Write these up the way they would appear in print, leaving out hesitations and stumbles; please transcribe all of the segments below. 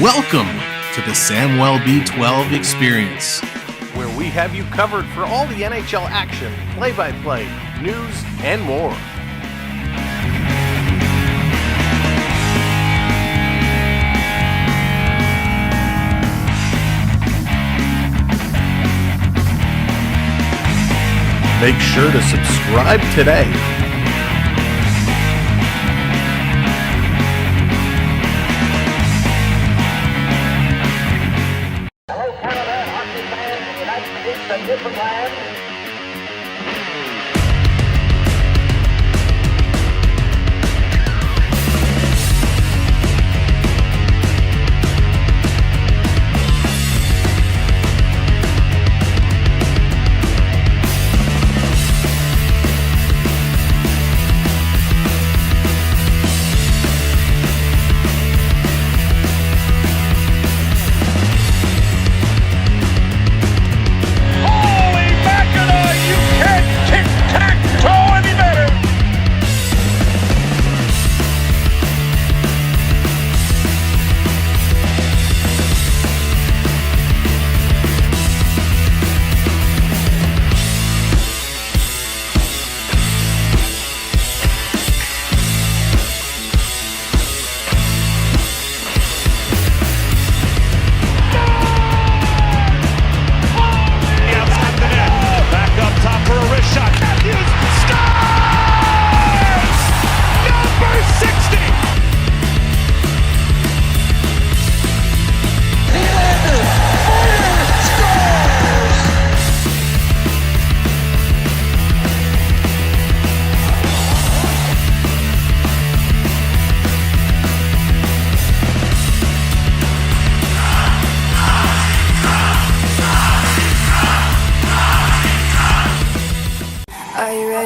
Welcome to the Samwelb B12 experience, where we have you covered for all the NHL action, play-by-play, news, and more. Make sure to subscribe today. Hello, Canada, hockey fans in the United States and different lands.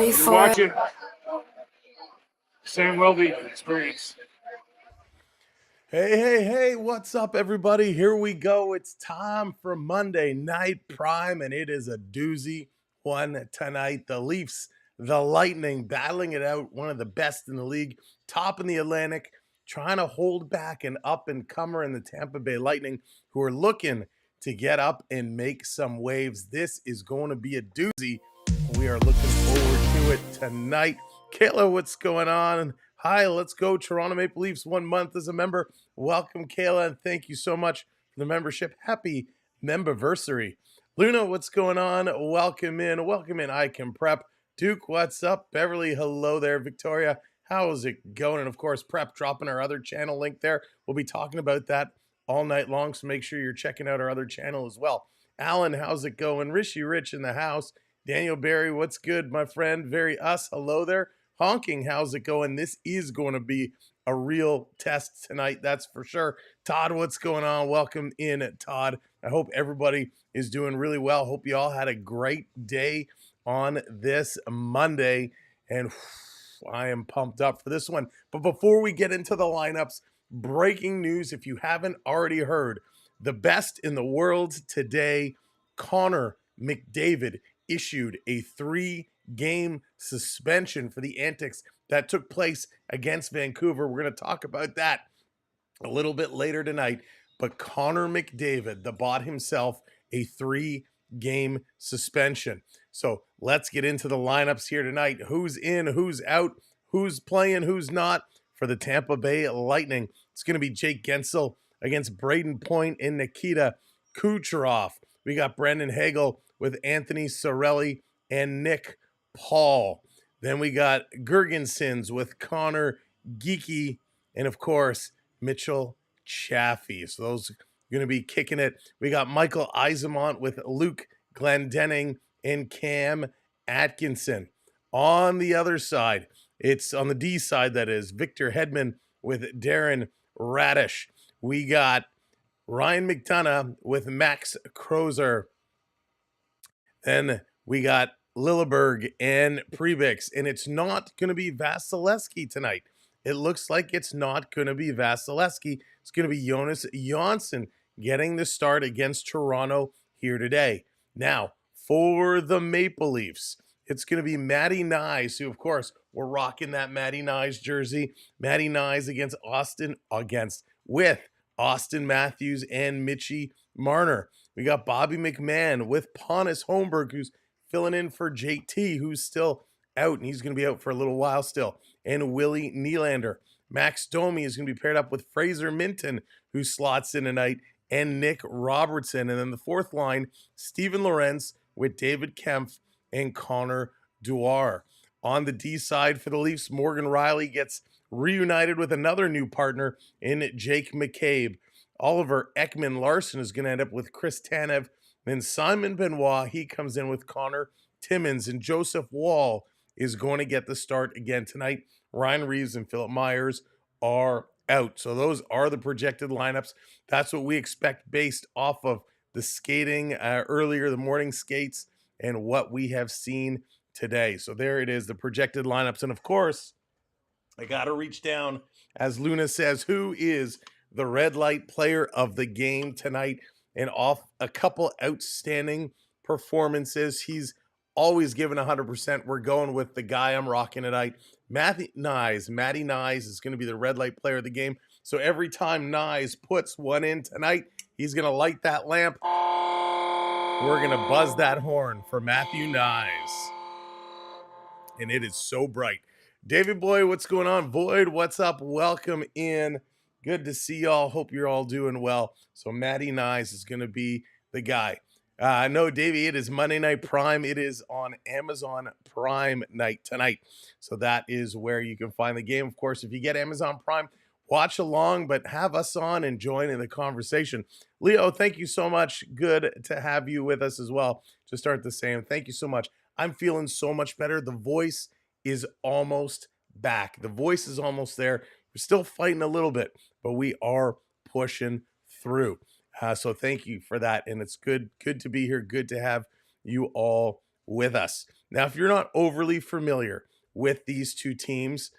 You're watching Samwelb experience. Hey, what's up, everybody? Here we go. It's time for Monday Night Prime, and it is a doozy one tonight. The Leafs, the Lightning, battling it out, one of the best in the league, top in the Atlantic, trying to hold back an up-and-comer in the Tampa Bay Lightning, who are looking to get up and make some waves. This is going to be a doozy. We are looking forward to it tonight. Kayla, what's going on? Hi, let's go. Toronto Maple Leafs, 1 month as a member. Welcome, Kayla, and thank you so much for the membership. Happy memberversary. Luna, what's going on? Welcome in. Ecamm Prep. Duke, what's up? Beverly, hello there. Victoria, how's it going? And of course, Prep dropping our other channel link there. We'll be talking about that all night long, so make sure you're checking out our other channel as well. Alan, how's it going? Rishi Rich in the house. Daniel Barry, what's good, my friend? Very us, hello there. Honking, how's it going? This is going to be a real test tonight, that's for sure. Todd, what's going on? Welcome in, Todd. I hope everybody is doing really well. Hope you all had a great day on this Monday, and I am pumped up for this one. But before we get into the lineups, breaking news, if you haven't already heard, the best in the world today, Connor McDavid, issued a 3-game suspension for the antics that took place against Vancouver. We're going to talk about that a little bit later tonight. But Connor McDavid, the bot himself, a 3-game suspension. So let's get into the lineups here tonight. Who's in, who's out, who's playing, who's not for the Tampa Bay Lightning. It's going to be Jake Guentzel against Braden Point and Nikita Kucherov. We got Brendan Hagel with Anthony Cirelli and Nick Paul. Then we got Gergensons with Connor Geeky and, of course, Mitchell Chaffee. So those are going to be kicking it. We got Michael Eismont with Luke Glendening and Cam Atkinson. On the other side, it's on the D side, that is, Victor Hedman with Darren Radish. We got Ryan McDonough with Max Crozer. Then we got Lilleberg and Prebix, and it's not going to be Vasilevsky tonight. It looks like it's not going to be Vasilevsky. It's going to be Jonas Jonsson getting the start against Toronto here today. Now, for the Maple Leafs, it's going to be Matty Nyes, who, of course, we're rocking that Matty Nyes jersey. Matty Nyes against with Austin Matthews and Mitchie Marner. We got Bobby McMahon with Pontus Holmberg, who's filling in for JT, who's still out, and he's going to be out for a little while still, and Willie Nylander. Max Domi is going to be paired up with Fraser Minton, who slots in tonight, and Nick Robertson. And then the fourth line, Steven Lorentz with David Kempf and Connor Dwyer. On the D side for the Leafs, Morgan Riley gets reunited with another new partner in Jake McCabe. Oliver Ekman-Larsson is going to end up with Chris Tanev. Then Simon Benoit, he comes in with Connor Timmins. And Joseph Wall is going to get the start again tonight. Ryan Reeves and Philip Myers are out. So those are the projected lineups. That's what we expect based off of the skating earlier, the morning skates, and what we have seen today. So there it is, the projected lineups. And of course, I got to reach down, as Luna says, who is the red light player of the game tonight, and off a couple outstanding performances. He's always given 100%. We're going with the guy I'm rocking tonight, Matty Nyes. Matty Nyes is going to be the red light player of the game. So every time Nyes puts one in tonight, he's going to light that lamp. We're going to buzz that horn for Matthew Nyes. And it is so bright. David Boy, what's going on? Void, what's up? Welcome in. Good to see y'all. Hope you're all doing well. So Matty Nyes is going to be the guy. No, Davey, it is Monday Night Prime. It is on Amazon Prime night tonight. So that is where you can find the game. Of course, if you get Amazon Prime, watch along, but have us on and join in the conversation. Leo, thank you so much. Good to have you with us as well. To start the same, thank you so much. I'm feeling so much better. The voice is almost back. The voice is almost there. We're still fighting a little bit, but we are pushing through. So thank you for that. And it's good to be here. Good to have you all with us. Now, if you're not overly familiar with these two teams,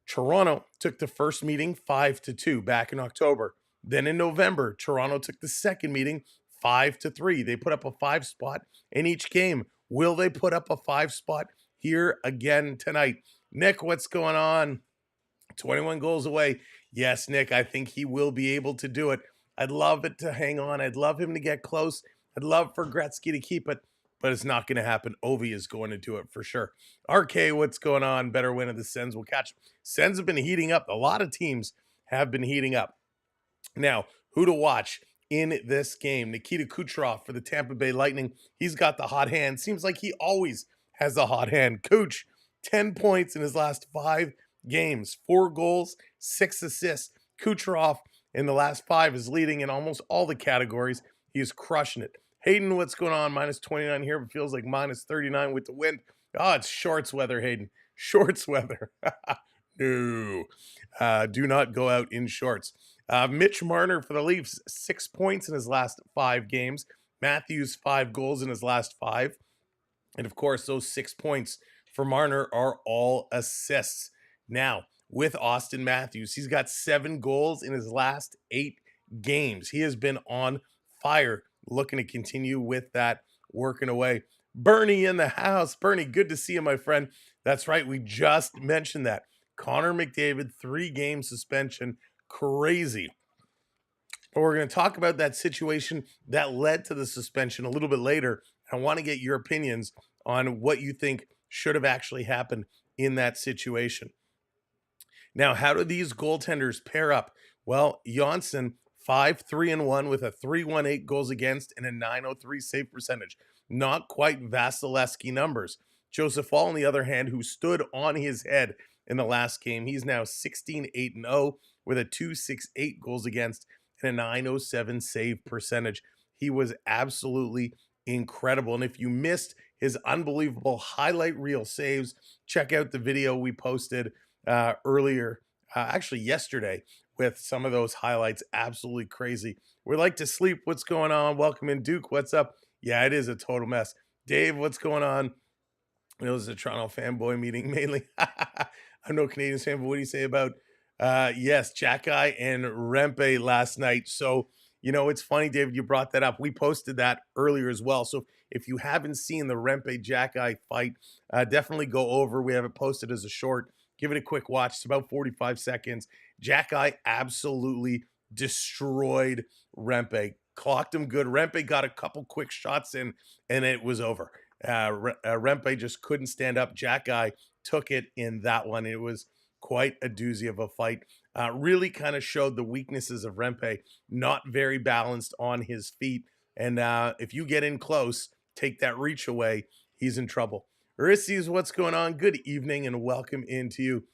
Toronto took the first meeting 5-2 back in October. Then in November, Toronto took the second meeting 5-3. They put up a 5 spot in each game. Will they put up a 5 spot here again tonight? Nick, what's going on? 21 goals away. Yes, Nick, I think he will be able to do it. I'd love it to hang on. I'd love him to get close. I'd love for Gretzky to keep it, but it's not going to happen. Ovi is going to do it for sure. RK, what's going on? Better win of the Sens. We'll catch them. Sens have been heating up. A lot of teams have been heating up. Now, who to watch in this game? Nikita Kucherov for the Tampa Bay Lightning. He's got the hot hand. Seems like he always has the hot hand. Kuch, 10 points in his last 5 games. 4 goals, 6 assists. Kucherov in the last 5 is leading in almost all the categories. He is crushing it. Hayden, what's going on? Minus 29 here, but feels like minus 39 with the wind. Oh, it's shorts weather, Hayden. Shorts weather. No. Do not go out in shorts. Mitch Marner for the Leafs, 6 points in his last 5 games. Matthews, 5 goals in his last 5. And of course, those 6 points for Marner are all assists. Now, with Austin Matthews, he's got 7 goals in his last 8 games. He has been on fire, looking to continue with that, working away. Bernie in the house. Bernie, good to see you, my friend. That's right, we just mentioned that. Connor McDavid, 3-game suspension. Crazy. But we're going to talk about that situation that led to the suspension a little bit later. I want to get your opinions on what you think should have actually happened in that situation. Now, how do these goaltenders pair up? Well, Janssen, 5-3-1 with a 3.18 goals against and a 9.03 save percentage. Not quite Vasilevsky numbers. Joseph Fall, on the other hand, who stood on his head in the last game, he's now 16-8-0 with a 2.68 goals against and a 9.07 save percentage. He was absolutely incredible. And if you missed his unbelievable highlight reel saves, check out the video we posted earlier, actually yesterday, with some of those highlights. Absolutely crazy. We like to sleep. What's going on? Welcome in, Duke. What's up? Yeah, it is a total mess. Dave, what's going on? It was a Toronto fanboy meeting mainly. I'm no Canadiens fan, but what do you say about, yes, Jack-Eye and Rempe last night? So, you know, it's funny, David, you brought that up. We posted that earlier as well. So if you haven't seen the Rempe Jack-Eye fight, definitely go over. We have it posted as a short. Give it a quick watch. It's about 45 seconds. Jack-Eye absolutely destroyed Rempe, clocked him good. Rempe got a couple quick shots in, and it was over. Rempe just couldn't stand up. Jack Guy took it in that one. It was quite a doozy of a fight. Really kind of showed the weaknesses of Rempe, not very balanced on his feet. And if you get in close, take that reach away, he's in trouble. Aristides, what's going on? Good evening and welcome into you.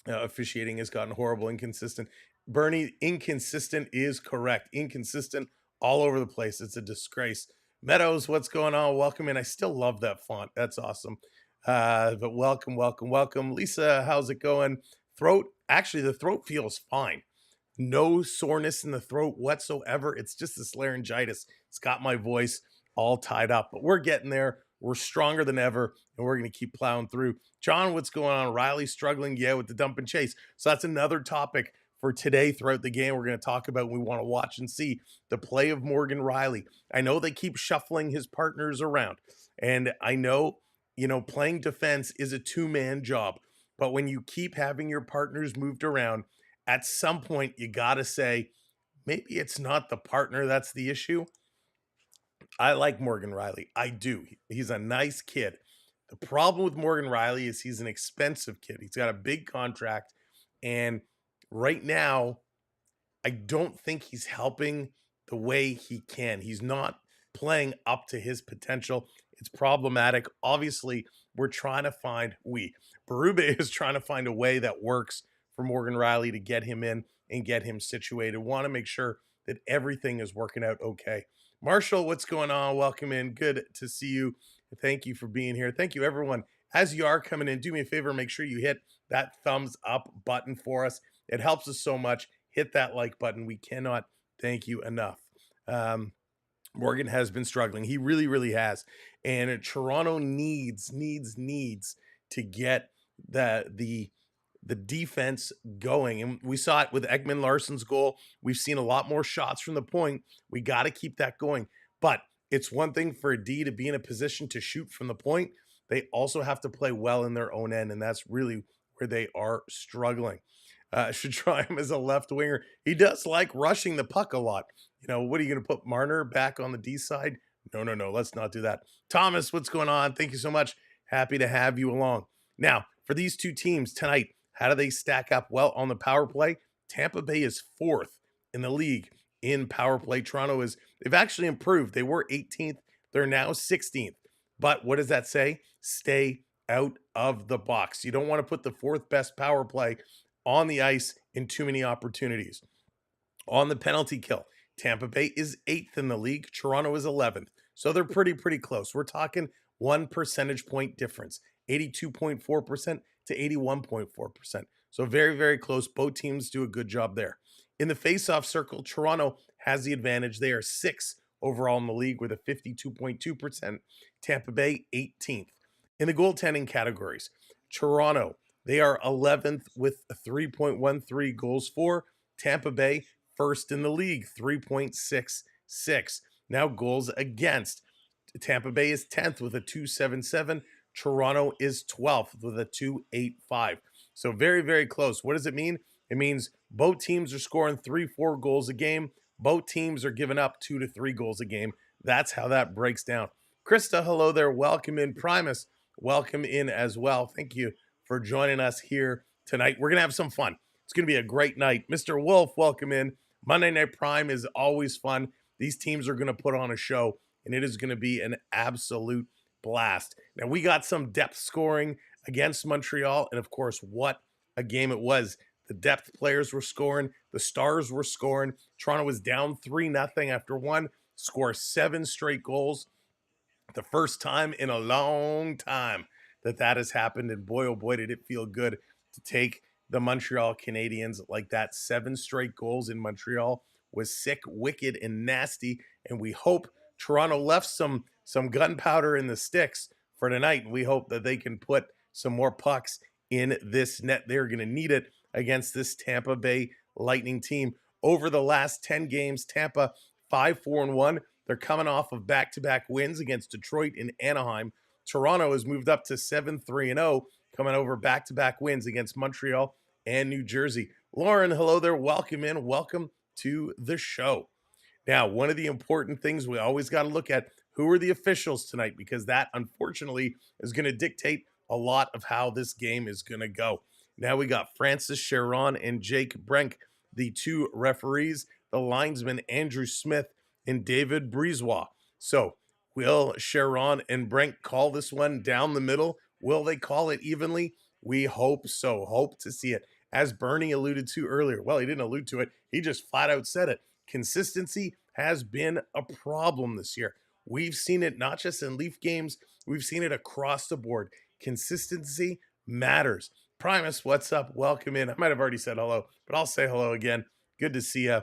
Officiating has gotten horrible, inconsistent. Bernie, inconsistent is correct. Inconsistent all over the place. It's a disgrace. Meadows, what's going on? Welcome in. I still love that font. That's awesome. But welcome, welcome, welcome. Lisa, how's it going? Throat, actually, the throat feels fine. No soreness in the throat whatsoever. It's just this laryngitis. It's got my voice all tied up, but we're getting there. We're stronger than ever, and we're going to keep plowing through. John, what's going on? Riley struggling, yeah, with the dump and chase. So that's another topic for today throughout the game. We're going to talk about, we want to watch and see the play of Morgan Riley. I know they keep shuffling his partners around, and I know, playing defense is a two-man job, but when you keep having your partners moved around, at some point you got to say, maybe it's not the partner that's the issue. I like Morgan Riley. I do. He's a nice kid. The problem with Morgan Riley is he's an expensive kid. He's got a big contract. And right now, I don't think he's helping the way he can. He's not playing up to his potential. It's problematic. Obviously, Berube is trying to find a way that works for Morgan Riley to get him in and get him situated. Want to make sure that everything is working out okay. Marshall, what's going on? Welcome in. Good to see you. Thank you for being here. Thank you, everyone. As you are coming in, do me a favor, make sure you hit that thumbs up button for us. It helps us so much. Hit that like button. We cannot thank you enough. Morgan has been struggling. He really, really has. And Toronto needs to get the defense going. And we saw it with Ekman Larsson's goal. We've seen a lot more shots from the point. We got to keep that going. But it's one thing for a D to be in a position to shoot from the point. They also have to play well in their own end, and that's really where they are struggling. Should try him as a left winger. He does like rushing the puck a lot. What are you going to put Marner back on the D side? No. Let's not do that. Thomas, what's going on? Thank you so much. Happy to have you along. Now, for these two teams tonight, how do they stack up? Well, on the power play, Tampa Bay is 4th in the league in power play. They've actually improved. They were 18th. They're now 16th. But what does that say? Stay out of the box. You don't want to put the 4th best power play on the ice in too many opportunities. On the penalty kill, Tampa Bay is 8th in the league. Toronto is 11th. So they're pretty close. We're talking 1 percentage point difference, 82.4% to 81.4%. So very, very close. Both teams do a good job there. In the face-off circle, Toronto has the advantage. They are 6th overall in the league with a 52.2%. Tampa Bay, 18th. In the goaltending categories, Toronto, they are 11th with a 3.13 goals for. Tampa Bay, 1st in the league, 3.66. Now goals against. Tampa Bay is 10th with a 2.77. Toronto is 12th with a 2.85. So very, very close. What does it mean? It means both teams are scoring 3-4 goals a game. Both teams are giving up 2 to 3 goals a game. That's how that breaks down. Krista, hello there. Welcome in. Primus, welcome in as well. Thank you for joining us here tonight. We're going to have some fun. It's going to be a great night. Mr. Wolf, welcome in. Monday Night Prime is always fun. These teams are going to put on a show, and it is going to be an absolute blast. Now, we got some depth scoring against Montreal, and of course, what a game it was. The depth players were scoring. The stars were scoring. Toronto was down 3-0 after one, score 7 straight goals. The first time in a long time that has happened, and boy, oh boy, did it feel good to take the Montreal Canadiens like that. 7 straight goals in Montreal was sick, wicked, and nasty, and we hope Toronto left some gunpowder in the sticks for tonight. We hope that they can put some more pucks in this net. They're going to need it against this Tampa Bay Lightning team. Over the last 10 games, Tampa 5-4-1. They're coming off of back-to-back wins against Detroit and Anaheim. Toronto has moved up to 7-3-0, coming over back-to-back wins against Montreal and New Jersey. Lauren, hello there. Welcome in. Welcome to the show. Now, one of the important things we always got to look at, who are the officials tonight, because that unfortunately is going to dictate a lot of how this game is going to go. Now we got Francis Sharon and Jake Brenk, the two referees, the linesman Andrew Smith and David Breezois. So will Sharon and Brenk call this one down the middle? Will they call it evenly? We hope so. Hope to see it. As Bernie alluded to earlier, well, he didn't allude to it. He just flat out said it. Consistency has been a problem this year. We've seen it not just in Leaf games, we've seen it across the board. Consistency matters. Primus, what's up? Welcome in. I might have already said hello, but I'll say hello again. Good to see you.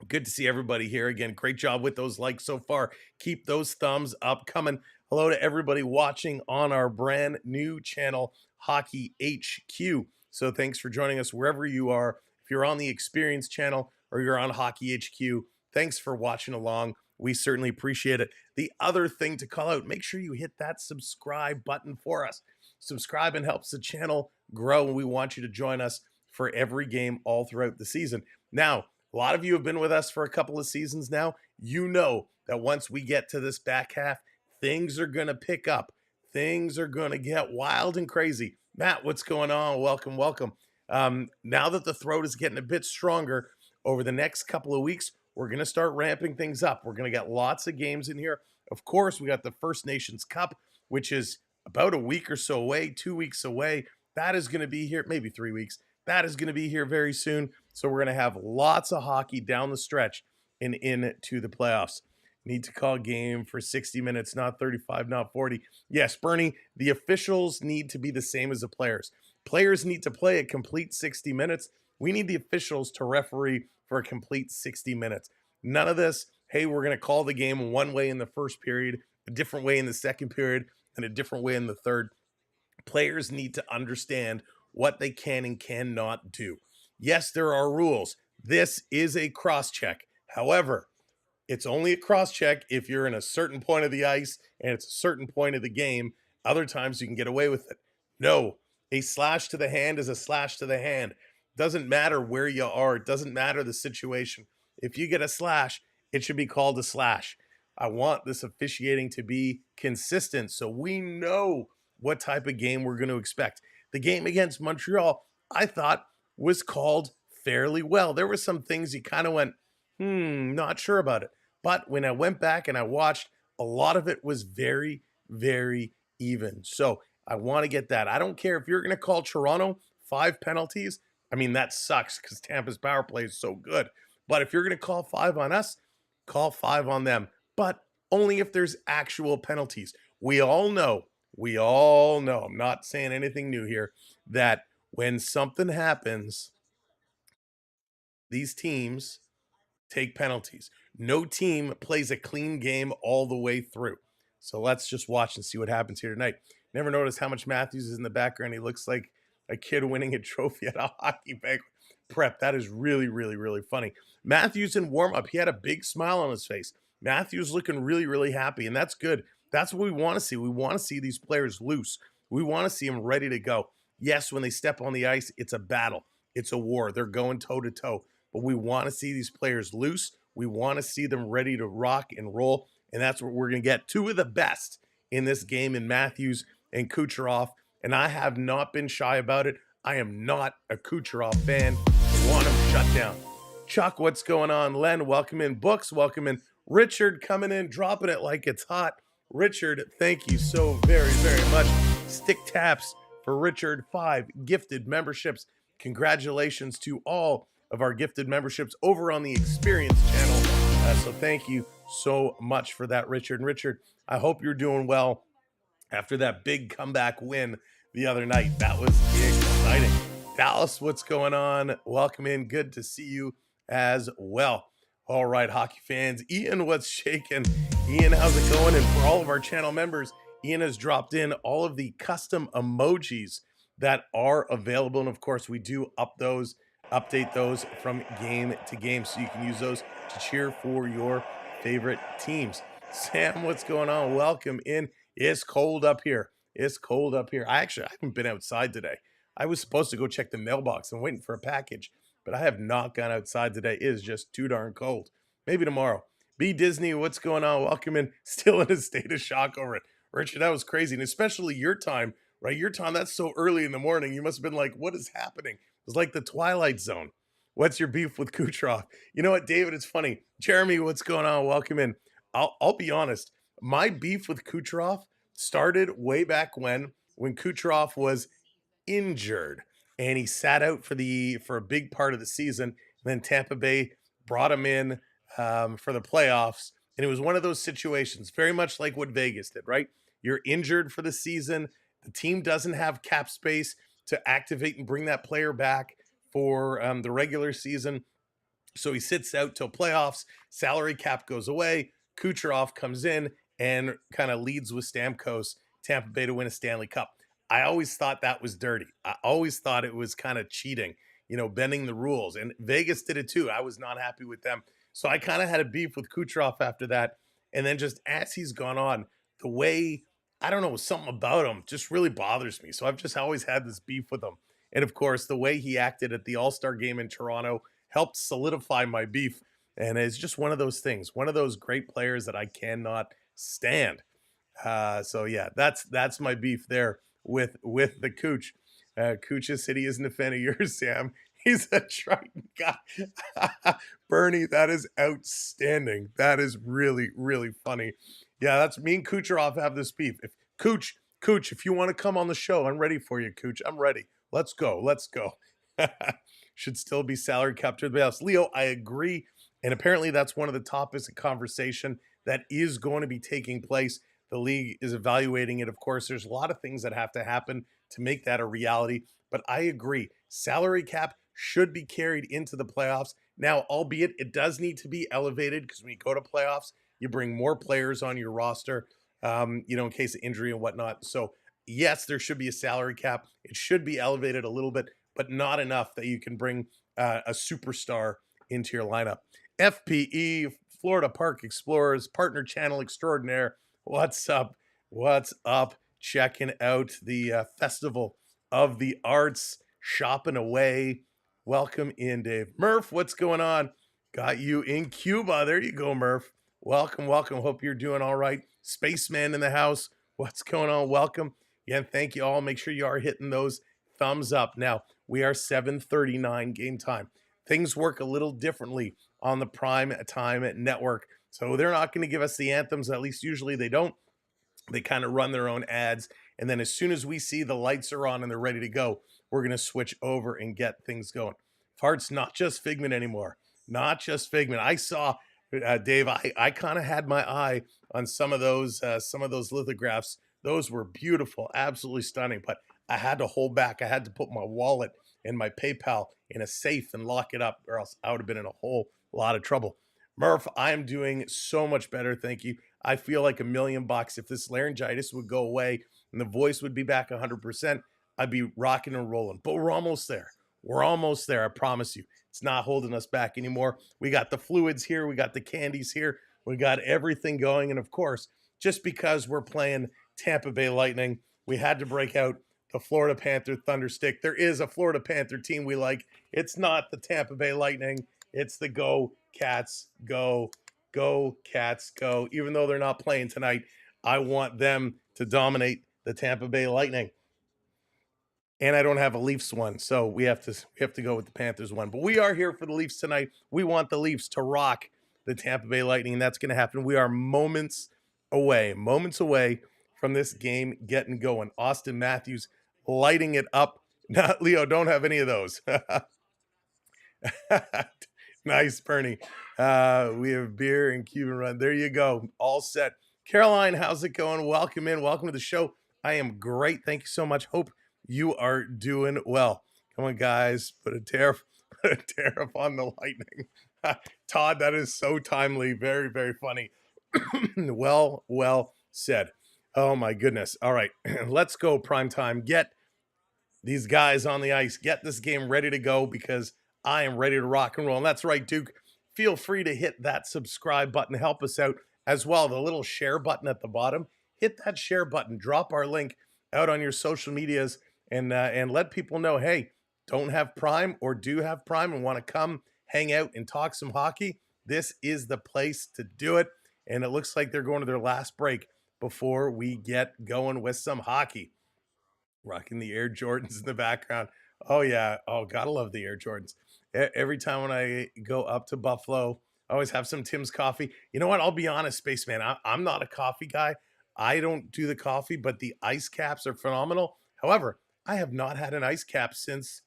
Good to see everybody here again. Great job with those likes so far. Keep those thumbs up coming. Hello to everybody watching on our brand new channel, Hockey HQ. So thanks for joining us wherever you are. If you're on the Experience channel or you're on Hockey HQ, thanks for watching along. We certainly appreciate it. The other thing to call out, make sure you hit that subscribe button for us. Subscribing helps the channel grow, and we want you to join us for every game all throughout the season. Now, a lot of you have been with us for a couple of seasons now. You know that once we get to this back half, things are going to pick up. Things are going to get wild and crazy. Matt, what's going on? Welcome, welcome. Now that the throat is getting a bit stronger, over the next couple of weeks, we're going to start ramping things up. We're going to get lots of games in here. Of course, we got the First Nations Cup, which is about a week or so away, 2 weeks away. That is going to be here, maybe 3 weeks. That is going to be here very soon. So we're going to have lots of hockey down the stretch and into the playoffs. Need to call game for 60 minutes, not 35, not 40. Yes, Bernie, the officials need to be the same as the players. Players need to play a complete 60 minutes. We need the officials to referee for a complete 60 minutes. None of this, hey, we're going to call the game one way in the first period, a different way in the second period, and a different way in the third. Players need to understand what they can and cannot do. Yes, there are rules. This is a cross-check. However, it's only a cross-check if you're in a certain point of the ice and it's a certain point of the game. Other times you can get away with it. No, a slash to the hand is a slash to the hand. Doesn't matter where you are. It doesn't matter the situation. If you get a slash, it should be called a slash. I want this officiating to be consistent so we know what type of game we're going to expect. The game against Montreal, I thought, was called fairly well. There were some things you kind of went, not sure about it. But when I went back and I watched, a lot of it was very, very even. So I want to get that. I don't care if you're going to call Toronto 5 penalties. I mean, that sucks because Tampa's power play is so good. But if you're going to call 5 on us, call 5 on them. But only if there's actual penalties. We all know, I'm not saying anything new here, that when something happens, these teams take penalties. No team plays a clean game all the way through. So let's just watch and see what happens here tonight. Never noticed how much Matthews is in the background. He looks like a kid winning a trophy at a hockey banquet. Prep, that is really, really, really funny. Matthews in warm-up, he had a big smile on his face. Matthews looking really, really happy, and that's good. That's what we want to see. We want to see these players loose. We want to see them ready to go. Yes, when they step on the ice, it's a battle. It's a war. They're going toe-to-toe. But we want to see these players loose. We want to see them ready to rock and roll, and that's what we're going to get. 2 of the best in this game in Matthews and Kucherov, and I have not been shy about it. I am not a Kucherov fan. I want him shut down. Chuck, what's going on? Len, welcome in. Books, welcome in. Richard coming in, dropping it like it's hot. Richard, thank you so very, very much. Stick taps for Richard. 5 gifted memberships. Congratulations to all of our gifted memberships over on the Experience channel. So thank you so much for that, Richard. And Richard, I hope you're doing well after that big comeback win the other night. That was exciting. Dallas, what's going on? Welcome in. Good to see you as well. All right, hockey fans. Ian, what's shaking? Ian, how's it going? And for all of our channel members, Ian has dropped in all of the custom emojis that are available. And of course, we do update those from game to game, so you can use those to cheer for your favorite teams. Sam, what's going on? Welcome in. It's cold up here. It's cold up here. I haven't been outside today. I was supposed to go check the mailbox. I'm waiting for a package. but I have not gone outside today. It is just too darn cold. Maybe tomorrow. B Disney, what's going on? Welcome in. Still in a state of shock over it. Richard, that was crazy. And especially your time, right? Your time, that's so early in the morning. You must have been like, what is happening? It was like the Twilight Zone. What's your beef with Kucherov? You know what, David? It's funny. Jeremy, what's going on? Welcome in. I'll be honest. My beef with Kucherov started way back when Kucherov was injured and he sat out for a big part of the season. And then Tampa Bay brought him in for the playoffs. And it was one of those situations, very much like what Vegas did, right? You're injured for the season. The team doesn't have cap space to activate and bring that player back for the regular season. So he sits out till playoffs. Salary cap goes away. Kucherov comes in and kind of leads with Stamkos, Tampa Bay to win a Stanley Cup. I always thought that was dirty. I always thought it was kind of cheating, bending the rules. And Vegas did it too. I was not happy with them. So I kind of had a beef with Kucherov after that. And then just as he's gone on, the way, I don't know, something about him just really bothers me. So I've just always had this beef with him. And of course, the way he acted at the All-Star game in Toronto helped solidify my beef. And it's just one of those things, one of those great players that I cannot stand. So yeah, that's my beef there with the Cooch. Cooch said he isn't a fan of yours, Sam. He's a Triton guy. Bernie, that is outstanding. That is really, really funny. Yeah, that's me and Kucherov have this beef. If Cooch, if you want to come on the show, I'm ready for you, Cooch. I'm ready. Let's go. Should still be salary cap to the playoffs. Leo, I agree. And apparently that's one of the topics of conversation that is going to be taking place. The league is evaluating it. Of course, there's a lot of things that have to happen to make that a reality. But I agree. Salary cap should be carried into the playoffs. Now, albeit it does need to be elevated because when you go to playoffs, you bring more players on your roster, in case of injury and whatnot. So yes, there should be a salary cap. It should be elevated a little bit, but not enough that you can bring a superstar into your lineup. FPE, Florida Park Explorers, partner channel extraordinaire. What's up? Checking out the Festival of the Arts, shopping away. Welcome in, Dave. Murph, what's going on? Got you in Cuba. There you go, Murph. Welcome. Hope you're doing all right. Spaceman in the house. What's going on? Welcome. Again, thank you all. Make sure you are hitting those thumbs up. Now, we are 7:39 game time. Things work a little differently on the Prime Time Network. So they're not going to give us the anthems. At least usually they don't. They kind of run their own ads. And then as soon as we see the lights are on and they're ready to go, we're going to switch over and get things going. Fart's not just Figment anymore. Not just Figment. I saw, Dave, I kind of had my eye on some of those lithographs. Those were beautiful, absolutely stunning. But I had to hold back. I had to put my wallet and my PayPal in a safe and lock it up, or else I would have been in a whole lot of trouble. Murph, I am doing so much better, thank you. I feel like $1 million. If this laryngitis would go away and the voice would be back 100%, I'd be rocking and rolling. But we're almost there. I promise you. It's not holding us back anymore. We got the fluids here. We got the candies here. We got everything going. And of course, just because we're playing Tampa Bay Lightning, we had to break out the Florida Panther Thunderstick. There is a Florida Panther team we like. It's not the Tampa Bay Lightning. It's the Go Cats Go. Go Cats Go. Even though they're not playing tonight, I want them to dominate the Tampa Bay Lightning. And I don't have a Leafs one, so we have to go with the Panthers one. But we are here for the Leafs tonight. We want the Leafs to rock the Tampa Bay Lightning, and that's going to happen. We are moments away from this game getting going. Austin Matthews lighting it up. Not Leo, don't have any of those. Nice, Bernie. We have beer and Cuban Run. There you go. All set. Caroline, how's it going? Welcome in. Welcome to the show. I am great. Thank you so much. Hope you are doing well. Come on, guys. Put a tariff on the Lightning. Todd, that is so timely. Very, very funny. Well said. Oh, my goodness. All right. Let's go, primetime. Get these guys on the ice. Get this game ready to go because I am ready to rock and roll. And that's right, Duke. Feel free to hit that subscribe button. Help us out as well. The little share button at the bottom. Hit that share button. Drop our link out on your social medias and let people know, hey, don't have Prime or do have Prime and want to come hang out and talk some hockey, this is the place to do it. And it looks like they're going to their last break before we get going with some hockey. Rocking the Air Jordans in the background. Oh, yeah. Oh, gotta love the Air Jordans. Every time when I go up to Buffalo, I always have some Tim's coffee. You know what? I'll be honest, Spaceman. I'm not a coffee guy. I don't do the coffee, but the ice caps are phenomenal. However, I have not had an ice cap since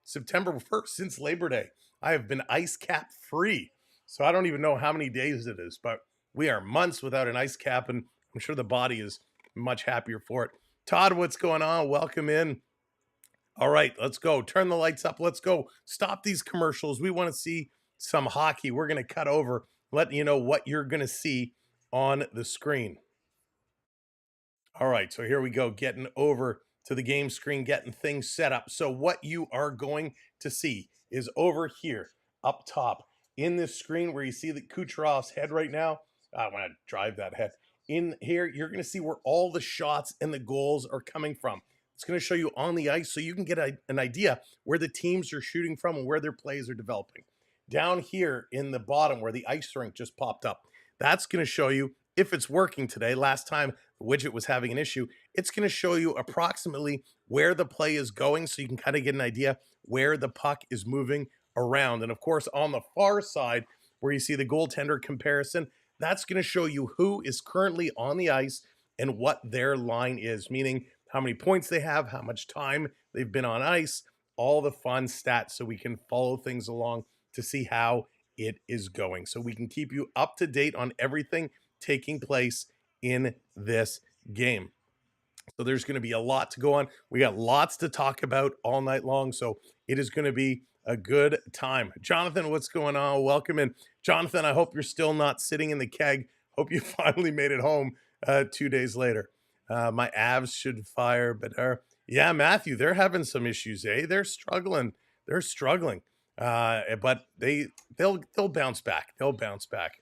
September 1st, since Labor Day. I have been ice cap free. So I don't even know how many days it is, but we are months without an ice cap, and I'm sure the body is much happier for it. Todd, what's going on? Welcome in. All right, let's go. Turn the lights up. Let's go. Stop these commercials. We want to see some hockey. We're going to cut over, letting you know what you're going to see on the screen. All right, so here we go. Getting over to the game screen, getting things set up. So what you are going to see is over here, up top, in this screen where you see the Kucherov's head right now. I want to drive that head. In here, you're going to see where all the shots and the goals are coming from. It's going to show you on the ice so you can get an idea where the teams are shooting from and where their plays are developing. Down here in the bottom where the ice rink just popped up, that's going to show you if it's working today. Last time the widget was having an issue, it's going to show you approximately where the play is going so you can kind of get an idea where the puck is moving around. And of course, on the far side where you see the goaltender comparison, that's going to show you who is currently on the ice and what their line is, meaning how many points they have, how much time they've been on ice, all the fun stats so we can follow things along to see how it is going. So we can keep you up to date on everything taking place in this game. So there's going to be a lot to go on. We got lots to talk about all night long. So it is going to be a good time. Jonathan, what's going on? Welcome in. Jonathan, I hope you're still not sitting in the keg. Hope you finally made it home 2 days later. My Avs should fire, but yeah, Matthew, they're having some issues, eh? They're struggling. But they'll bounce back. They'll bounce back.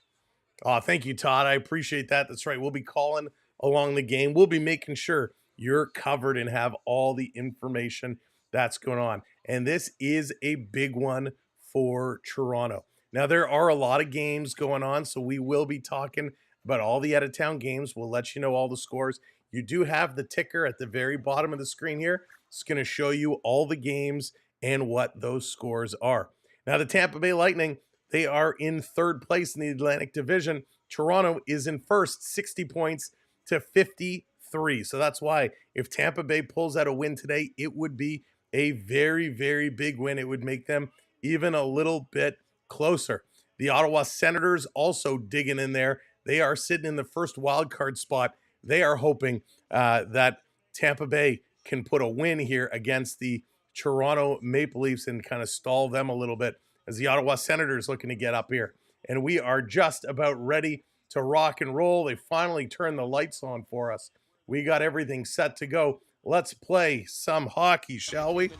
Oh, thank you, Todd. I appreciate that. That's right. We'll be calling along the game. We'll be making sure you're covered and have all the information that's going on. And this is a big one for Toronto. Now, there are a lot of games going on, so we will be talking about all the out-of-town games. We'll let you know all the scores. You do have the ticker at the very bottom of the screen here. It's going to show you all the games and what those scores are. Now, the Tampa Bay Lightning, they are in third place in the Atlantic Division. Toronto is in first, 60 points to 53. So that's why if Tampa Bay pulls out a win today, it would be a very, very big win. It would make them even a little bit closer. The Ottawa Senators also digging in there. They are sitting in the first wild card spot. They are hoping that Tampa Bay can put a win here against the Toronto Maple Leafs and kind of stall them a little bit as the Ottawa Senators looking to get up here. And we are just about ready to rock and roll. They finally turned the lights on for us. We got everything set to go. Let's play some hockey, shall we?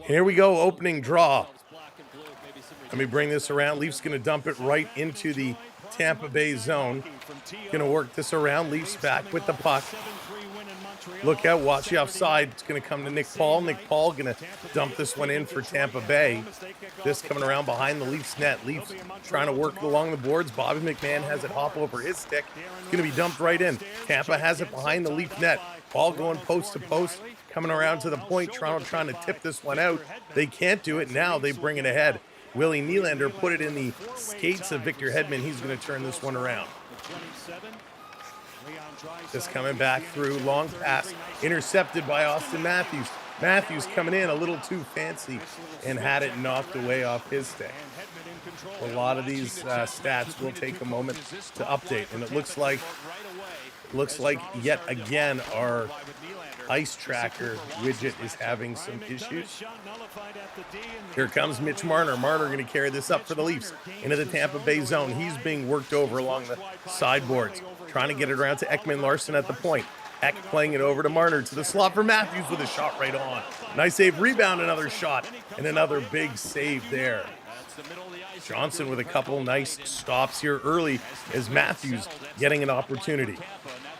Here we go, opening draw. Let me bring this around. Leafs going to dump it right into the Tampa Bay zone. Going to work this around. Leafs back with the puck. Look out, watch the offside. It's going to come to Nick Paul. Nick Paul going to dump this one in for Tampa Bay. This coming around behind the Leafs net. Leafs trying to work it along the boards. Bobby McMahon has it hop over his stick. It's going to be dumped right in. Tampa has it behind the Leaf net. Ball going post to post. Coming around to the point. Toronto trying to tip this one out. They can't do it. Now they bring it ahead. Willie Nylander put it in the skates of Victor Hedman. He's going to turn this one around. Just coming back through, long pass, intercepted by Austin Matthews. Matthews coming in a little too fancy and had it knocked away off his stick. A lot of these stats will take a moment to update, and it looks like yet again our ice tracker widget is having some issues. Here comes Mitch Marner. Marner going to carry this up for the Leafs into the Tampa Bay zone. He's being worked over along the sideboards, trying to get it around to Ekman Larson at the point. Eck playing it over to Marner to the slot for Matthews with a shot right on. Nice save, rebound, another shot, and another big save there. Johnson with a couple nice stops here early as Matthews getting an opportunity.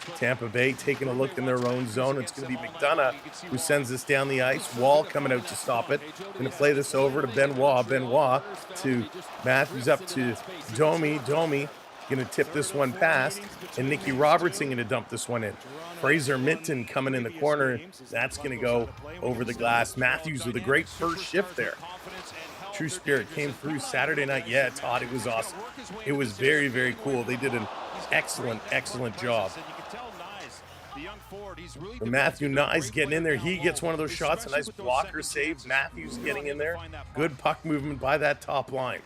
Tampa Bay taking a look in their own zone. It's going to be McDonough who sends this down the ice. Wall coming out to stop it. Going to play this over to Benoit. Benoit to Matthews, up to Domi. Domi going to tip this one past, and Nicky Robertson going to dump this one in. Fraser Minton coming in the corner. That's going to go over the glass. Matthews with a great first shift there. True Spirit came through Saturday night. Yeah, Todd, it was awesome. It was very, very cool. They did an excellent, excellent job. Matthew Nyes getting in there. He gets one of those shots. A nice blocker save. Matthews getting in there. Good puck movement by that top line.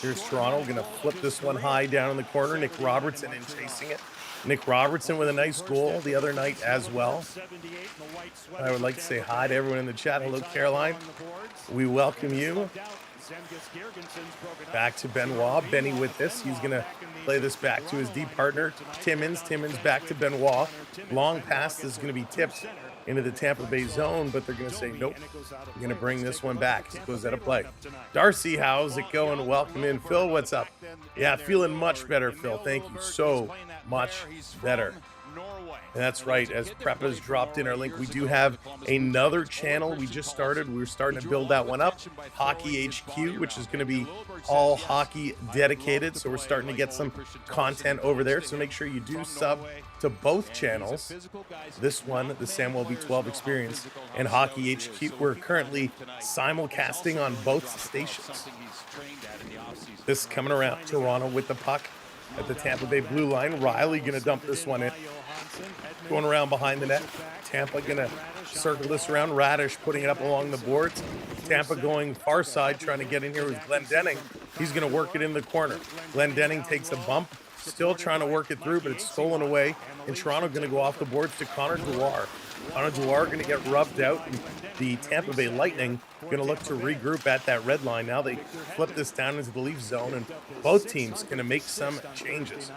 Here's Toronto going to flip this one high down in the corner. Nick Robertson in chasing it. Nick Robertson with a nice goal the other night as well. I would like to say hi to everyone in the chat. Hello, Caroline. We welcome you. Back to Benoit. Benny with this. He's going to play this back to his D partner, Timmins. Timmins back to Benoit. Long pass is going to be tipped into the Tampa Bay zone, but they're going to say, nope, we're going to bring this one back. It goes out of play. Darcy, how's it going? Welcome in. Phil, what's up? Yeah, feeling much better, Phil. Thank you so much better. And that's right, as Prep has dropped in our link, we do have another channel we just started. We're starting to build that one up, Hockey HQ, which is going to be all hockey dedicated. So we're starting to get some content over there. So make sure you do sub to both channels. This one, the Samwelb 12 Experience, and Hockey HQ. We're currently simulcasting on both stations. This coming around, Toronto with the puck at the Tampa Bay blue line. Riley going to dump this one in. Going around behind the net. Tampa going to circle this around. Radish putting it up along the boards. Tampa going far side, trying to get in here with Glenn Denning. He's going to work it in the corner. Glenn Denning takes a bump. Still trying to work it through, but it's stolen away. And Toronto going to go off the boards to Connor Dewar. Connor Dewar going to get rubbed out. And the Tampa Bay Lightning going to look to regroup at that red line. Now they flip this down into the Leaf zone, and both teams going to make some changes.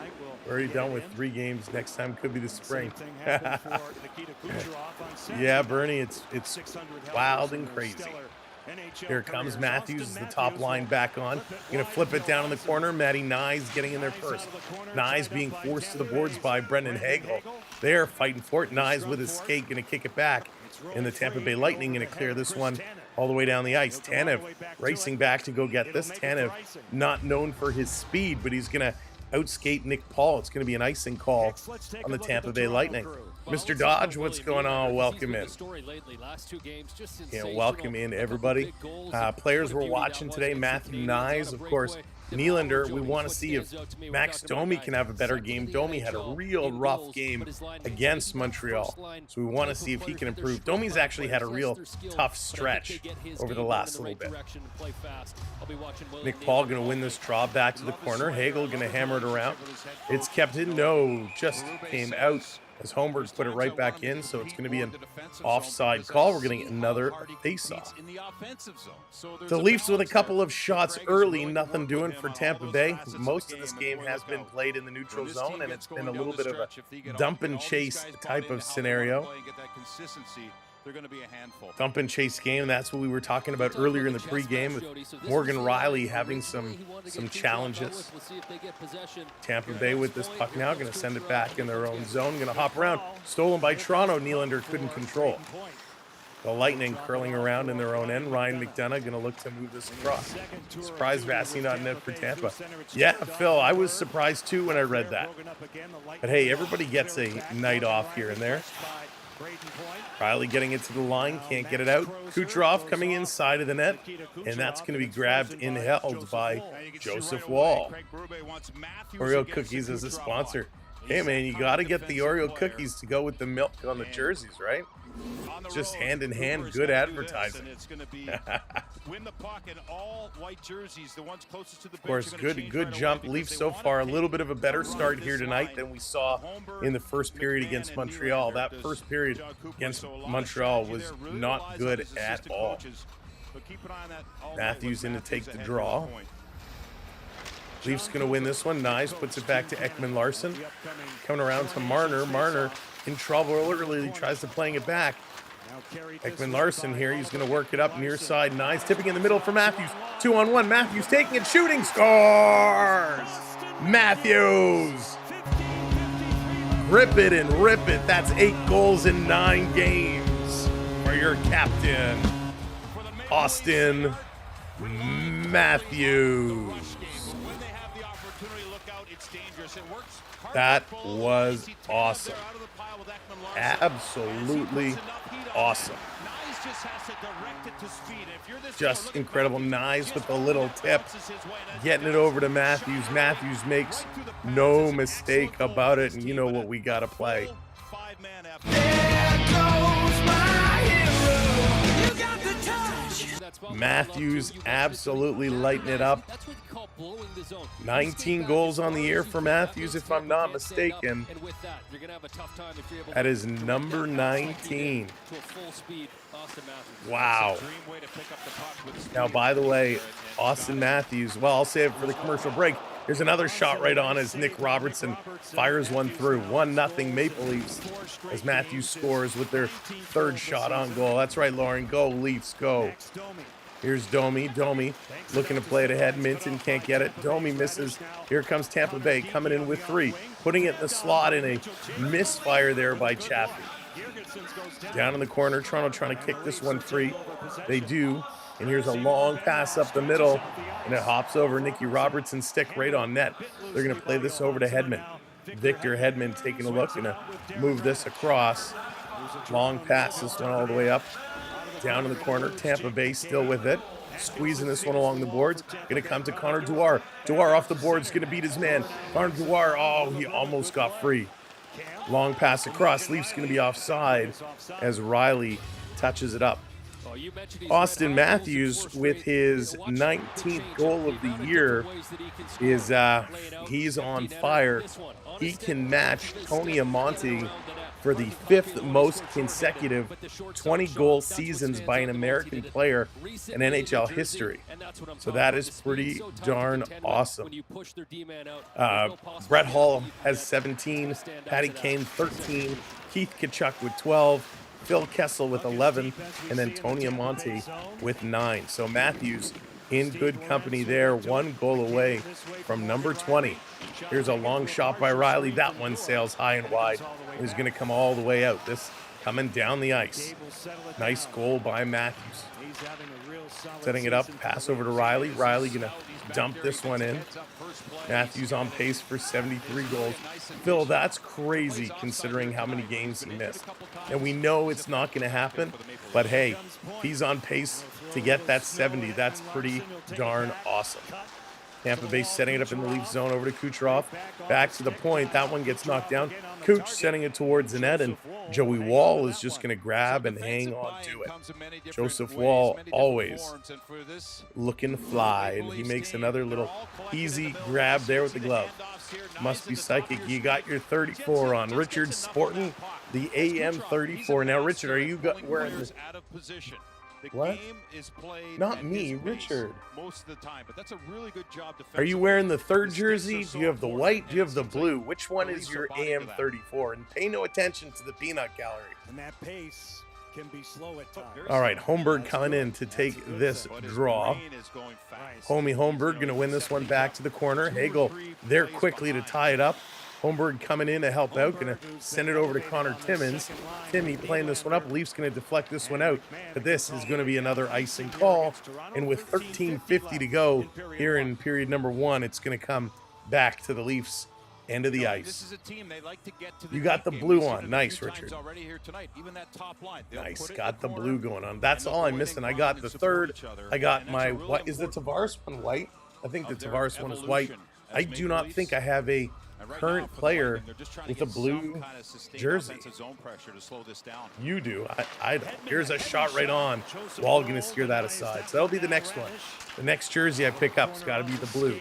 We're already done with 3 games. Next time could be the spring. Yeah, Bernie, it's wild and crazy. Here comes Matthews, the top line back on. Going to flip it down in the corner. Matty Nyes getting in there first. Nyes being forced to the boards by Brendan Hagel. They're fighting for it. Nyes with his skate going to kick it back. And the Tampa Bay Lightning going to clear this one all the way down the ice. Tanev racing back to go get this. Tanev not known for his speed, but he's going to outskate Nick Paul. It's going to be an icing call on the Tampa Bay Lightning. Mr. Dodge, what's going on? Welcome in. Yeah, welcome in, everybody. Players we're watching today, Matthew Nyes, of course, Nylander. We want to see if Max Domi can have a better game. Domi had a real rough game against Montreal, so we want to see if he can improve. Domi's actually had a real tough stretch over the last little bit. Nick Paul going to win this draw back to the corner. Hagel going to hammer it around. It's kept in. No, just came out as Holmberg's put it right back in, so it's going to be an offside call. We're getting another face-off. The Leafs with a couple of shots early, nothing doing for Tampa Bay. Most of this game has been played in the neutral zone, and it's been a little bit of a dump and chase type of scenario. Dump and chase game, that's what we were talking about earlier in the pregame with Morgan Riley having some challenges. Tampa Bay with this puck now, going to send it back in their own zone, going to hop around. Stolen by Toronto, Nylander couldn't control. The Lightning curling around in their own end. Ryan McDonough going to look to move this across. Surprised Vassy not net for Tampa. Yeah, Phil, I was surprised too when I read that. But hey, everybody gets a night off here and there. Riley getting it to the line, can't get it out. Kucherov coming inside of the net, and that's going to be grabbed and held by Joseph Wall. Oreo cookies as a sponsor. Hey man, you got to get the Oreo cookies to go with the milk on the jerseys, right? Just hand in hand, good advertising. Of course, good jump. Leafs so far, a little bit of a better start here tonight than we saw in the first period against Montreal. That first period against Montreal was not good at all. Matthews in to take the draw. Leafs going to win this one. Nyes puts it back to Ekman Larson. Coming around to Marner. Marner in trouble early, tries to playing it back. Ekman Larson here, he's going to work it up near side. Nyes tipping in the middle for Matthews. 2-on-1, Matthews taking it, shooting, scores! Matthews! Grip it and rip it. That's 8 goals in 9 games for your captain, Austin Matthews. That was awesome. Absolutely awesome. Just incredible. Nice with the little tip. Getting it over to Matthews. Matthews makes no mistake about it. And you know what we got to play. Matthews absolutely lighting it up. 19 goals on the year for Matthews, if I'm not mistaken. That is number 19. Wow. Now, by the way, Austin Matthews, well, I'll save it for the commercial break. Here's another shot right on as Nick Robertson fires one through. 1-0 Maple Leafs as Matthews scores with their 3rd shot on goal. That's right, Lauren. Go, Leafs, go. Here's Domi. Domi looking to play it ahead. Minton can't get it. Domi misses. Here comes Tampa Bay coming in with 3. Putting it in the slot in a misfire there by Chaffee. Down in the corner, Toronto trying to kick this one free. They do. And here's a long pass up the middle. And it hops over Nicky Robertson's stick right on net. They're going to play this over to Hedman. Victor Hedman taking a look and move this across. Long pass, this one all the way up. Down in the corner, Tampa Bay still with it. Squeezing this one along the boards. Going to come to Connor Dewar. Dewar off the boards, going to beat his man. Connor Dewar, oh, he almost got free. Long pass across. Leafs going to be offside as Riley touches it up. Austin Matthews with his 19th goal of the year is he's on fire. He can match Tony Amonte for the 5th most consecutive 20-goal seasons by an American player in NHL history. So that is pretty darn awesome. Brett Hull has 17, Patty Kane 13, Keith Tkachuk with 12, Phil Kessel with 11, and then Tony Amonte with 9. So Matthews in good company there, 1 goal away from number 20. Here's a long shot by Riley. That one sails high and wide. Is going to come all the way out. This coming down the ice. Nice goal by Matthews. Setting it up, pass over to Riley. Riley going to dump this one in. Matthews on pace for 73 goals. Phil, that's crazy considering how many games he missed. And we know it's not going to happen, but hey, he's on pace to get that 70. That's pretty darn awesome. Tampa Bay setting it up in the Leaf zone over to Kucherov. Back to the point. That one gets knocked down. Cooch sending it towards the net, and Joey Wall is just going to grab and hang on to it. Joseph Wall always looking fly, and he makes another little easy grab there with the glove. Must be psychic. You got your 34 on. Richard sporting the AM 34. Now, Richard, are you wearing this? What? Not me, Richard. Most of the time, but that's a really good job. Are you wearing the 3rd jersey? Do you have the white? Do you have the blue? Which one is your AM 34? And pay no attention to the peanut gallery. And that pace can be slow at times. All right, Holmberg coming in to take this draw. Homie Holmberg going to win this one back to the corner. Hagel there quickly to tie it up. Holmberg coming in to help out, going to send it over to Connor Timmins. Timmy playing this one up. Leafs going to deflect this one out, but this is going to be another icing call. And with 13:50 to go here in period number 1, it's going to come back to the Leafs end of the ice. You got the blue on. Nice, Richard. Nice. Got the blue going on. That's all I'm missing. I got the 3rd. I got my, what is the Tavares one white? I think the Tavares one is white. I do not think I have a current player with a blue jersey. You do. I don't. Here's a shot right on. Wall going to steer that aside. So that'll be the next one. The next jersey I pick up has got to be the blue.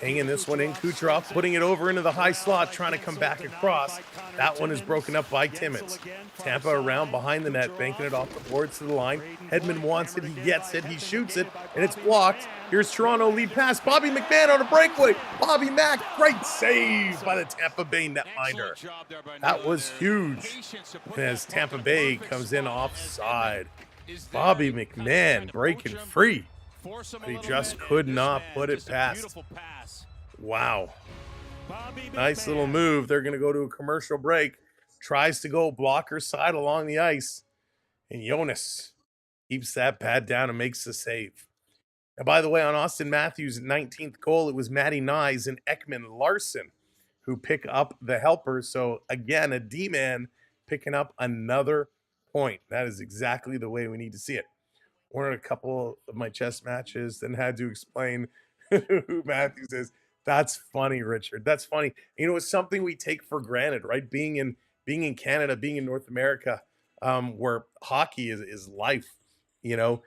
Hanging this one in, Kucherov putting it over into the high slot, trying to come back across. That one is broken up by Timmins. Tampa around behind the net, banking it off the boards to the line. Hedman wants it, he gets it, he shoots it, and it's blocked. Here's Toronto lead pass. Bobby McMahon on a breakaway. Bobby Mack, great save by the Tampa Bay netminder. That was huge. And as Tampa Bay comes in offside, Bobby McMahon breaking free. But he just could not put it past. Wow. Nice little move. They're going to go to a commercial break. Tries to go blocker side along the ice. And Jonas keeps that pad down and makes the save. And by the way, on Austin Matthews' 19th goal, it was Matty Nyes and Ekman Larson who pick up the helper. So again, a D-man picking up another point. That is exactly the way we need to see it. Won a couple of my chess matches, then had to explain who Matthews is. That's funny, Richard. That's funny. You know, it's something we take for granted, right? Being in Canada, being in North America, where hockey is life. You know,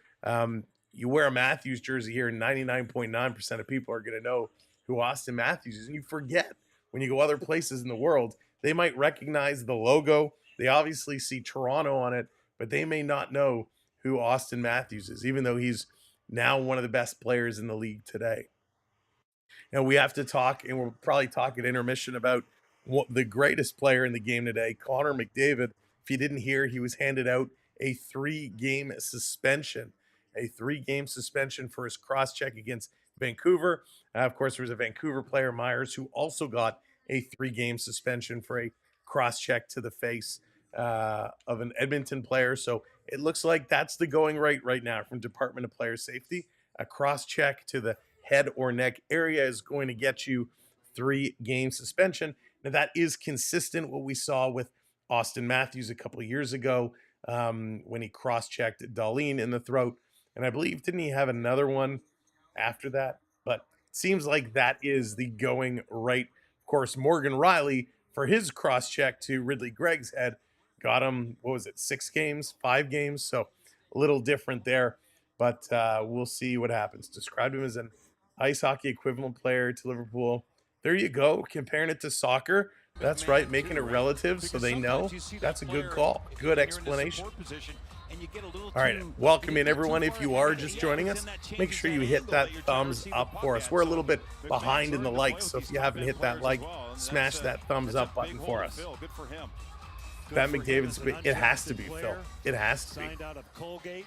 you wear a Matthews jersey here, and 99.9% of people are going to know who Austin Matthews is, and you forget when you go other places in the world. They might recognize the logo. They obviously see Toronto on it, but they may not know who Austin Matthews is, even though he's now one of the best players in the league today. Now we have to talk, and we'll probably talk at intermission about the greatest player in the game today, Connor McDavid. If you didn't hear, he was handed out a 3-game suspension. A 3-game suspension for his cross-check against Vancouver. Of course, there was a Vancouver player, Myers, who also got a 3-game suspension for a cross-check to the face of an Edmonton player. So it looks like that's the going right now from Department of Player Safety. A cross-check to the head or neck area is going to get you 3-game suspension. Now, that is consistent what we saw with Austin Matthews a couple of years ago when he cross-checked Darlene in the throat. And I believe, didn't he have another one after that? But it seems like that is the going right. Of course, Morgan Riley, for his cross-check to Ridley Gregg's head, got him, 6 games, 5 games? So a little different there. But we'll see what happens. Described him as an ice hockey equivalent player to Liverpool. There you go, comparing it to soccer. That's right, making it relative so they know. That's a good call, good explanation. All right, welcome in everyone. If you are just joining us, make sure you hit that thumbs up for us. We're a little bit behind in the likes, so if you haven't hit that like, smash that thumbs up button for us. That McDavid's, it has to be, Phil. It has to be.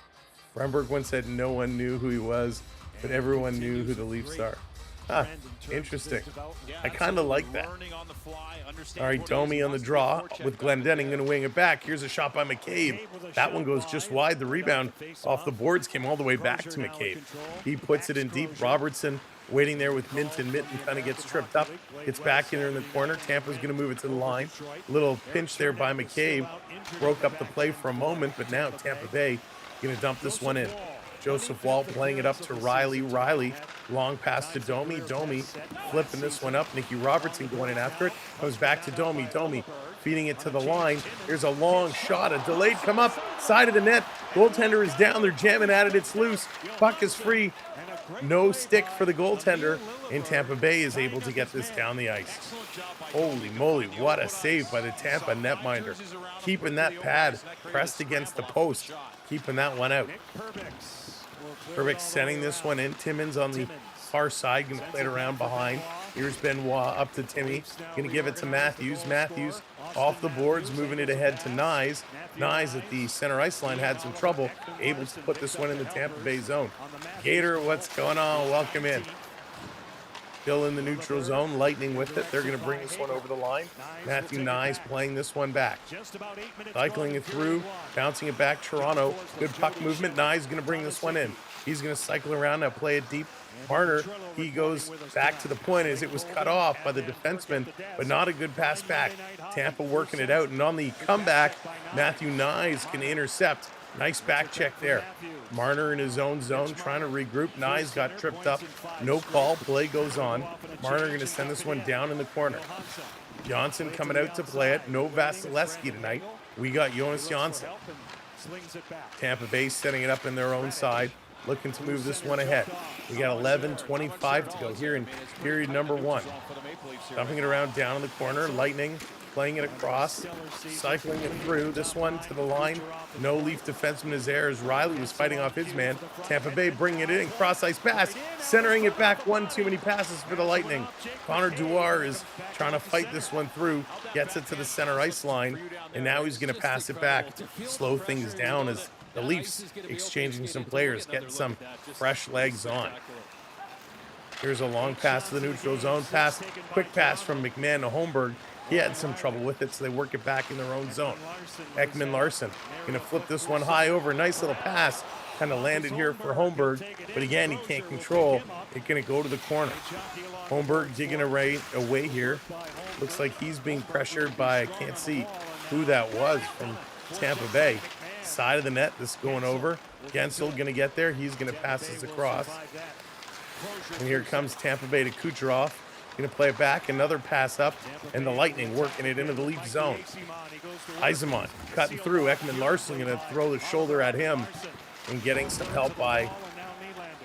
Bremberg once said no one knew who he was, but everyone knew who the Leafs are. Interesting. I kind of like that. All right, Domi on the draw with Glendening going to wing it back. Here's a shot by McCabe. That one goes just wide. The rebound off the boards came all the way back to McCabe. He puts it in deep. Robertson waiting there with Minton. Minton kind of gets tripped up. Gets back in there in the corner. Tampa's going to move it to the line. Little pinch there by McCabe. Broke up the play for a moment, but now Tampa Bay going to dump this one in. Joseph Wall playing it up to Riley. Riley, long pass to Domi. Domi flipping this one up. Nicky Robertson going in after it. Comes back to Domi. Domi feeding it to the line. Here's a long shot. A delayed come up. Side of the net. Goaltender is down. They're jamming at it. It's loose. Puck is free. No stick for the goaltender. And Tampa Bay is able to get this down the ice. Holy moly, what a save by the Tampa netminder. Keeping that pad pressed against the post. Keeping that one out. Perbix sending this one in. Timmins on the far side, going to play it around behind. Here's Benoit up to Timmy. Going to give it to Matthews. Matthews off the boards, moving it ahead to Nyes. Nyes at the center ice line had some trouble, able to put this one in the Tampa Bay zone. Gator, what's going on? Welcome in. Still in the neutral zone, Lightning with it. They're going to bring this one over the line. Matthew Nyes playing this one back. Cycling it through, bouncing it back. Toronto, good puck movement. Nyes going to bring this one in. He's going to cycle around now, play it deep. Marner, he goes back to the point as it was cut off by the defenseman, but not a good pass back. Tampa working it out, and on the comeback, Matthew Nyes can intercept. Nice back check there. Marner in his own zone, trying to regroup. Nyes got tripped up. No call. Play goes on. Marner going to send this one down in the corner. Johnson coming out to play it. No Vasilevsky tonight. We got Jonas Johnson. Tampa Bay setting it up in their own side, looking to move this one ahead. We got 11:25 to go here in period number 1. Dumping it around down in the corner. Lightning playing it across, cycling it through. This one to the line. No Leaf defenseman is there as Riley was fighting off his man. Tampa Bay bringing it in. Cross-ice pass. Centering it back. One too many passes for the Lightning. Connor Dewar is trying to fight this one through. Gets it to the center ice line. And now he's going to pass it back. Slow things down as the Leafs exchanging some players, getting some fresh legs on. Here's a long pass to the neutral zone. Quick pass from McMahon to Holmberg. He had some trouble with it, so they work it back in their own zone. Ekman Larson going to flip this one high over. Nice little pass. Kind of landed here for Holmberg, but again, he can't control. It's going to go to the corner. Holmberg digging away here. Looks like he's being pressured by, I can't see who that was from Tampa Bay. Side of the net, this going over. Gensel going to get there. He's going to pass this across. And here comes Tampa Bay to Kucherov. Going to play it back. Another pass up. And the Lightning working it into the Leaf zone. Yzerman cutting through. Ekman Larson going to throw the shoulder at him. And getting some help by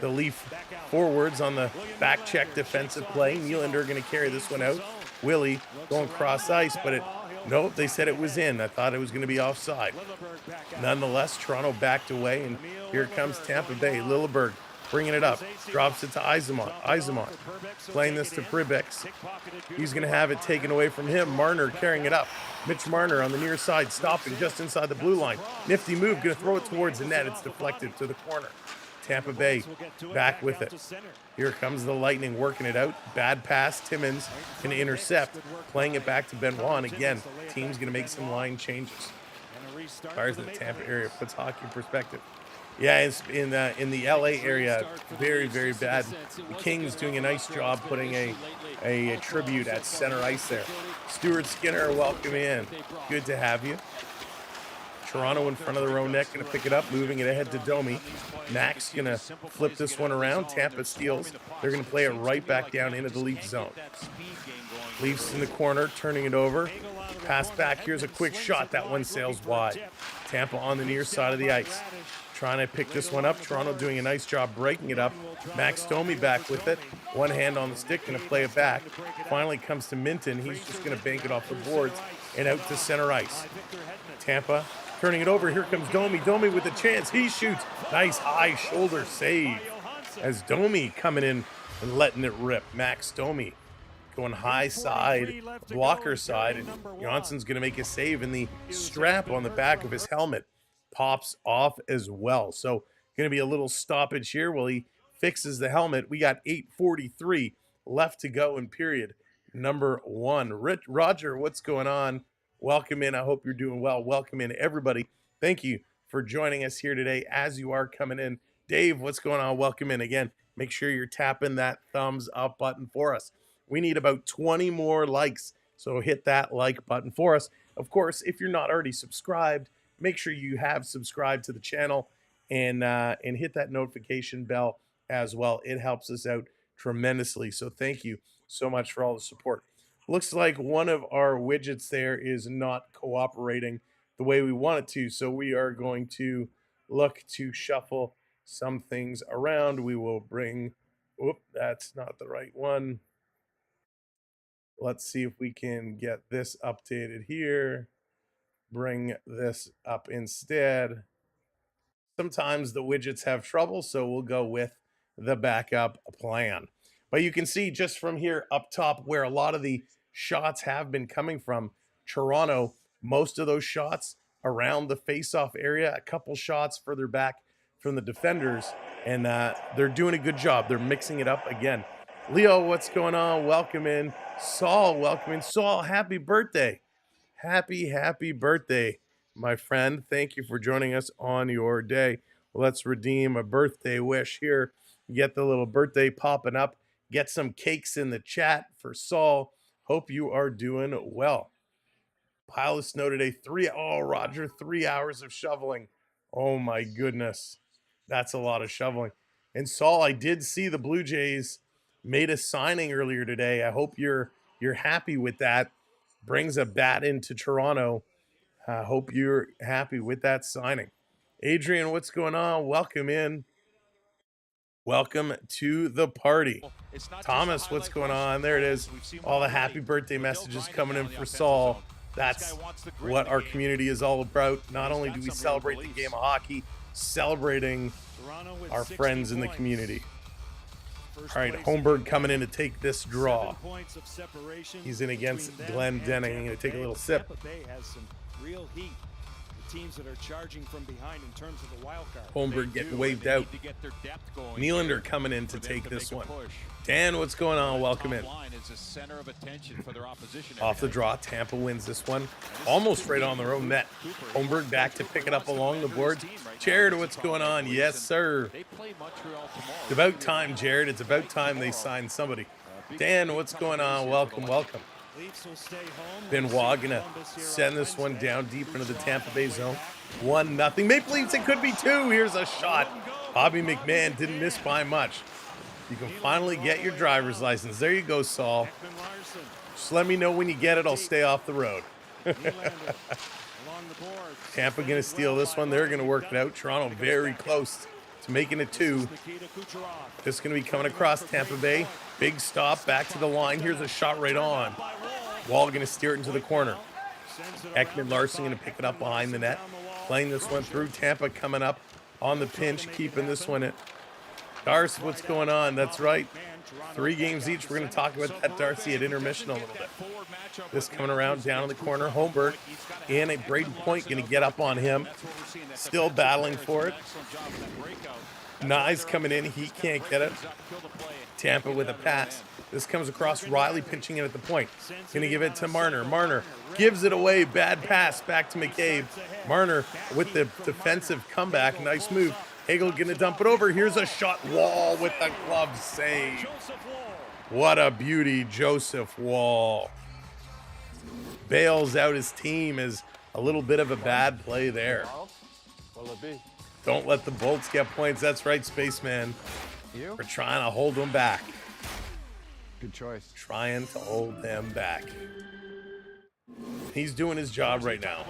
the Leaf forwards on the back check defensive play. Nylander going to carry this one out. Willie going cross ice, but nope, they said it was in. I thought it was going to be offside. Nonetheless, Toronto backed away, and here comes Tampa Bay. Lilleberg bringing it up, drops it to Yzerman playing this to Pribix. He's going to have it taken away from him. Marner carrying it up. Mitch Marner on the near side, stopping just inside the blue line. Nifty move, going to throw it towards the net. It's deflected to the corner. Tampa Bay back with it. Here comes the Lightning working it out. Bad pass. Timmins can intercept. Playing it back to Benoit. And again, team's going to make some line changes. As far as the Tampa area puts hockey in perspective. Yeah, it's in the LA area, very, very bad. The Kings doing a nice job putting a tribute at center ice there. Stuart Skinner, welcome in. Good to have you. Toronto in front of their own net, going to pick it up, moving it ahead to Domi. Max going to flip this one around. Tampa steals. They're going to play it right back down into the Leaf zone. Leafs in the corner, turning it over. Pass back. Here's a quick shot. That one sails wide. Tampa on the near side of the ice. Trying to pick this one up. Toronto doing a nice job breaking it up. Max Domi back with it. One hand on the stick, going to play it back. Finally comes to Minton. He's just going to bank it off the boards and out to center ice. Tampa turning it over. Here comes Domi. Domi with a chance. He shoots. Nice high shoulder save as Domi coming in and letting it rip. Max Domi going high side, blocker side, and Johnson's going to make a save, and the strap on the back of his helmet pops off as well. So going to be a little stoppage here while he fixes the helmet. We got 8:43 left to go in period number 1. Roger, what's going on? Welcome in. I hope you're doing well. Welcome in, everybody. Thank you for joining us here today as you are coming in. Dave, what's going on? Welcome in again. Make sure you're tapping that thumbs up button for us. We need about 20 more likes, so hit that like button for us. Of course, if you're not already subscribed, make sure you have subscribed to the channel and hit that notification bell as well. It helps us out tremendously. So thank you so much for all the support. Looks like one of our widgets there is not cooperating the way we want it to. So we are going to look to shuffle some things around. We will bring, that's not the right one. Let's see if we can get this updated here. Bring this up instead. Sometimes the widgets have trouble, so we'll go with the backup plan. But you can see just from here up top where a lot of the shots have been coming from. Toronto, most of those shots around the face-off area, a couple shots further back from the defenders, and they're doing a good job. They're mixing it up again. Leo, what's going on? Welcome in. Saul, welcome in. Saul, happy birthday. Happy birthday, my friend. Thank you for joining us on your day. Let's redeem a birthday wish here. Get the little birthday popping up. Get some cakes in the chat for Saul. Hope you are doing well. Pile of snow today. Roger, 3 hours of shoveling. Oh my goodness. That's a lot of shoveling. And Saul, I did see the Blue Jays made a signing earlier today. I hope you're happy with that. Brings a bat into Toronto. I hope you're happy with that signing. Adrian, what's going on? Welcome in. Welcome to the party. Thomas, what's going on? There it is. All the happy birthday messages coming in for Saul. That's what our community is all about. Not only do we celebrate the game of hockey, celebrating our friends in the community. All right, Holmberg coming in to take this draw. He's in against Glenn Denning. Going to take a little sip. teams that are charging from behind in terms of the wild card. Holmberg getting waved out. Nylander coming in to take this one. Dan, what's going on? Welcome in. Off the draw, Tampa wins this one. Almost right on their own net. Holmberg back to pick it up along the boards. Jared, what's going on? Yes, sir. It's about time, Jared. It's about time they signed somebody. Dan, what's going on? Welcome, welcome. Benoit gonna send this one down deep into the Tampa Bay zone. 1-0. Maple Leafs, it could be 2. Here's a shot. Bobby McMahon didn't miss by much. You can finally get your driver's license. There you go, Saul. Just let me know when you get it. I'll stay off the road. Tampa gonna steal this one. They're gonna work it out. Toronto very close to making it 2. This is gonna be coming across Tampa Bay. Big stop, back to the line. Here's a shot right on. Wall gonna steer it into the corner. Ekman Larson gonna pick it up behind the net. Playing this one through. Tampa coming up on the pinch, keeping this one in. Darcy, what's going on? That's right. 3 games each. We're going to talk about that, Darcy, at intermission a little bit. This coming around down in the corner. Holmberg and a Braden Point going to get up on him. Still battling for it. Nyes coming in. He can't get it. Tampa with a pass. This comes across. Riley pinching it at the point. Going to give it to Marner. Marner gives it away. Bad pass back to McCabe. Marner with the defensive comeback. Nice move. Hagel gonna dump it over. Here's a shot. Wall with the glove save. What a beauty, Joseph Wall. Bails out his team as a little bit of a bad play there. Don't let the Bolts get points. That's right, Spaceman. We're trying to hold them back. Good choice. Trying to hold them back. He's doing his job right now.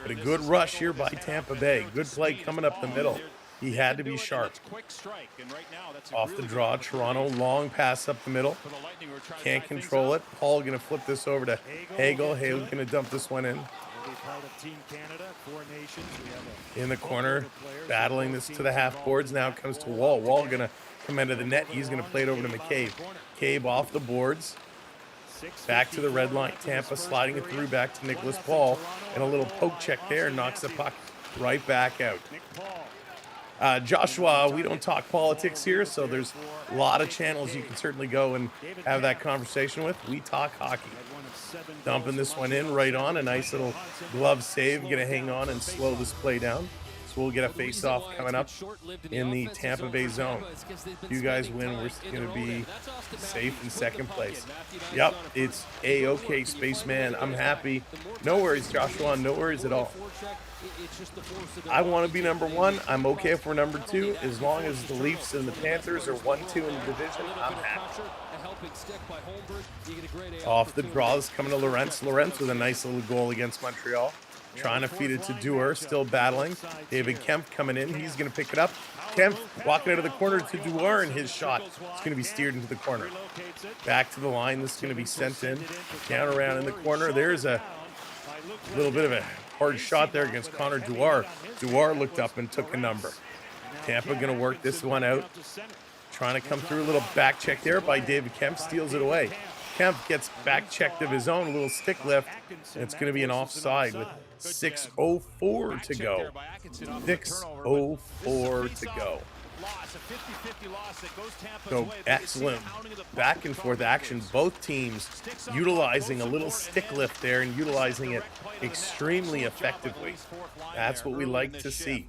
But a good rush here by Tampa Bay. Good play coming up the middle. He had to be sharp. Off the draw, Toronto, long pass up the middle. Can't control it. Paul going to flip this over to Hagel. Hagel going to dump this one in. In the corner, battling this to the half boards. Now it comes to Wall. Wall going to come into the net. He's going to play it over to McCabe. McCabe off the boards. Back to the red line. Tampa sliding it through back to Nicholas Paul. And a little poke check there knocks the puck right back out. Joshua, we don't talk politics here, so there's a lot of channels you can certainly go and have that conversation with. We talk hockey. Dumping this one in right on. A nice little glove save. Going to hang on and slow this play down. So we'll get a face-off coming up in the Tampa Bay zone. If you guys win, we're going to be safe in second place. Yep, it's A-OK, Spaceman. I'm happy. No worries, Joshua. No worries at all. I want to be number 1. I'm okay if we're number 2. As long as the Leafs and the Panthers are 1-2 in the division, I'm happy. Off the draws, coming to Lorentz. Lorentz with a nice little goal against Montreal. Trying to feed it to Dewar, still battling. David Kemp coming in. He's going to pick it up. Kemp walking out of the corner to Dewar, and his shot is going to be steered into the corner. Back to the line. This is going to be sent in. Down around in the corner. There's a little bit of a hard shot there against Connor Dewar. Dewar looked up and took a number. Tampa going to work this one out. Trying to come through. A little back check there by David Kemp. Steals it away. Kemp gets back checked of his own, a little stick lift, and it's going to be an offside with 6:04 to go. 6:04 to go. So excellent back and forth action. Both teams utilizing a little stick lift there and utilizing it extremely effectively. That's what we like to see.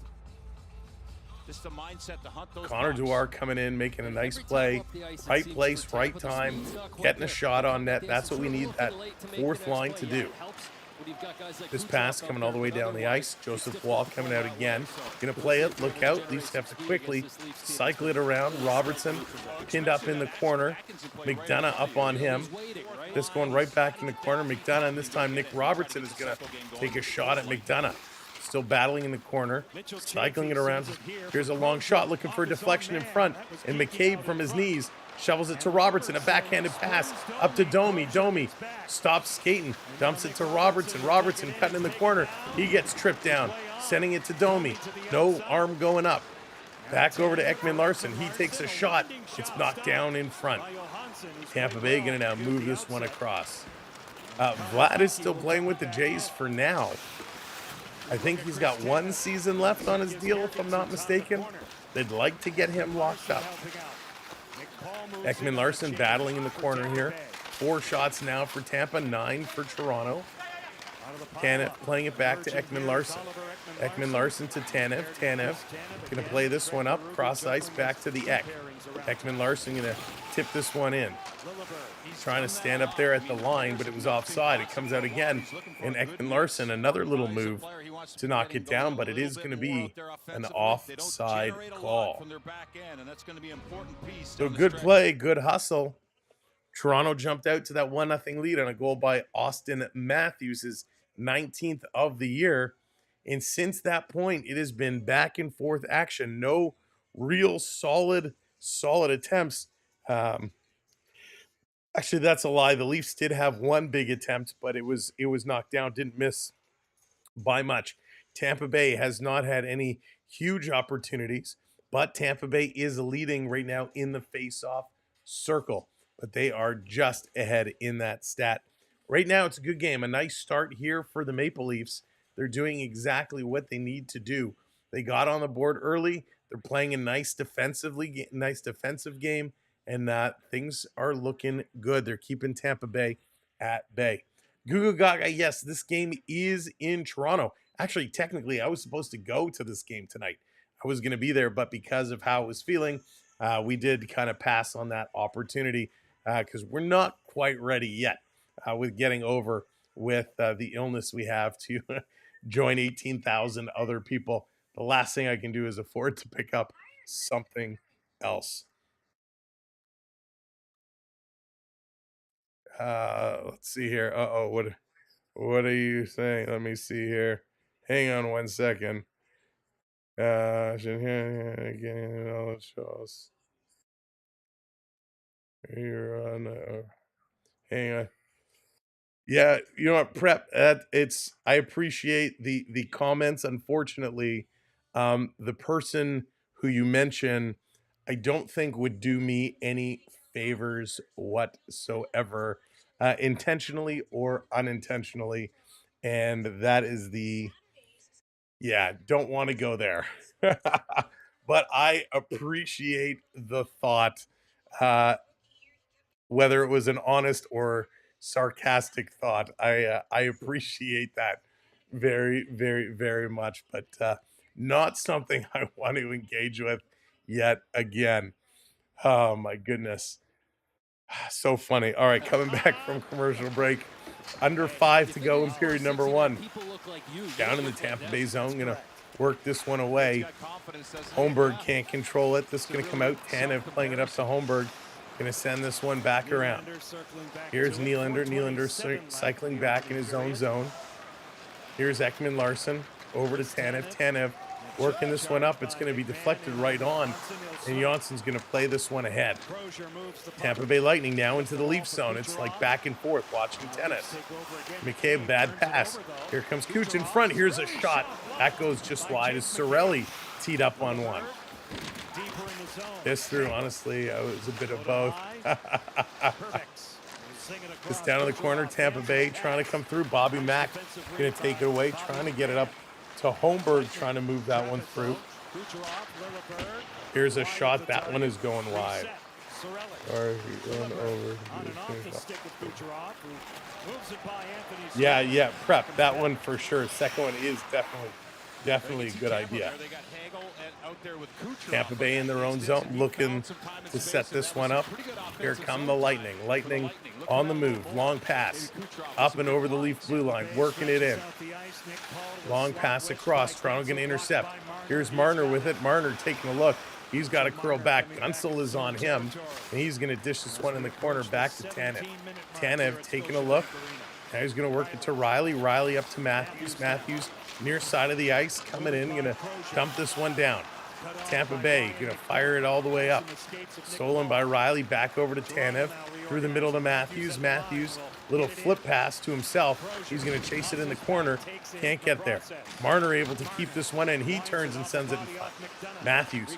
Connor Dewar coming in, making a nice play. Right place, right time, getting a shot on net. That's what we need that fourth line to do. This pass coming all the way down the ice. Joseph Wall coming out again. Going to play it. Look out. Leafs have to quickly cycle it around. Robertson pinned up in the corner. McDonough up on him. This going right back in the corner. McDonough, and this time Nick Robertson is going to take a shot at McDonough. Still battling in the corner, cycling it around. Here's a long shot, looking for a deflection in front. And McCabe from his knees shovels it to Robertson. A backhanded pass up to Domi. Domi stops skating, dumps it to Robertson. Robertson cutting in the corner. He gets tripped down, sending it to Domi. No arm going up. Back over to Ekman Larson. He takes a shot. It's knocked down in front. Tampa Bay going to now move this one across. Vlad is still playing with the Jays for now. I think he's got 1 season left on his deal, if I'm not mistaken. They'd like to get him locked up. Ekman Larson battling in the corner here. 4 shots now for Tampa, 9 for Toronto. Tanev playing it back to Ekman Larson. Ekman Larson to Tanev. Tanev going to play this one up, cross ice back to the Ek. Ekman Larson going to tip this one in. Trying to stand up there at the line, but it was offside. It comes out again, and Ekman Larson, another little move to knock it down, but it is going to be an offside call. So good play, good hustle. Toronto jumped out to that 1-0 lead on a goal by Austin Matthews, his 19th of the year. And since that point, it has been back and forth action. No real solid attempts. Actually, that's a lie. The Leafs did have 1 big attempt, but it was knocked down. Didn't miss by much. Tampa Bay has not had any huge opportunities, but Tampa Bay is leading right now in the face-off circle. But they are just ahead in that stat. Right now, it's a good game. A nice start here for the Maple Leafs. They're doing exactly what they need to do. They got on the board early. They're playing a nice defensive game, and things are looking good. They're keeping Tampa Bay at bay. Gugu Gaga, yes, this game is in Toronto. Actually, technically, I was supposed to go to this game tonight. I was going to be there, but because of how I was feeling, we did kind of pass on that opportunity because we're not quite ready yet with getting over with the illness we have to join 18,000 other people. The last thing I can do is afford to pick up something else. Let's see here. What are you saying? Let me see here. Hang on 1 second. Getting all the shows. You're on. Hang on. Yeah, you know what, Prep? I appreciate the comments. Unfortunately, the person who you mentioned, I don't think would do me any favors whatsoever, intentionally or unintentionally, and that is don't want to go there. But I appreciate the thought, whether it was an honest or sarcastic thought. I appreciate that very, very, very much, but not something I want to engage with yet again. Oh my goodness. So funny. All right, coming back from commercial break. Under 5 to go in period number 1. Down in the Tampa Bay zone, gonna work this one away. Holmberg can't control it. This is gonna come out. Tanev playing it up to Holmberg. Going to send this one back around. Here's Nylander. Nylander cycling back in his own zone. Here's Ekman Larson over to Tanev. Tanev working this one up. It's going to be deflected right on, and Johnson's going to play this one ahead. Tampa Bay Lightning now into the Leaf zone. It's like back and forth watching tennis. McCabe, bad pass. Here comes Cooch in front. Here's a shot. That goes just wide as Cirelli teed up on one. This through, honestly, it was a bit of both. Just down in the corner, Tampa Bay trying to come through. Bobby Mack going to take it away, trying to get it up to Holmberg, trying to move that one through. Here's a shot. That one is going wide. Or going over. Yeah, Prep. That one for sure. Second one is definitely a good idea. Tampa Bay in their own zone, looking to set this one up. Here come the Lightning. Lightning on the move. Long pass up and over the Leaf blue line, working it in. Long pass across. Toronto going to intercept. Here's Marner with it. Marner taking a look. He's got to curl back. Gunsel is on him, and he's going to dish this one in the corner back to Tanev. Tanev taking a look. Now he's going to work it to Riley. Riley up to Matthews. Matthews near side of the ice, coming in, going to dump this one down. Tampa Bay going to fire it all the way up. Stolen by Riley, back over to Tanev, through the middle to Matthews. Matthews Little flip pass to himself. He's going to chase it in the corner. Can't get there. Marner able to keep this one in. He turns and sends it in front. Matthews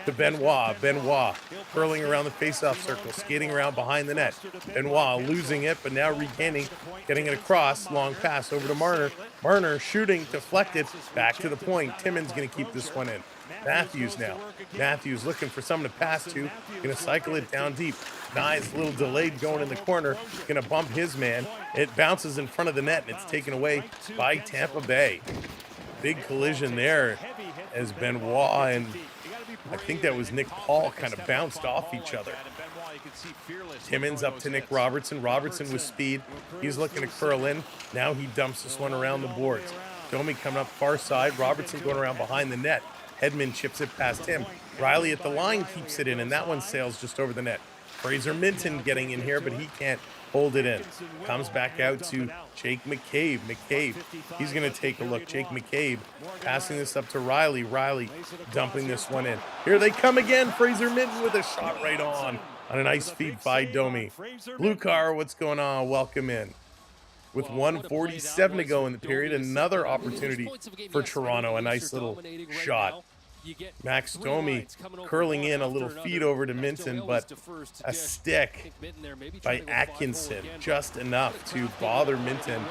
to Benoit. Benoit curling around the faceoff circle, skating around behind the net. Benoit losing it, but now regaining, getting it across. Long pass over to Marner. Marner shooting, deflected, back to the point. Timmins going to keep this one in. Matthews now. Matthews looking for someone to pass to. Going to cycle it down deep. Nice, a little delayed going in the corner. Going to bump his man. It bounces in front of the net, and it's taken away by Tampa Bay. Big collision there as Benoit and I think that was Nick Paul kind of bounced off each other. Timmins up to Nick Robertson. Robertson with speed. He's looking to curl in. Now he dumps this one around the boards. Domi coming up far side. Robertson going around behind the net. Hedman chips it past him. Riley at the line keeps it in, and that one sails just over the net. Fraser Minton getting in here, but he can't hold it in. Comes back out to Jake McCabe. McCabe, he's going to take a look. Jake McCabe passing this up to Riley. Riley dumping this one in. Here they come again. Fraser Minton with a shot right on a nice feed by Domi. Blue Car, what's going on? Welcome in. With 1:47 to go in the period, another opportunity for Toronto. A nice little shot. Max Domi curling in a little feed over to Minton, but a stick by Atkinson, just enough to bother Minton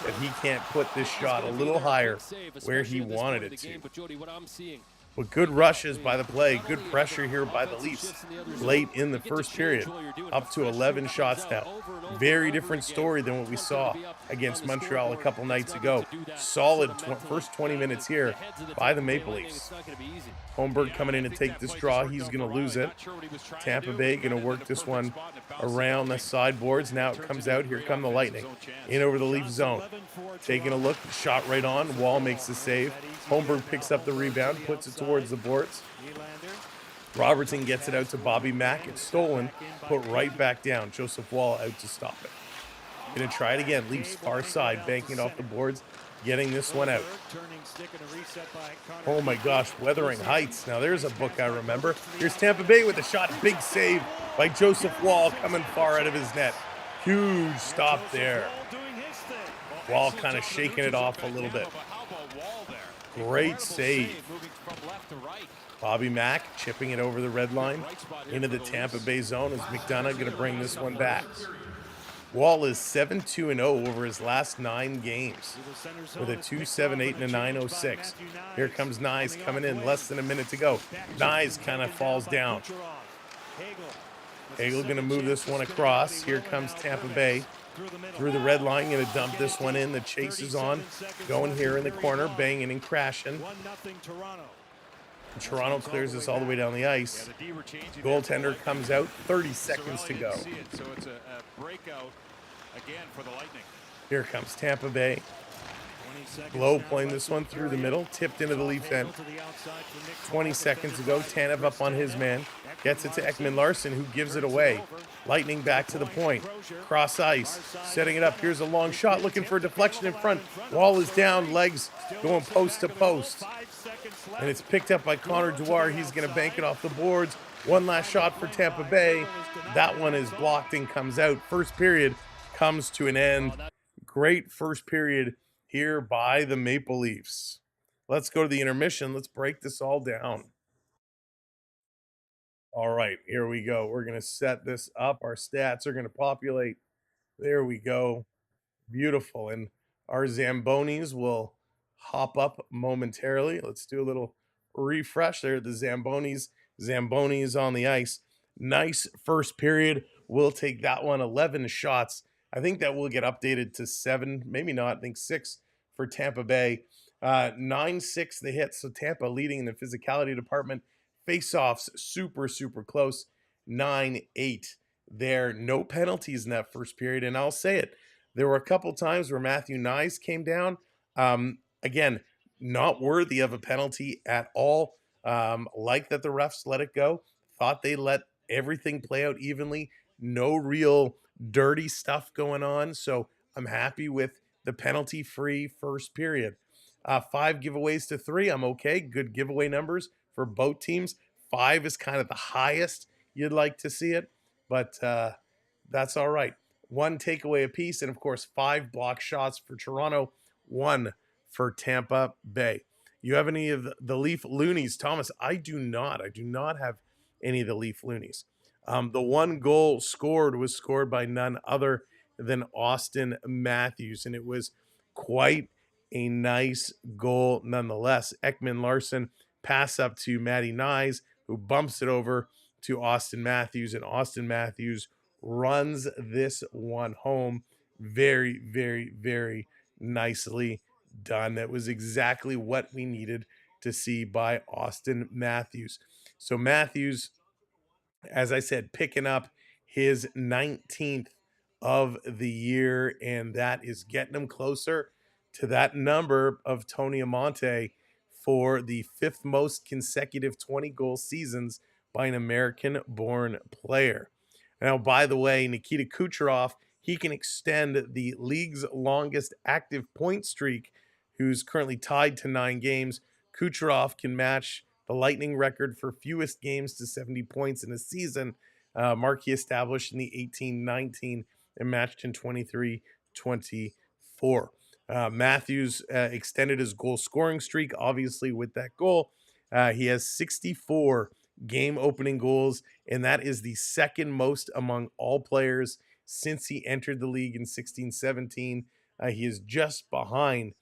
that he can't put this shot a little higher where he wanted it to. But good rushes by the play, good pressure here by the Leafs late in the first period, up to 11 shots now. Very different story than what we saw against Montreal a couple nights ago. Solid first 20 minutes here by the Maple Leafs. Holmberg coming in to take this draw. He's going to lose it. Tampa Bay going to work this one around the sideboards. Now it comes out. Here come the Lightning. In over the Leaf zone. Taking a look. Shot right on. Wall makes the save. Holmberg picks up the rebound. Puts it towards the boards. Robertson gets it out to Bobby Mack. It's stolen. Put right back down. Joseph Wall out to stop it. Going to try it again. Leafs far side. Banking it off the boards. Getting this one out. Oh my gosh, Wuthering Heights. Now there's a book I remember. Here's Tampa Bay with a shot. Big save by Joseph Wall coming far out of his net. Huge stop there. Wall kind of shaking it off a little bit. Great save. Bobby Mack chipping it over the red line into the Tampa Bay zone as McDonough going to bring this one back. Wall is 7-2-0 over his last 9 games with a 2.78 and a 9.06. Here comes Nyes coming in, less than a minute to go. Nyes kind of falls down. Hagel going to move this one across. Here comes Tampa Bay through the red line, going to dump this one in. The chase is on, going here in the corner, banging and crashing. Toronto clears this all the way down the ice. Goaltender comes out, 30 seconds to go. So it's a breakout again for the Lightning. Here comes Tampa Bay. Blow playing this one through the middle, tipped into the Leaf end. 20 seconds to go. Tanev up on his man. Gets it to Ekman Larson, who gives it away. Lightning back to the point. Cross ice. Setting it up. Here's a long shot. Looking for a deflection in front. Wall is down. Legs going post to post. And it's picked up by Connor Dwyer. He's going to bank it off the boards. One last shot for Tampa Bay. That one is blocked and comes out. First period comes to an end. Great first period here by the Maple Leafs. Let's go to the intermission. Let's break this all down. All right, here we go. We're going to set this up. Our stats are going to populate. There we go. Beautiful. And our Zambonis will hop up momentarily. Let's do a little refresh there. The Zambonis on the ice. Nice first period. We'll take that one. 11 shots. I think that will get updated to 7, maybe not. I think 6 for Tampa Bay. 9-6 the hits. So Tampa leading in the physicality department. Face-offs super, super close. 9-8 there. No penalties in that first period. And I'll say it. There were a couple times where Matthew Nyes came down. Again, not worthy of a penalty at all. Like that the refs let it go. Thought they let everything play out evenly. No real dirty stuff going on. So I'm happy with the penalty-free first period. 5 giveaways to 3. I'm okay. Good giveaway numbers for both teams. 5 is kind of the highest you'd like to see it. But that's all right. 1 takeaway apiece, and of course 5 block shots for Toronto, 1 for Tampa Bay. You have any of the Leaf loonies, Thomas? I do not. I do not have any of the Leaf loonies. The 1 goal scored was scored by none other than Austin Matthews, and it was quite a nice goal nonetheless. Ekman Larson pass up to Matty Nyes, who bumps it over to Austin Matthews, and Austin Matthews runs this one home. Very, very, very nicely done. That was exactly what we needed to see by Austin Matthews. So Matthews, as I said, picking up his 19th of the year, and that is getting him closer to that number of Tony Amonte for the 5th most consecutive 20-goal seasons by an American-born player. Now, by the way, Nikita Kucherov, he can extend the league's longest active point streak, who's currently tied to 9 games. Kucherov can match the Lightning record for fewest games to 70 points in a season, mark he established in the 18-19 and matched in 23-24. Matthews extended his goal scoring streak, obviously, with that goal. He has 64 game opening goals, and that is the 2nd most among all players since he entered the league in 16-17. He is just behind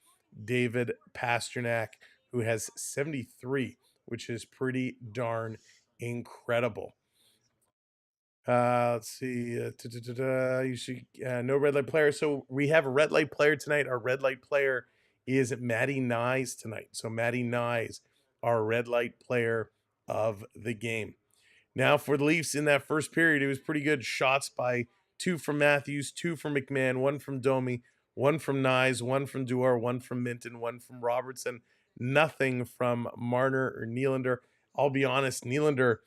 David Pastrnak, who has 73, which is pretty darn incredible. Let's see. You should no red light player. So we have a red light player tonight. Our red light player is Matty Nyes tonight. So Matty Nyes, our red light player of the game. Now for the Leafs in that first period, it was pretty good. Shots by 2 from Matthews, 2 from McMahon, 1 from Domi, 1 from Nyes, 1 from Duar, 1 from Minton, 1 from Robertson. Nothing from Marner or Nylander. I'll be honest, Nylander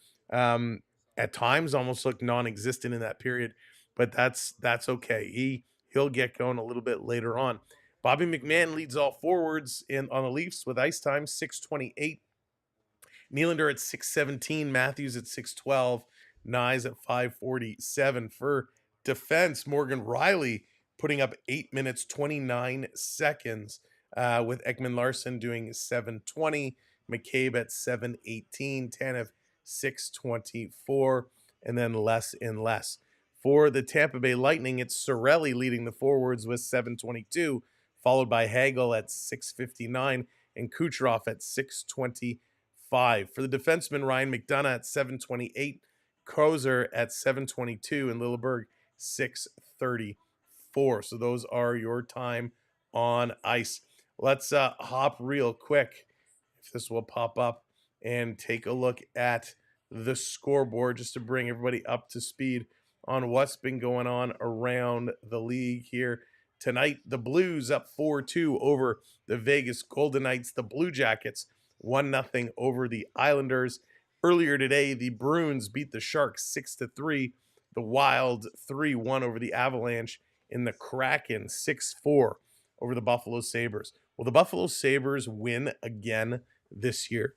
at times almost looked non-existent in that period, but that's okay. He'll get going a little bit later on. Bobby McMahon leads all forwards on the Leafs with ice time, 6:28. Nylander at 6:17, Matthews at 6:12, Nyes at 5:47. For defense, Morgan Riley putting up 8 minutes 29 seconds, with Ekman Larson doing 7:20, McCabe at 7:18, Tanev 6:24, and then less and less. For the Tampa Bay Lightning, it's Cirelli leading the forwards with 7:22, followed by Hagel at 6:59 and Kucherov at 6:25. For the defenseman, Ryan McDonough at 7:28, Kozer at 7:22, and Lilleberg 6:34. So those are your time on ice. Let's hop real quick, if this will pop up, and take a look at the scoreboard just to bring everybody up to speed on what's been going on around the league here tonight. The Blues up 4-2 over the Vegas Golden Knights. The Blue Jackets 1-0 over the Islanders. Earlier today, the Bruins beat the Sharks 6-3. The Wild 3-1 over the Avalanche, and the Kraken 6-4 over the Buffalo Sabres. Will the Buffalo Sabres win again this year?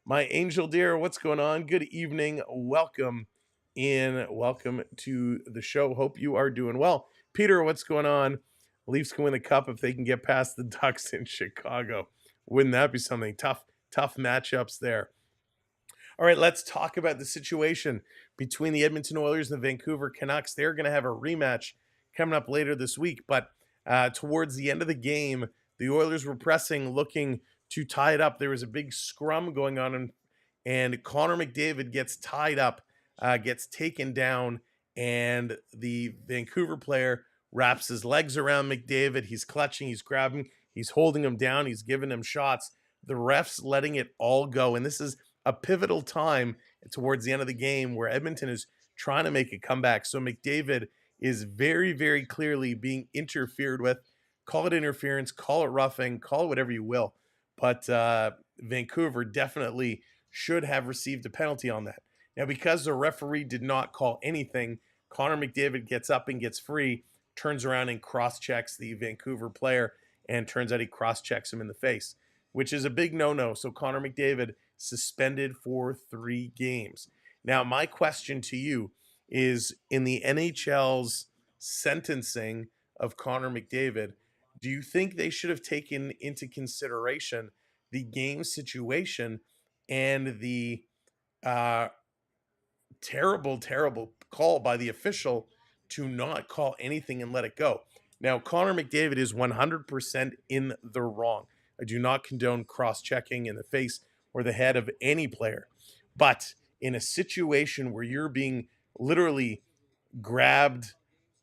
My angel dear, what's going on? Good evening. Welcome to the show. Hope you are doing well. Peter, what's going on? Leafs can win the cup if they can get past the Ducks in Chicago. Wouldn't that be something? Tough matchups there. All right, let's talk about the situation between the Edmonton Oilers and the Vancouver Canucks. They're going to have a rematch coming up later this week, but towards the end of the game, the Oilers were pressing, looking to tie it up. There was a big scrum going on, and Connor McDavid gets tied up, gets taken down, and the Vancouver player wraps his legs around McDavid. He's clutching, he's grabbing, he's holding him down, he's giving him shots. The ref's letting it all go, and this is a pivotal time towards the end of the game where Edmonton is trying to make a comeback. So McDavid is very, very clearly being interfered with. Call it interference, call it roughing, call it whatever you will. But Vancouver definitely should have received a penalty on that. Now, because the referee did not call anything, Connor McDavid gets up and gets free, turns around and cross-checks the Vancouver player, and turns out he cross-checks him in the face, which is a big no-no. So Connor McDavid suspended for 3 games. Now, my question to you is, in the NHL's sentencing of Connor McDavid, do you think they should have taken into consideration the game situation and the terrible call by the official to not call anything and let it go? Now, Connor McDavid is 100% in the wrong. I do not condone cross-checking in the face or the head of any player. But in a situation where you're being literally grabbed,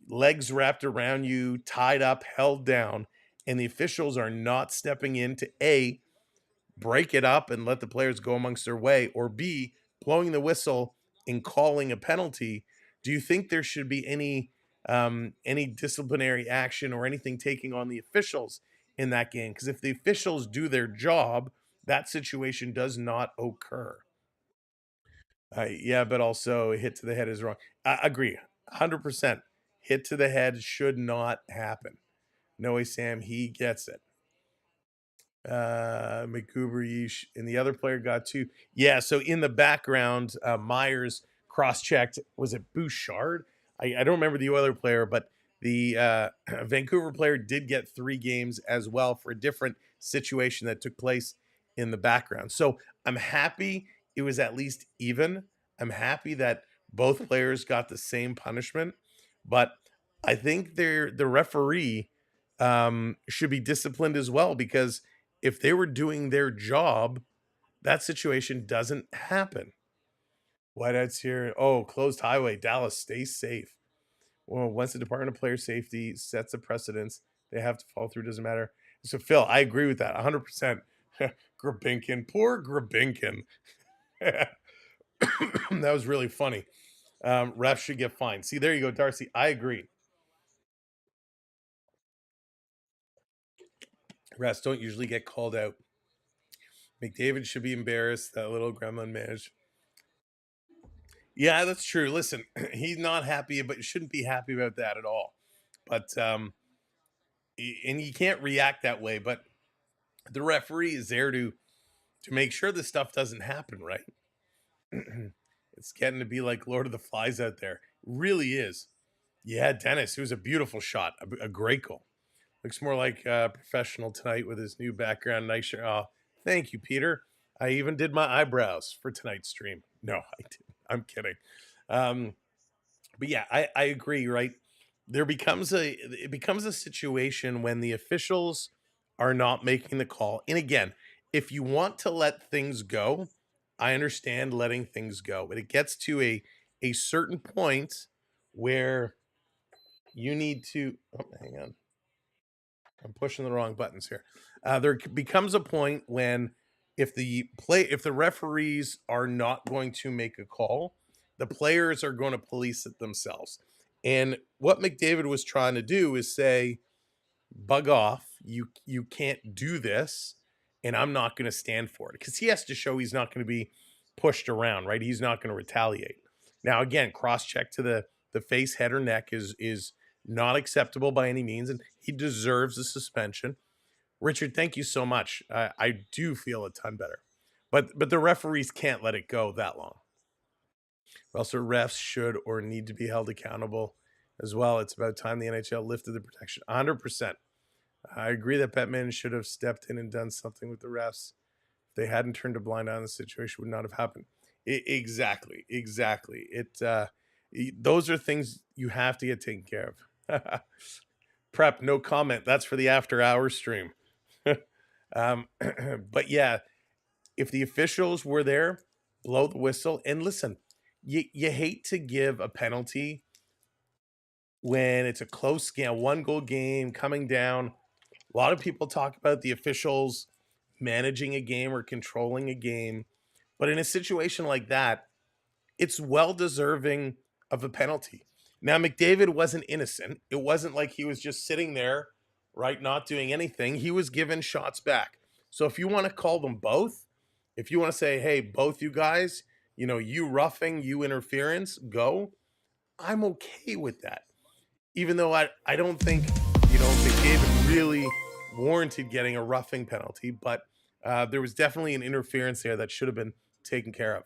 legs wrapped around you, tied up, held down, and the officials are not stepping in to A, break it up and let the players go amongst their way, or B, blowing the whistle and calling a penalty, do you think there should be any disciplinary action or anything taking on the officials in that game? Because if the officials do their job, that situation does not occur. Yeah, but also hit to the head is wrong. I agree, 100%. Hit to the head should not happen. No way, Sam. He gets it. McGoober, Yeesh, and the other player got two. Yeah, so in the background, Myers cross-checked. Was it Bouchard? I don't remember the other player, but the Vancouver player did get 3 games as well for a different situation that took place in the background. So I'm happy it was at least even. I'm happy that both players got the same punishment, but I think the referee should be disciplined as well, because if they were doing their job, that situation doesn't happen. Whiteouts here. Oh, closed highway. Dallas, stay safe. Well, once the Department of Player Safety sets a precedence, they have to follow through. Doesn't matter. So, Phil, I agree with that 100%. Grabinkin. Poor Grabinkin. That was really funny. Refs should get fined. See, there you go, Darcy. I agree. Refs don't usually get called out. McDavid should be embarrassed. That little gremlin managed. Yeah, that's true. Listen, he's not happy, but you shouldn't be happy about that at all. But and you can't react that way. But the referee is there to make sure this stuff doesn't happen, right? It's getting to be like Lord of the Flies out there. It really is. Yeah, Dennis, it was a beautiful shot, a great goal. Looks more like a professional tonight with his new background. Nice shirt. Oh, thank you, Peter. I even did my eyebrows for tonight's stream. No, I didn't. I'm kidding. But yeah, I agree, right? It becomes a situation when the officials are not making the call. And again, if you want to let things go, I understand letting things go. But it gets to a certain point where you need to hang on. I'm pushing the wrong buttons here. There becomes a point when if the referees are not going to make a call, the players are going to police it themselves. And what McDavid was trying to do is say, bug off, you can't do this, and I'm not going to stand for it. Because he has to show he's not going to be pushed around, right? He's not going to retaliate. Now, again, cross-check to the face, head, or neck is not acceptable by any means, and he deserves a suspension. Richard, thank you so much. I do feel a ton better. But the referees can't let it go that long. Also, refs should or need to be held accountable as well. It's about time the NHL lifted the protection. 100%. I agree that Bettman should have stepped in and done something with the refs. If they hadn't turned a blind eye on the situation, would not have happened. Exactly. Those are things you have to get taken care of. Prep, no comment. That's for the after hours stream. But yeah, if the officials were there, blow the whistle. And listen, you hate to give a penalty when it's a close game, 1-goal game coming down. A lot of people talk about the officials managing a game or controlling a game. But in a situation like that, it's well deserving of a penalty. Now, McDavid wasn't innocent. It wasn't like he was just sitting there, right, not doing anything. He was given shots back. So if you want to call them both, if you want to say, hey, both you guys, you roughing, you interference, go, I'm okay with that. Even though I don't think, McDavid really warranted getting a roughing penalty, but there was definitely an interference there that should have been taken care of.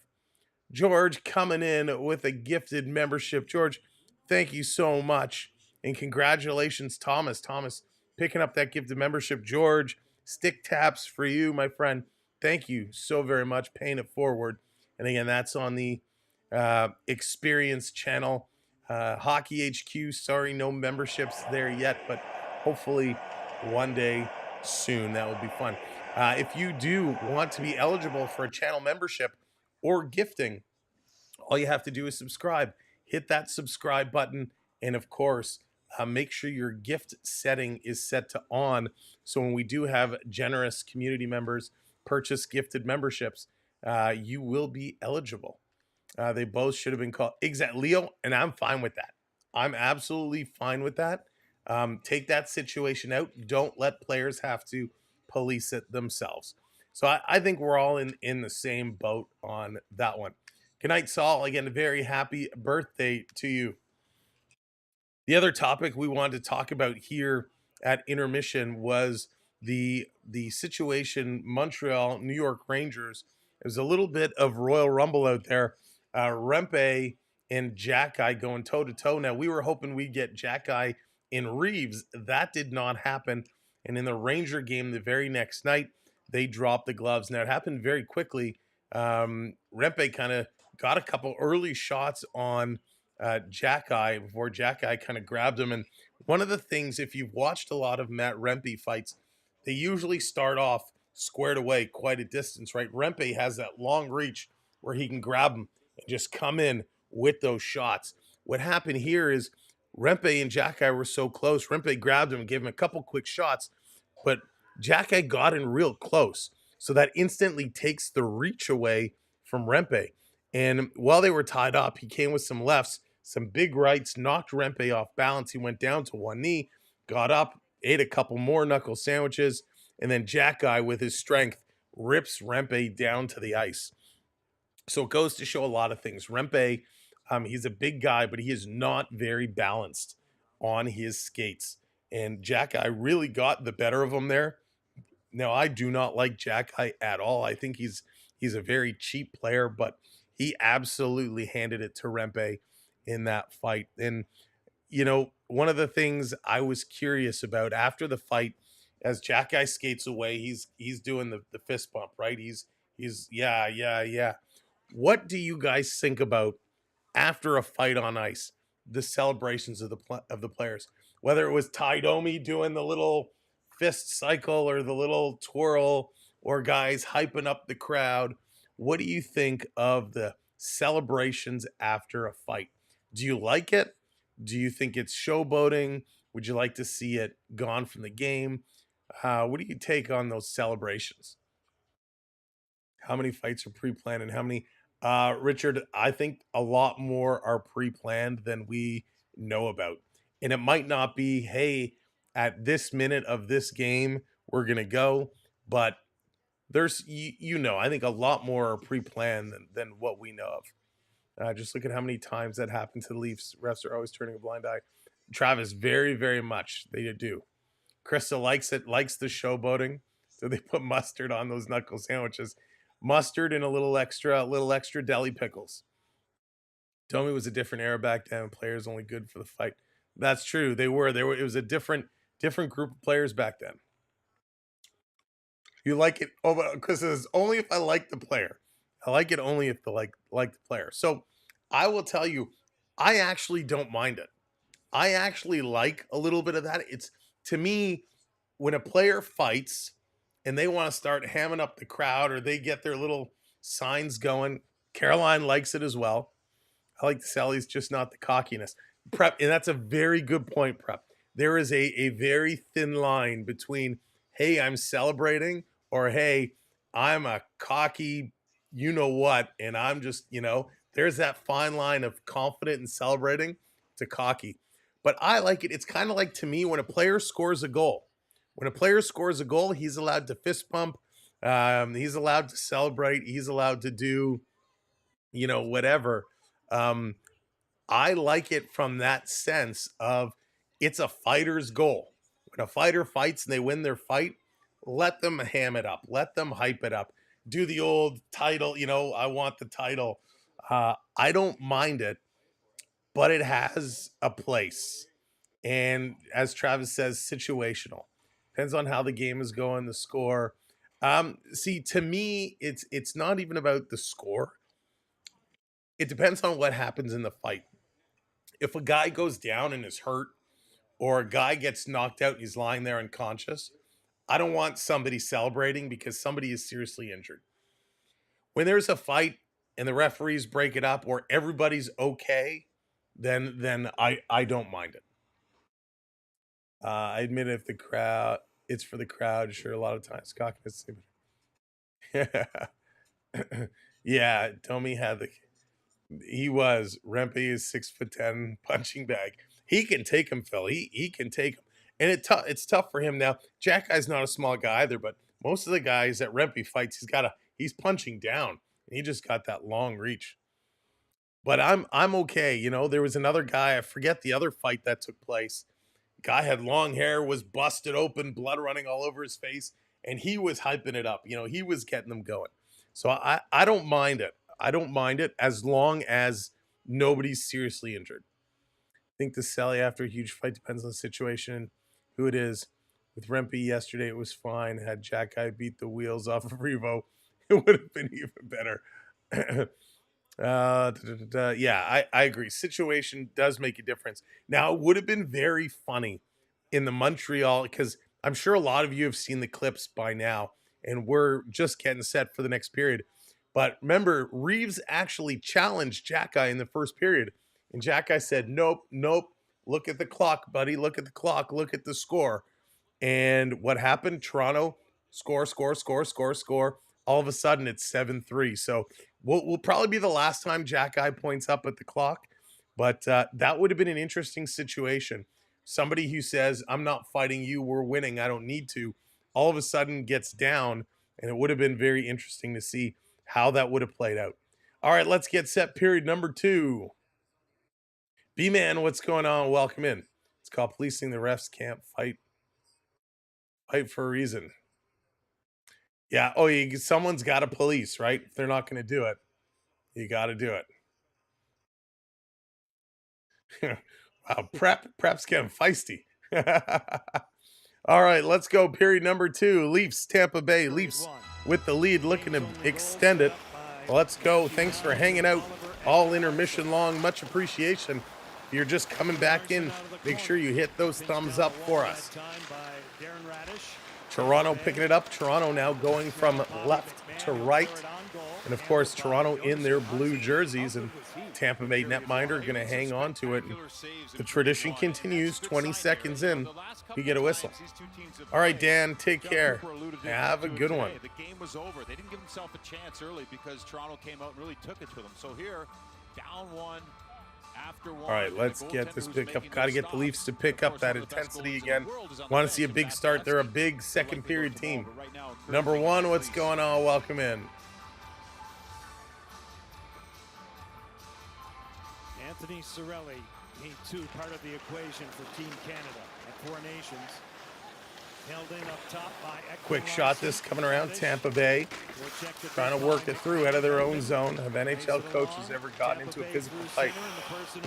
George coming in with a gifted membership. George, thank you so much. And congratulations, Thomas. Thomas picking up that gifted membership. George, stick taps for you, my friend. Thank you so very much. Paying it forward. And again, that's on the Experience channel. Hockey HQ, sorry, no memberships there yet, but hopefully one day soon. That will be fun. If you do want to be eligible for a channel membership or gifting, all you have to do is subscribe. Hit that subscribe button. And of course, make sure your gift setting is set to on. So when we do have generous community members purchase gifted memberships, you will be eligible. They both should have been called exact Leo, and I'm fine with that. I'm absolutely fine with that. Take that situation out. Don't let players have to police it themselves. So I think we're all in the same boat on that one. Good night, Saul. Again, a very happy birthday to you. The other topic we wanted to talk about here at Intermission was the situation Montreal, New York Rangers. There's a little bit of Royal Rumble out there. Rempe and Jack-Eye going toe-to-toe. Now, we were hoping we'd get Jack-Eye in Reeves. That did not happen. And in the Ranger game the very next night, they dropped the gloves. Now, it happened very quickly. Rempe kind of got a couple early shots on Jack-Eye before Jack-Eye kind of grabbed him. And one of the things, if you've watched a lot of Matt Rempe fights, they usually start off squared away quite a distance, right? Rempe has that long reach where he can grab him and just come in with those shots. What happened here is Rempe and Jack-Eye were so close. Rempe grabbed him and gave him a couple quick shots, but Jack-Eye got in real close. So that instantly takes the reach away from Rempe. And while they were tied up, he came with some lefts, some big rights, knocked Rempe off balance. He went down to one knee, got up, ate a couple more knuckle sandwiches, and then Jack-Eye with his strength rips Rempe down to the ice. So it goes to show a lot of things. Rempe, he's a big guy, but he is not very balanced on his skates. And Jack-Eye really got the better of him there. Now, I do not like Jack-Eye at all. I think he's a very cheap player, but he absolutely handed it to Rempe in that fight. And, you know, one of the things I was curious about after the fight, as Jack-Eye skates away, he's doing the fist bump, right? He's yeah. What do you guys think about after a fight on ice, the celebrations of the players? Whether it was Ty Domi doing the little fist cycle or the little twirl, or guys hyping up the crowd, what do you think of the celebrations after a fight? Do you like it? Do you think it's showboating? Would you like to see it gone from the game? What do you take on those celebrations? How many fights are pre-planned and how many? Richard, I think a lot more are pre-planned than we know about. And it might not be, hey, at this minute of this game, we're going to go. But there's, I think a lot more are pre-planned than what we know of. Just look at how many times that happened to the Leafs. Refs are always turning a blind eye. Travis, very, very much. They do. Krista likes it, likes the showboating. So they put mustard on those knuckle sandwiches. Mustard and a little extra deli pickles. Domi was a different era back then. Players only good for the fight. That's true. They were. It was a different group of players back then. You like it? Oh, because it's only if I like the player. I like it only if I like the player. So I will tell you, I actually don't mind it. I actually like a little bit of that. It's, to me, when a player fights and they want to start hamming up the crowd or they get their little signs going, Caroline likes it as well. I like the Sally's, just not the cockiness. Prep, and that's a very good point, Prep. There is a very thin line between, hey, I'm celebrating, or hey, I'm a cocky you-know-what, and I'm just, there's that fine line of confident and celebrating to cocky. But I like it. It's kind of like, to me, when a player scores a goal. When a player scores a goal, he's allowed to fist bump. He's allowed to celebrate. He's allowed to do, whatever. I like it from that sense of it's a fighter's goal. When a fighter fights and they win their fight, let them ham it up. Let them hype it up. Do the old title, I want the title. I don't mind it, but it has a place. And as Travis says, situational. Depends on how the game is going, the score. See, to me, it's not even about the score. It depends on what happens in the fight. If a guy goes down and is hurt, or a guy gets knocked out and he's lying there unconscious, I don't want somebody celebrating because somebody is seriously injured. When there's a fight and the referees break it up or everybody's okay, then I don't mind it. I admit if the crowd, it's for the crowd. Sure, a lot of times Scott can say, yeah, Tommy had he was Rempe is 6'10" punching bag. He can take him, Phil. He can take him, and it's tough for him now. Jack Guy's not a small guy either, but most of the guys that Rempe fights, he's punching down, and he just got that long reach. But I'm okay. You know, there was another guy, I forget the other fight that took place. Guy had long hair, was busted open, blood running all over his face, and he was hyping it up. You know, he was getting them going. So I don't mind it. I don't mind it as long as nobody's seriously injured. I think the Sally after a huge fight depends on the situation, who it is. With Rempe yesterday, it was fine. Had Jack Guy beat the wheels off of Revo, it would have been even better. Yeah, I agree. Situation does make a difference. Now, it would have been very funny in the Montreal, because I'm sure a lot of you have seen the clips by now, and we're just getting set for the next period. But remember, Reeves actually challenged Jack Guy in the first period, and Jack Guy said, nope, look at the clock, buddy, look at the clock, look at the score. And what happened? Toronto score. All of a sudden, it's 7-3. So we'll probably be the last time Jack Guy points up at the clock. But that would have been an interesting situation. Somebody who says, I'm not fighting you, we're winning, I don't need to, all of a sudden gets down. And it would have been very interesting to see how that would have played out. All right, let's get set. Period number 2. B-Man, what's going on? Welcome in. It's called Policing. The refs can't fight for a reason. Yeah. Oh, someone's got to police, right? If they're not going to do it, you got to do it. Wow. Prep's getting feisty. All right, let's go. Period number 2. Leafs, Tampa Bay. Leafs with the lead, looking to extend it. Let's go. Thanks for hanging out all intermission long. Much appreciation. If you're just coming back in, make sure you hit those thumbs up for us. Toronto picking it up. Toronto now going from left to right. And, of course, Toronto in their blue jerseys. And Tampa Bay netminder going to hang on to it. And the tradition continues. 20 seconds in, we get a whistle. All right, Dan, take care. Have a good one. The game was over. They didn't give themselves a chance early because Toronto came out and really took it to them. So here, down one. All right, let's get this pick up. Got to get the Leafs to pick up that intensity again. Want to see a big start. They're a big second period team. Number 1, what's going on? Welcome in. Anthony Cirelli, Game 2, part of the equation for Team Canada at Four Nations. Held in up top by Quick shot this coming around Tampa Bay. Trying to work it through out of their own zone. Have NHL coaches ever gotten into a physical fight?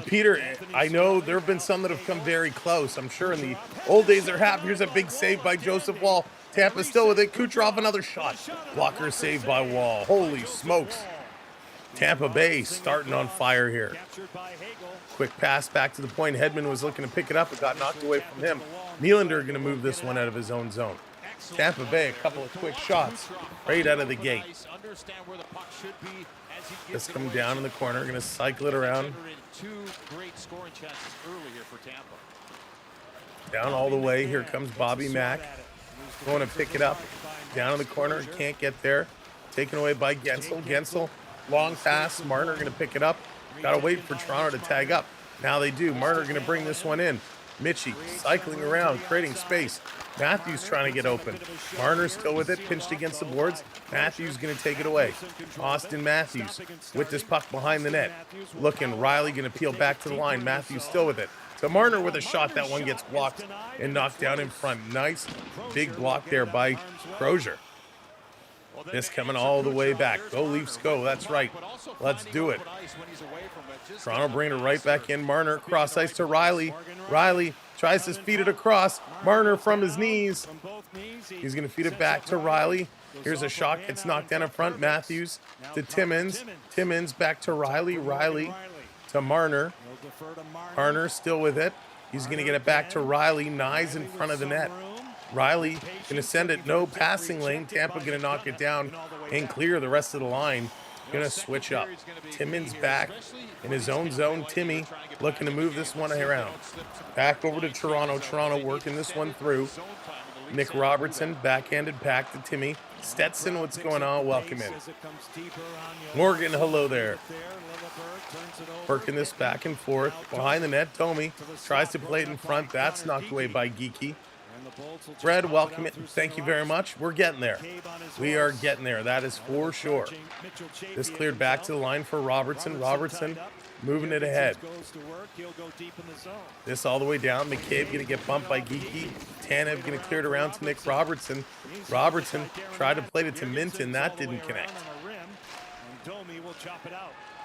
Peter, I know there have been some that have come very close. I'm sure in the old days there have. Here's a big save by Joseph Wall. Tampa still with it. Kucherov, another shot. Blocker saved by Wall. Holy smokes. Tampa Bay starting on fire here. Quick pass back to the point. Hedman was looking to pick it up. It got knocked away from him. Nylander going to move this one out of his own zone. Tampa Bay, a couple of quick shots right out of the gate. Just coming down in the corner. Going to cycle it around. Down all the way. Here comes Bobby Mack. Going to pick it up. Down in the corner. Can't get there. Taken away by Gensel. Gensel, long pass. Marner going to pick it up. Got to wait for Toronto to tag up. Now they do. Marner going to bring this one in. Mitchie cycling around, creating space. Matthews trying to get open. Marner still with it, pinched against the boards. Matthews going to take it away. Austin Matthews with this puck behind the net. Looking, Riley going to peel back to the line. Matthews still with it. So Marner with a shot. That one gets blocked and knocked down in front. Nice big block there by Crozier. This coming all the way back. Go Leafs, go. That's right. Let's do it. Toronto bringing it right back in. Marner cross ice to Riley. Riley tries to feed it across. Marner from his knees. He's going to feed it back to Riley. Here's a shot. Gets knocked down in front. Matthews to Timmins. Timmins back to Riley. Riley to Marner. Marner still with it. He's going to get it back to Riley. Nyes in front of the net. Riley going to send it. No passing lane. Tampa going to knock it down and clear the rest of the line. Going to switch up. Timmins back in his own zone. Timmy looking to move this one around. Back over to Toronto. Toronto working this one through. Nick Robertson backhanded back to Timmy. Stetson, what's going on? Welcome in. Morgan, hello there. Working this back and forth. Behind the net, Domi tries to play it in front. That's knocked away by Geeky. Fred, welcome in. Thank you very much. We're getting there. We are getting there. That is for sure. This cleared back to the line for Robertson. Robertson moving it ahead. This all the way down. McCabe going to get bumped by Geeky. Tanev going to clear it around to Nick Robertson. Robertson tried to play it to Minton. That didn't connect.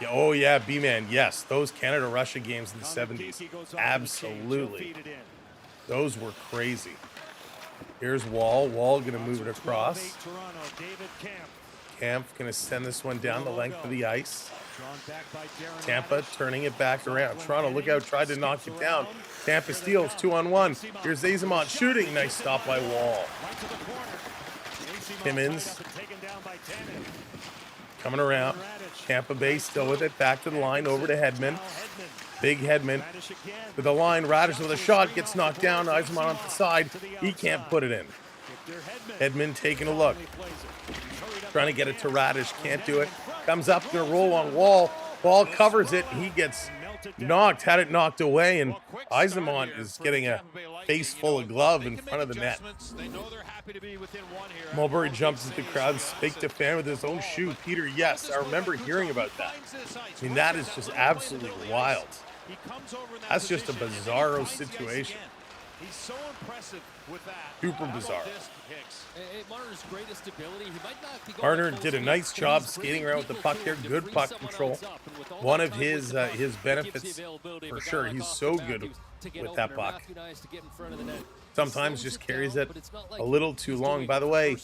Yeah, oh, yeah, B-Man. Yes, those Canada-Russia games in the 70s. Absolutely. Those were crazy. Here's Wall. Wall going to move it across. Camp going to send this one down the length of the ice. Tampa turning it back around. Toronto, look out, tried to knock it down. Tampa steals 2-on-1. Here's Azamont shooting. Nice stop by Wall. Timmins coming around. Tampa Bay still with it. Back to the line, over to Hedman. Big Hedman with the line. Radish with a shot, gets knocked down. Eisenman on the side. He can't put it in. Hedman taking a look. Trying to get it to Radish. Can't do it. Comes up, going to roll on Wall. Ball covers it. He gets knocked, had it knocked away, and Eisenman is getting a face full of glove in front of the net. Mulberry jumps at the crowd, spake to fan with his own shoe. Peter, yes, I remember hearing about that. I mean, that is just absolutely wild. That's just a bizarro situation. He's so impressive with that. Super bizarre. Marner did a nice job skating around with the puck there. Good puck control. One of his benefits for sure. He's so good with that puck. Sometimes just carries it a little too long. By the way,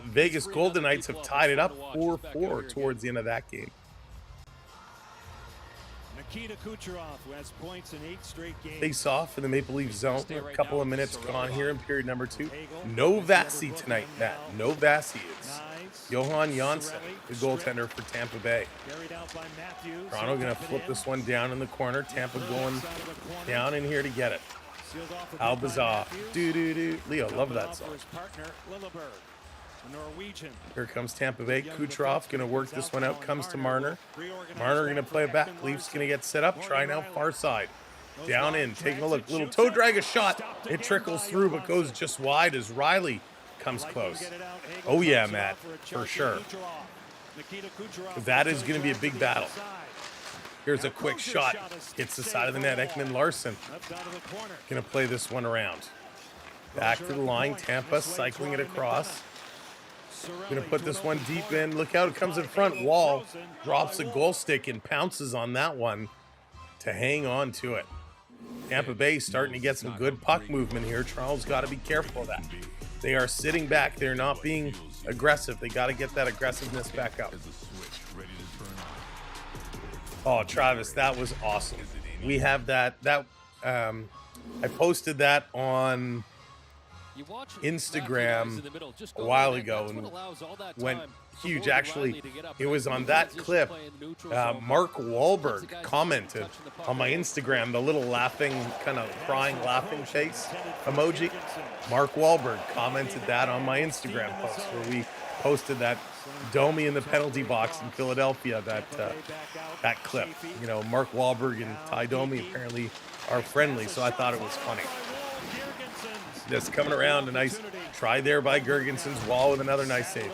Vegas Golden Knights have tied it up 4-4 towards the end of that game. Face off in the Maple Leaf zone. A couple of minutes gone here in period number 2. No Vasi tonight, Matt. No Vasi. It's Johan Janssen, the goaltender for Tampa Bay. Toronto going to flip this one down in the corner. Tampa going down in here to get it. Albazar. Do-do-do. Leo, love that song. Here comes Tampa Bay. Kucherov going to work this one out. Comes to Marner. Marner going to play it back. Leafs going to get set up. Try now far side. Down in. Taking a look. Little toe drag, a shot. It trickles through but goes just wide as Riley comes close. Oh yeah, Matt. For sure. That is going to be a big battle. Here's a quick shot. Hits the side of the net. Ekman Larson going to play this one around. Back to the line. Tampa cycling it across. Going to put this one deep in. Look out, it comes in front. Wall drops a goal stick and pounces on that one to hang on to it. Tampa Bay starting to get some good puck movement here. Toronto's got to be careful of that. They are sitting back. They're not being aggressive. They got to get that aggressiveness back up. Oh, Travis, that was awesome. We have that. I posted that on Instagram a while ago and went huge. Actually, it was on that clip. Mark Wahlberg commented on my Instagram, the little laughing, kind of crying, laughing face emoji. Mark Wahlberg commented that on my Instagram post where we posted that Domi in the penalty box in Philadelphia, that clip. You know, Mark Wahlberg and Ty Domi apparently are friendly, so I thought it was funny. Just coming around, a nice try there by Gergenson's Wall with another nice save.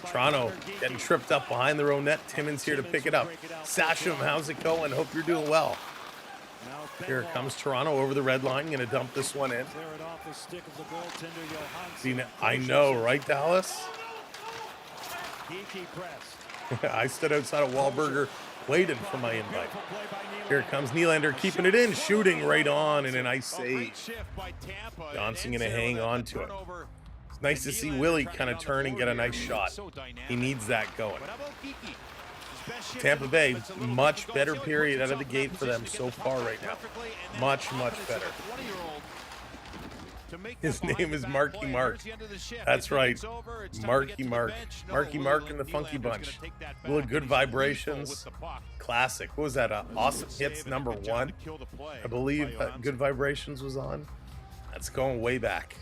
Toronto getting tripped up behind their own net. Timmins here to pick it up. Sasham, how's it going? Hope you're doing well. Here comes Toronto over the red line. Going to dump this one in. See, I know, right, Dallas? Geeky pressed. I stood outside of Wahlburger waiting for my invite. Here comes Nylander keeping it in, shooting right on, and a nice save. Johnson going to hang on to it. It's nice to see Willie kind of turn and get a nice shot. He needs that going. Tampa Bay, much better period out of the gate for them so far right now. Much, much better. His name is Marky Mark. That's right. Marky Mark. Marky Mark and the Funky Bunch. Little Good Vibrations. Classic. What was that? Awesome Hits #1. I believe Good Vibrations was on. That's going way back.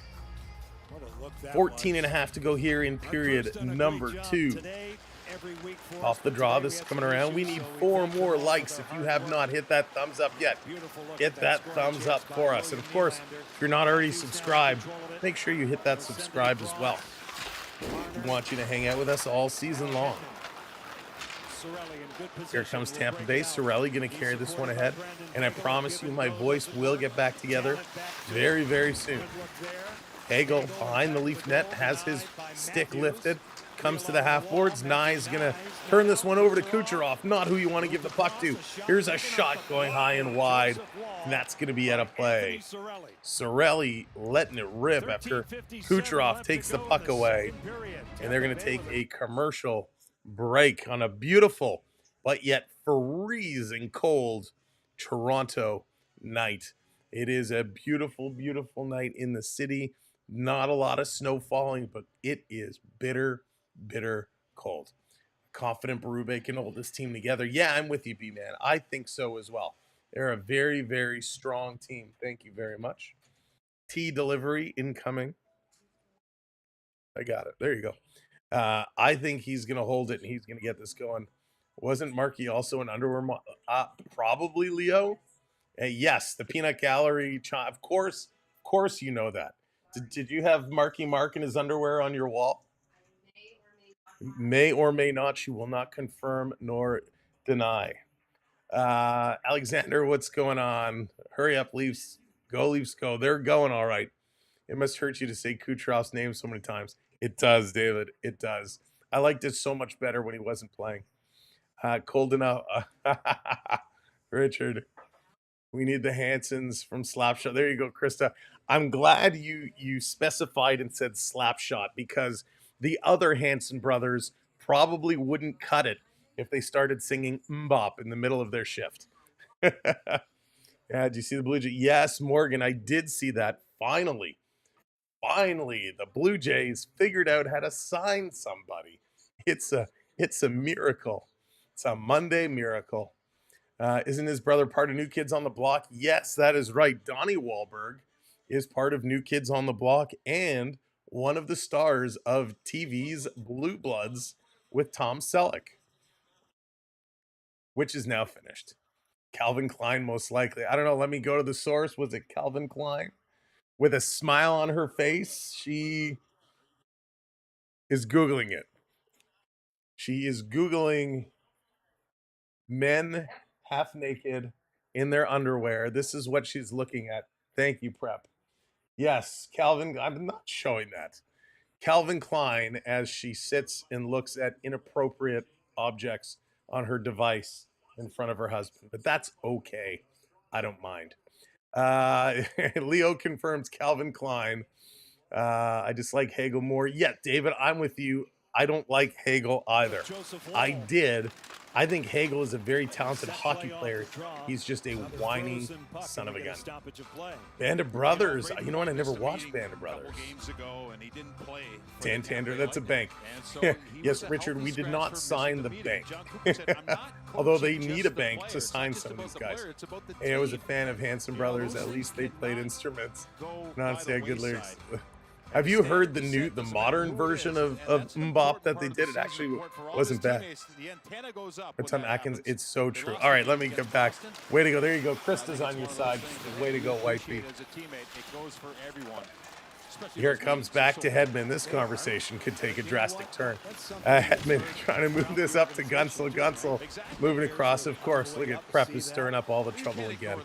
14 and a half to go here in period number 2. Off the draw, this is coming around. We need 4 more likes. If you have not hit that thumbs up yet, hit that thumbs up for us. And of course, if you're not already subscribed, make sure you hit that subscribe as well. We want you to hang out with us all season long. Here comes Tampa Bay. Cirelli going to carry this one ahead. And I promise you my voice will get back together very, very soon. Hagel behind the Leaf net has his stick lifted. Comes to the half boards. Nye's going to turn this one over to Kucherov. Not who you want to give the puck to. Here's a shot going high and wide. And that's going to be out of play. Cirelli letting it rip after Kucherov takes the puck away. And they're going to take a commercial break on a beautiful but yet freezing cold Toronto night. It is a beautiful, beautiful night in the city. Not a lot of snow falling, but it is bitter cold. Confident Berube can hold this team together. Yeah, I'm with you, B-Man. I think so as well. They're a very, very strong team. Thank you very much. T delivery incoming. I got it. There you go. I think he's going to hold it and he's going to get this going. Wasn't Markey also an underwear probably Leo? Yes, the peanut gallery. Of course you know that. Did you have Marky Mark in his underwear on your wall? May or may not. She will not confirm nor deny. Alexander, what's going on? Hurry up, Leafs. Go, Leafs, go. They're going all right. It must hurt you to say Kucherov's name so many times. It does, David. It does. I liked it so much better when he wasn't playing. Cold enough. Richard. We need the Hansons from Slapshot. There you go, Krista. I'm glad you specified and said Slapshot because the other Hanson brothers probably wouldn't cut it if they started singing Mbop in the middle of their shift. Yeah, did you see the Blue Jays? Yes, Morgan, I did see that. Finally, the Blue Jays figured out how to sign somebody. It's a miracle. It's a Monday miracle. Isn't his brother part of New Kids on the Block? Yes, that is right. Donnie Wahlberg is part of New Kids on the Block and one of the stars of TV's Blue Bloods with Tom Selleck, which is now finished. Calvin Klein, most likely. I don't know. Let me go to the source. Was it Calvin Klein? With a smile on her face, she is Googling it. She is Googling men half naked in their underwear. This is what she's looking at. Thank you, Prep. Yes, Calvin. I'm not showing that. Calvin Klein as she sits and looks at inappropriate objects on her device in front of her husband. But that's okay. I don't mind. Leo confirms Calvin Klein. I dislike Hagel more. Yeah, David, I'm with you. I don't like Hagel either. I think Hagel is a very talented hockey player. He's just a whiny son of a gun. Band of Brothers. You know what? I never watched Band of Brothers. Santander, that's a bank. Yes, Richard, we did not sign the bank. Although they need a bank to sign some of these guys. Hey, I was a fan of Hanson Brothers. At least they played instruments. Not to say good lyrics. Have you heard the modern version of Mbop that they did? It actually wasn't bad. But Tom Atkins, it's so true. All right, let me get back. Way to go. There you go. Krista's on your side. Way to go, Whitey. Here it comes back to Hedman. This conversation could take a drastic turn. Hedman trying to move this up to Gunsel. Gunsel moving across, of course. Look at Prep is stirring up all the trouble again.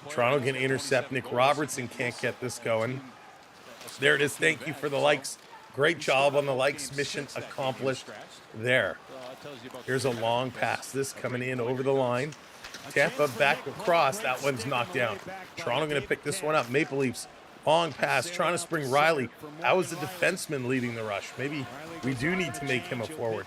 Toronto can intercept. Nick Robertson can't get this going. There it is. Thank you for the likes. Great job on the likes. Mission accomplished there. Here's a long pass. This coming in over the line. Tampa back across. That one's knocked down. Toronto going to pick this one up. Maple Leafs. Long pass. Trying to spring Riley. That was the defenseman leading the rush. Maybe we do need to make him a forward.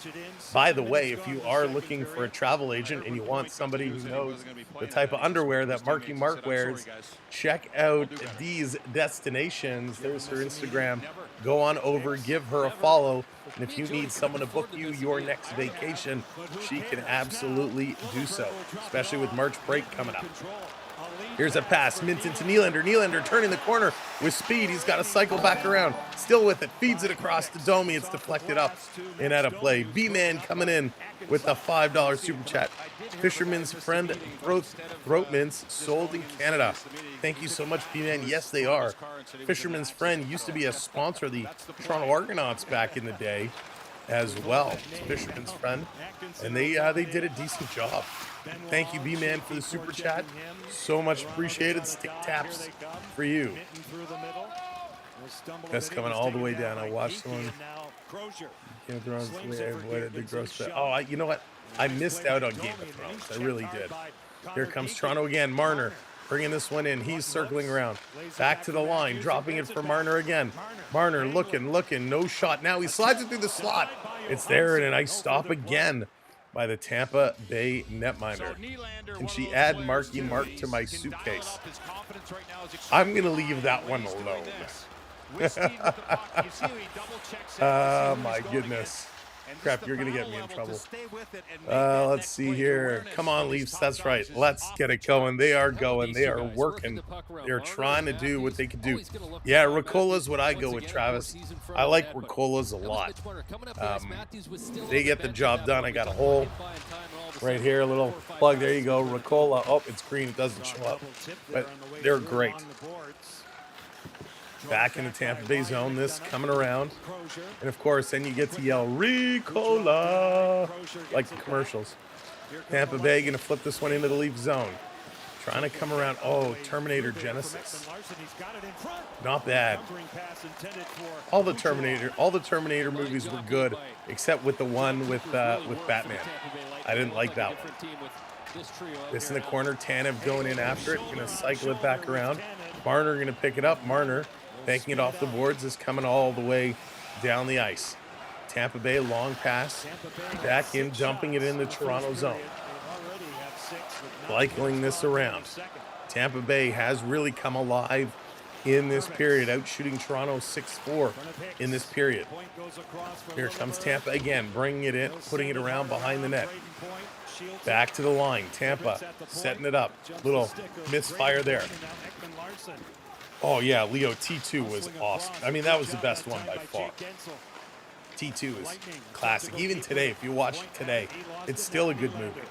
By the way, if you are looking for a travel agent and you want somebody who knows the type of underwear that Marky Mark wears, check out these destinations. There's her Instagram. Go on over, give her a follow. And if you need someone to book you your next vacation, she can absolutely do so, especially with March break coming up. Here's a pass, Minton to Nylander. Nylander turning the corner with speed. He's got to cycle back around. Still with it, feeds it across to Domi. It's deflected up and out of play. B-Man coming in with a $5 super chat. Fisherman's Friend throat mints sold in Canada. Thank you so much, B-Man. Yes, they are. Fisherman's Friend used to be a sponsor of the Toronto Argonauts back in the day as well. Fisherman's Friend, and they did a decent job. Thank you, B-Man, for the super chat. So much appreciated. Stick taps for you. That's coming all the way down. I watched one. Game of Thrones. I avoided the gross. Oh, you know what? I missed out on Game of Thrones. I really did. Here comes Toronto again. Marner bringing this one in. He's circling around. Back to the line. Dropping it for Marner again. Marner looking. No shot. Now he slides it through the slot. It's there, and a nice stop again by the Tampa Bay netminder. Can she add Marky Mark to my suitcase? I'm going to leave that one alone. Oh, my goodness. Crap, you're going to get me in trouble. Let's see here. Come on, Leafs. That's right. Let's get it going. They are going. They are working. They're trying to do what they can do. Yeah, Ricola's what I go with, Travis. I like Ricola's a lot. They get the job done. I got a hole right here. A little plug. There you go. Ricola. Oh, it's green. It doesn't show up. But they're great. Back in the Tampa Bay zone, this coming around. And of course, then you get to yell, Ricola, like the commercials. Tampa Bay going to flip this one into the Leaf zone. Trying to come around. Oh, Terminator Genesis. Not bad. All the Terminator movies were good, except with the one with Batman. I didn't like that one. This in the corner, Tanev going in after it. Going to cycle it back around. Marner going to pick it up. Marner banking it off the boards, is coming all the way down the ice. Tampa Bay, long pass. Back in, dumping it in the Toronto zone. Cycling this around. Tampa Bay has really come alive in this period, out shooting Toronto 6-4 in this period. Here comes Tampa again, bringing it in, putting it around behind the net. Back to the line. Tampa setting it up. Little misfire there. Oh, yeah, Leo, T2 was awesome. I mean, that was the best one by far. T2 is classic. Even today, if you watch it today, it's still a good movie.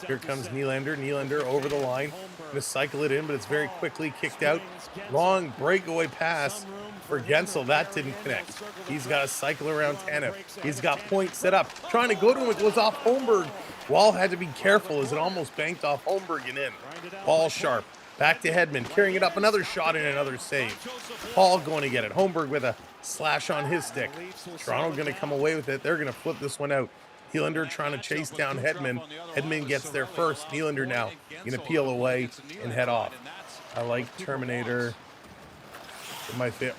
Here comes Nylander. Nylander over the line. Going to cycle it in, but it's very quickly kicked out. Long breakaway pass for Gensel. That didn't connect. He's got to cycle around Tanev. He's got point set up. Trying to go to him. It goes off Holmberg. Wall had to be careful as it almost banked off Holmberg and in. Ball sharp. Back to Hedman, carrying it up, another shot and another save. Paul going to get it. Holmberg with a slash on his stick. Toronto going to come away with it. They're going to flip this one out. Nylander trying to chase down Hedman. Hedman gets there first. Nylander now going to peel away and head off. I like Terminator.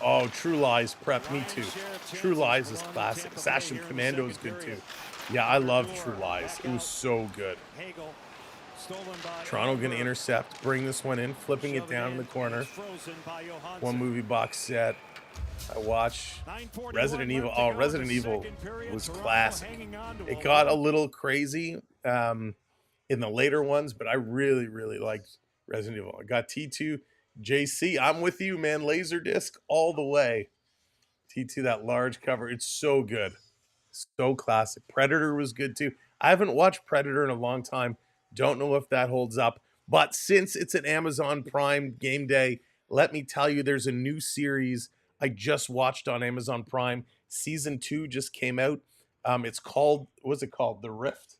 Oh, True Lies prep. Me too. True Lies is classic. Assassin Commando is good too. Yeah, I love True Lies. It was so good. Toronto going to intercept, bring this one in, flipping it down in the corner. One movie box set. I watch Resident Evil. Oh, Resident Evil was classic. It got a little crazy in the later ones, but I really, really liked Resident Evil. I got T2, JC. I'm with you, man. Laserdisc all the way. T2, that large cover. It's so good. So classic. Predator was good too. I haven't watched Predator in a long time. Don't know if that holds up. But since it's an Amazon Prime game day, let me tell you, there's a new series I just watched on Amazon Prime. Season 2 just came out. It's called, what's it called? The Rift?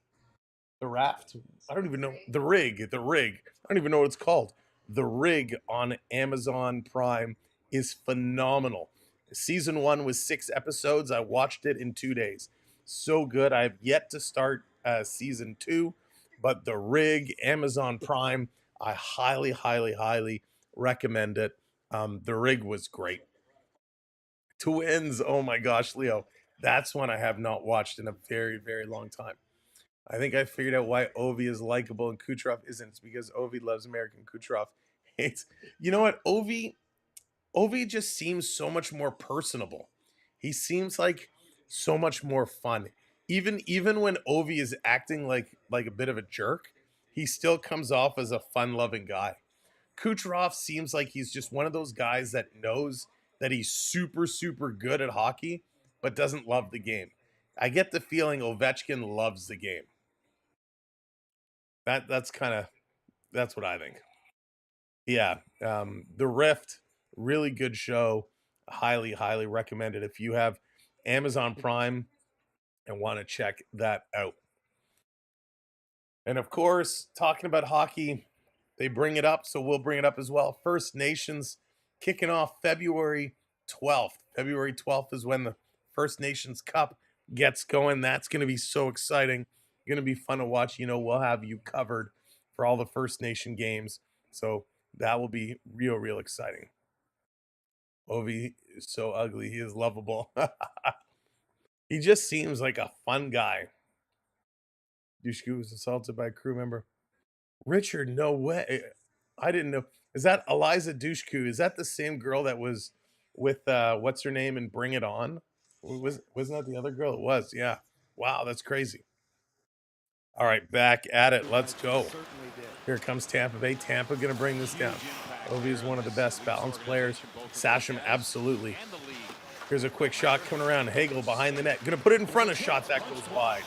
The Raft? I don't even know. The Rig. I don't even know what it's called. The Rig on Amazon Prime is phenomenal. Season 1 was 6 episodes. I watched it in 2 days. So good. I've yet to start season 2, but The Rig, Amazon Prime, I highly, highly, highly recommend it. The Rig was great. Twins, oh my gosh, Leo, that's one I have not watched in a very, very long time. I think I figured out why Ovi is likable and Kucherov isn't. It's because Ovi loves American, Kucherov hates. You know what? Ovi just seems so much more personable. He seems like so much more fun. Even when Ovi is acting like a bit of a jerk, he still comes off as a fun-loving guy. Kucherov seems like he's just one of those guys that knows that he's super, super good at hockey, but doesn't love the game. I get the feeling Ovechkin loves the game. That's what I think. Yeah, The Rift, really good show. Highly, highly recommended if you have Amazon Prime and want to check that out. And of course, talking about hockey, they bring it up, so we'll bring it up as well. First Nations kicking off February 12th. February 12th is when the First Nations Cup gets going. That's going to be so exciting. Going to be fun to watch. You know, we'll have you covered for all the First Nation games. So that will be real, real exciting. Ovi is so ugly. He is lovable. He just seems like a fun guy. Dushku was assaulted by a crew member. Richard, no way. I didn't know. Is that Eliza Dushku? Is that the same girl that was with what's her name in Bring It On? Wasn't that the other girl? It was, yeah. Wow, that's crazy. All right, back at it. Let's go. Here comes Tampa Bay. Tampa going to bring this down. Ovi is one of the best balanced players. Sasham, absolutely. Here's a quick shot coming around. Hagel behind the net. Going to put it in front. A shot that goes wide.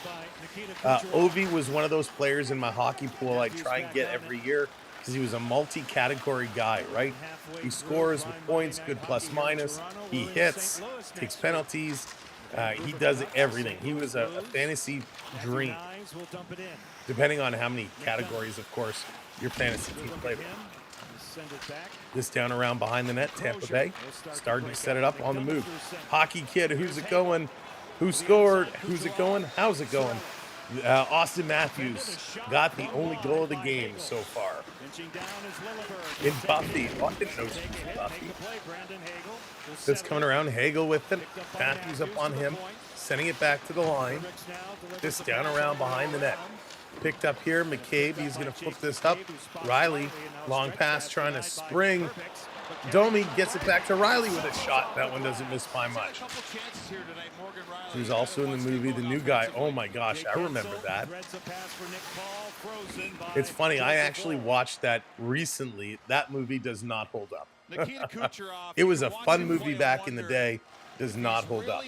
Ovi was one of those players in my hockey pool I try and get every year because he was a multi-category guy, right? He scores with points, good plus minus. He hits, takes penalties. He does everything. He was a fantasy dream, depending on how many categories, of course, your fantasy team played with. This down around behind the net, Tampa Bay, starting to set it up on the move. Hockey kid, who's it going? Who scored? Who's it going? How's it going? Austin Matthews got the only goal of the game so far. In Buffy. Oh, I didn't know she was Buffy. This coming around, Hagel with it. Matthews up on him, sending it back to the line. This down around behind the net. Picked up here, McCabe, he's going to flip this up. Riley, long pass, trying to spring. Domi gets it back to Riley with a shot. That one doesn't miss by much. He was also in the movie The New Guy. Oh my gosh, I remember that. It's funny, I actually watched that recently. That movie does not hold up. It was a fun movie back in the day. Does not hold up.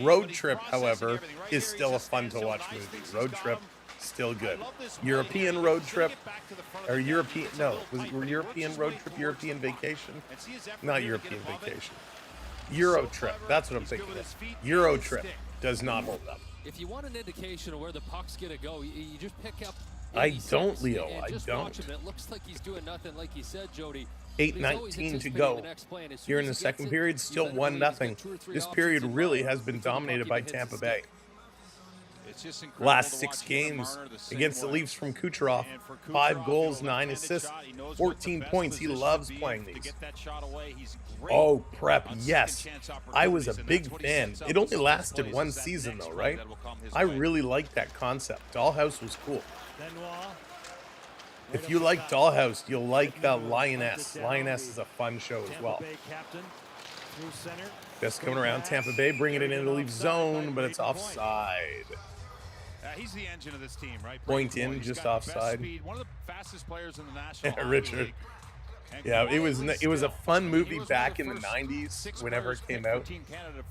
Road Trip, however, is still a fun to watch movie. Road Trip, still good. European Road Trip, or European, no, was it European Road Trip, European Vacation? Not European Vacation. Euro Trip, that's what I'm thinking of. Euro Trip does not hold up. If you want an indication of where the puck's going to go, you just pick up. I don't, Leo, I don't. It looks like he's doing nothing, like you said, Jody. 8:19 to go. Here in the second period, still 1-0. This period really has been dominated by Tampa Bay. Last 6 games against the Leafs from Kucherov, 5 goals, 9 assists, 14 points. He loves playing these. Oh, prep, yes. I was a big fan. It only lasted 1 season, though, right? I really liked that concept. Dollhouse was cool. If you like Dollhouse, you'll like Lioness. Lioness is a fun show as well. Just coming around, Tampa Bay bringing it into the Leaf zone, but it's offside. He's the engine of this team, right? Point in, just offside. One of the fastest players in the National Richard. Yeah, it was a fun movie back in the 90s whenever it came out,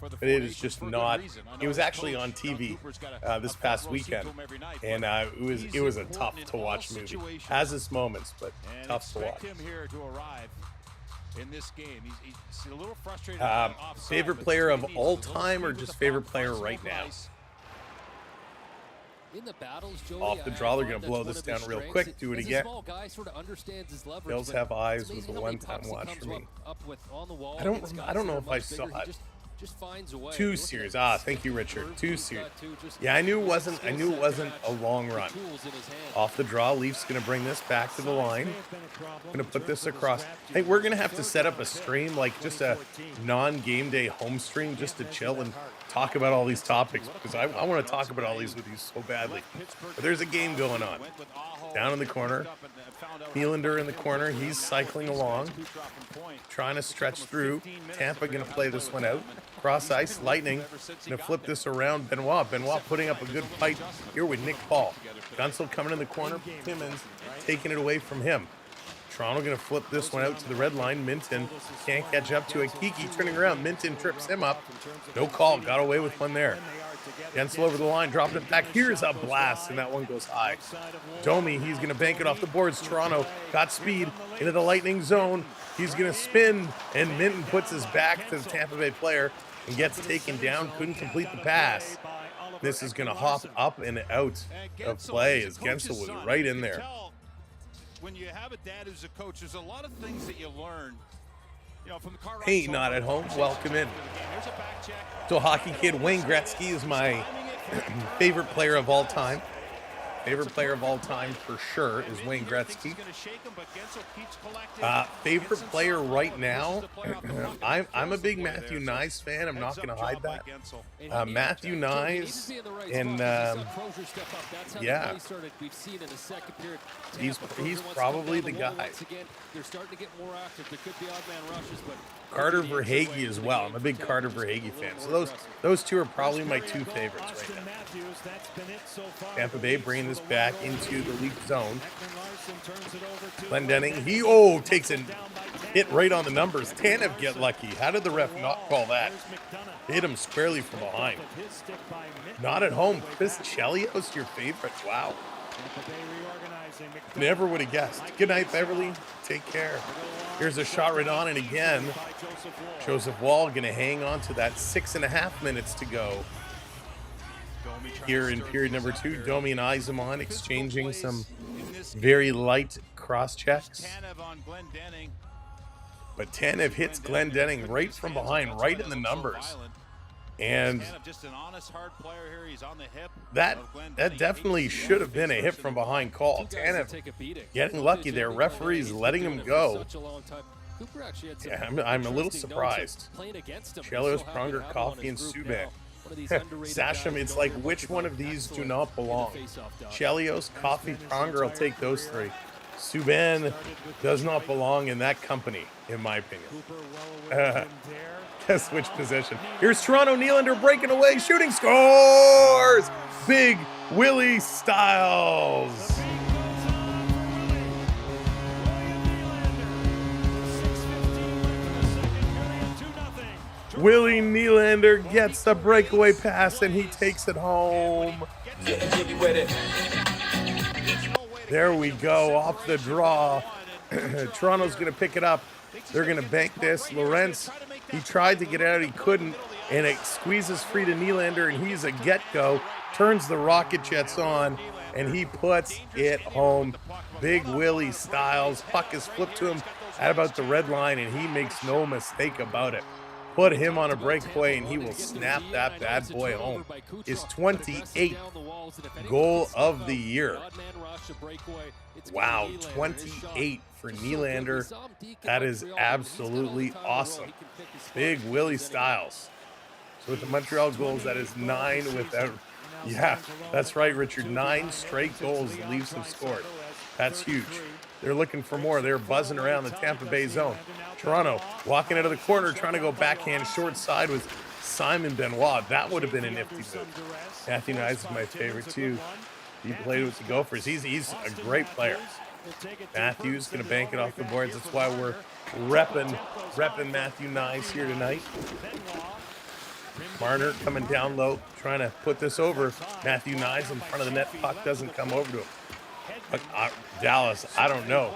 but it is just not. It was actually on TV this past weekend, and it was a tough to watch movie. Has its moments, but tough to watch. In this game, he's a little frustrated. Favorite player of all time, or just favorite player right now? In the battles, Joey, Off the draw, they're going to blow this down real quick. Do it again. Bills have eyes was a one-time watch for me. I don't know if I saw it. Just finds a way. 2 series. Ah, thank you, Richard. 2 series. Yeah, I knew it wasn't a long run. Off the draw, Leafs gonna bring this back to the line. Gonna put this across. Hey, we're gonna have to set up a stream, like just a non-game day home stream, just to chill and talk about all these topics, because I want to talk about all these with you so badly. But there's a game going on. Down in the corner, Nylander in the corner. He's cycling along, trying to stretch through. Tampa gonna play this one out. Cross ice, Lightning gonna flip this around. Benoit putting up a good fight here with Nick Paul. Gunsel coming in the corner. Timmins taking it away from him. Toronto gonna flip this one out to the red line. Minton can't catch up to it. Kiki turning around. Minton trips him up. No call. Got away with one there. Gunsel over the line, dropping it back. Here's a blast, and that one goes high. Domi, he's gonna bank it off the boards. Toronto got speed into the Lightning zone. He's gonna spin, and Minton puts his back to the Tampa Bay player and gets taken down. Couldn't complete the pass. This is gonna hop up and out of play as Gunsel was right in there. When you have a dad who's a coach, there's a lot of things that you learn. You know, from the car ride. Hey, not at home. Welcome in. So, Hockey Kid Wayne Gretzky is my favorite player of all time. Favorite player of all time for sure is Wayne Gretzky. Favorite player right now, I'm a big Matthew Nyes fan. I'm not going to hide that. Matthew Nyes, and yeah, he's probably the guy. Carter Verhaeghe as well. I'm a big Carter Verhaeghe fan. So those two are probably my 2 favorites right now. Tampa Bay bringing this back into the Leaf zone. Glendening, he takes a hit right on the numbers. Tanev get lucky. How did the ref not call that? Hit him squarely from behind. Not at home. Chris Chelios, your favorite. Wow. Never would have guessed. Good night, Beverly. Take care. Here's a shot right on, and again, Joseph Wall going to hang on to that. 6.5 minutes to go. Here in period number 2, Domi and Yzerman exchanging some very light cross checks. But Tanev hits Glendening right from behind, right in the numbers. And that definitely should have been a hit from behind call. Tanev getting lucky there. Referees letting him go. Yeah, I'm a little surprised. Chelios, Pronger, Coffey, and Subban. Sasham, it's like, which one of these do not belong? Chelios, Coffey, Pronger, I'll take those 3. Subban does not belong in that company, in my opinion. Switch position. Here's Toronto. Nylander breaking away, shooting, scores! Big Willie Styles. Willie Nylander gets the breakaway pass, and he takes it home. There we go, off the draw. Toronto's going to pick it up. They're going to bank this. Lorentz, he tried to get out, he couldn't, and it squeezes free to Nylander, and he's a get-go. Turns the rocket jets on, and he puts it home. Big Willie Styles. Puck is flipped to him at about the red line, and he makes no mistake about it. Put him on a breakaway, and he will snap that bad boy home. His 28th goal of the year. Wow, 28 for Nylander. That is absolutely awesome. Big Willie Styles. So with the Montreal goals, that is 9 without... Yeah, that's right, Richard. 9 straight goals the Leafs have scored. That's huge. They're looking for more. They're buzzing around the Tampa Bay zone. Toronto walking out of the corner, trying to go backhand short side with Simon Benoit. That would have been a nifty move. Matthew Nyes is my favorite too. He played with the Gophers. He's a great player. Matthews going to bank it off the boards. That's why we're repping Matthew Nyes here tonight. Marner coming down low, trying to put this over. Matthew Nyes in front of the net. Puck doesn't come over to him. Dallas, I don't know.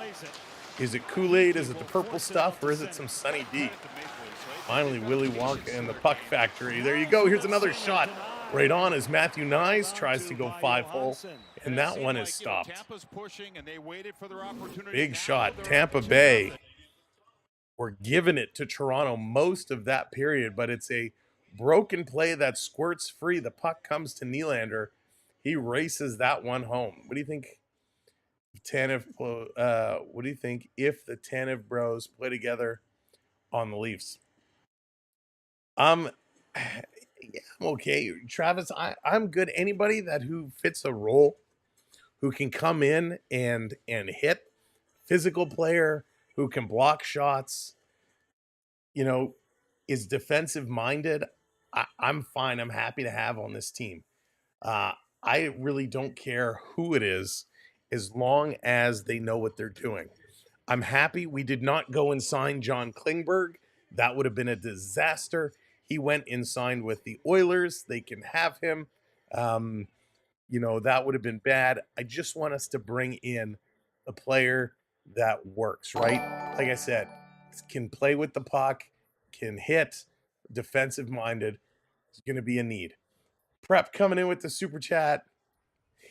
Is it Kool-Aid? Is it the purple stuff? Or is it some Sunny D? Finally, Willy Wonka and the Puck Factory. There you go. Here's another shot. Right on as Matthew Nyes tries to go 5-hole, and that one is stopped. Big shot, Tampa Bay. We're giving it to Toronto most of that period, but it's a broken play that squirts free. The puck comes to Nylander. He races that one home. What do you think? What do you think if the Tanev bros play together on the Leafs? Yeah, I'm okay. Travis, I'm good. Anybody who fits a role, who can come in and hit, physical player who can block shots, is defensive minded, I'm fine. I'm happy to have on this team. I really don't care who it is as long as they know what they're doing. I'm happy we did not go and sign John Klingberg. That would have been a disaster. He went and signed with the Oilers. They can have him. That would have been bad. I just want us to bring in a player that works, right? Like I said, can play with the puck, can hit, defensive minded. It's going to be a need. Prep coming in with the super chat.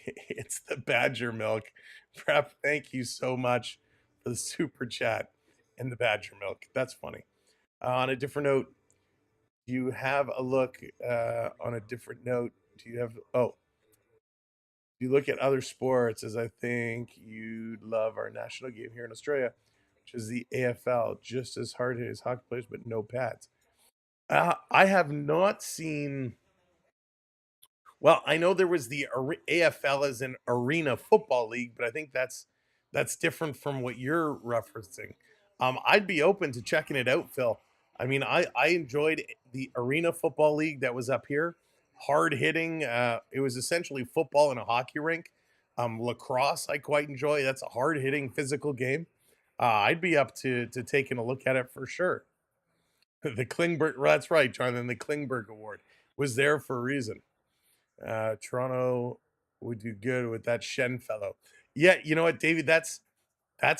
It's the Badger Milk. Prep, thank you so much for the super chat and the Badger Milk. That's funny. On a different note, you have a look on a different note. You look at other sports, as I think you'd love our national game here in Australia, which is the AFL, just as hard as hockey players, but no pads. I have not seen. Well, I know there was the AFL as an arena football league, but I think that's different from what you're referencing. I'd be open to checking it out, Phil. I mean, I enjoyed the arena football league that was up here. Hard hitting. It was essentially football in a hockey rink. Lacrosse, I quite enjoy. That's a hard hitting physical game. I'd be up to taking a look at it for sure. The Klingberg, that's right, Jonathan. The Klingberg Award was there for a reason. Toronto would do good with that Shen fellow. Yeah, you know what, David? That's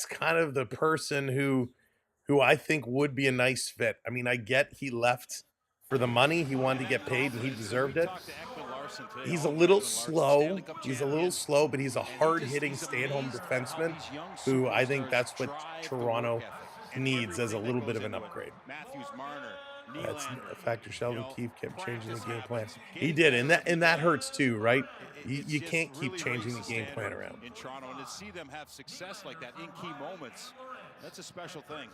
kind of the person who I think would be a nice fit. I mean, I get he left for the money. He wanted to get paid, and he deserved it. He's a little slow. But he's a hard-hitting stay-at-home defenseman who I think that's what Toronto needs as a little bit of an upgrade. That's a factor. Sheldon Keefe kept changing the game plan. He did, and that hurts too, right? You can't keep changing the game plan around. In Toronto, and to see them have success like that in key moments, that's a special thing.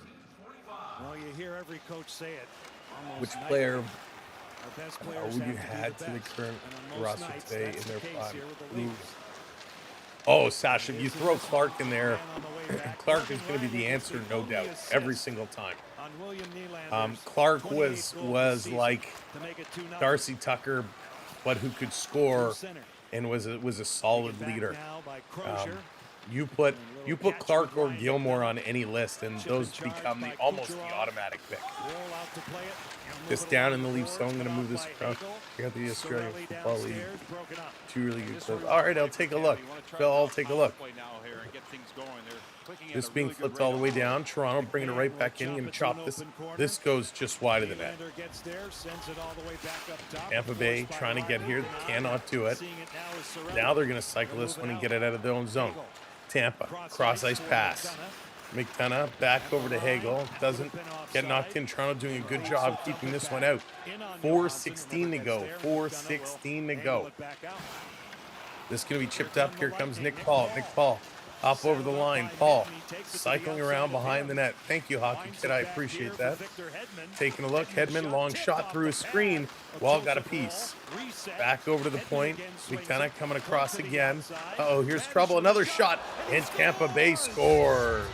Well, you hear every coach say it. Which player would you add to the current roster today in their prime? Oh, Sasha, if you throw Clark in there, Clark is going to be the answer, no doubt, every single time. Clark was like Darcy Tucker, but who could score and was a solid leader. You put Clark or Gilmore on any list, and those become almost the automatic pick. This down in the Leafs zone. I'm going to move this around. We got the Australian Football League. Two really good clubs. All right, I'll take a look. Phil, I'll take a look. This being flipped all the way down. Toronto bringing it right back in. Going to chop this. This goes just wide of the net. Tampa Bay trying to get here. They cannot do it. Now they're going to cycle this one and get it out of their own zone. Tampa, cross-ice pass. McDonough back over to Hagel. Doesn't get knocked in. Toronto doing a good job keeping this one out. 4:16 to go. 4:16 to go. This is going to be chipped up. Here comes Nick Paul. Nick Paul up over the line. Paul cycling around behind the net. Thank you, Hockey Kid. I appreciate that. Taking a look. Hedman, long shot through a screen. Wall got a piece. Back over to the point. McDonough coming across again. Uh-oh, here's trouble. Another shot. And Tampa Bay scores.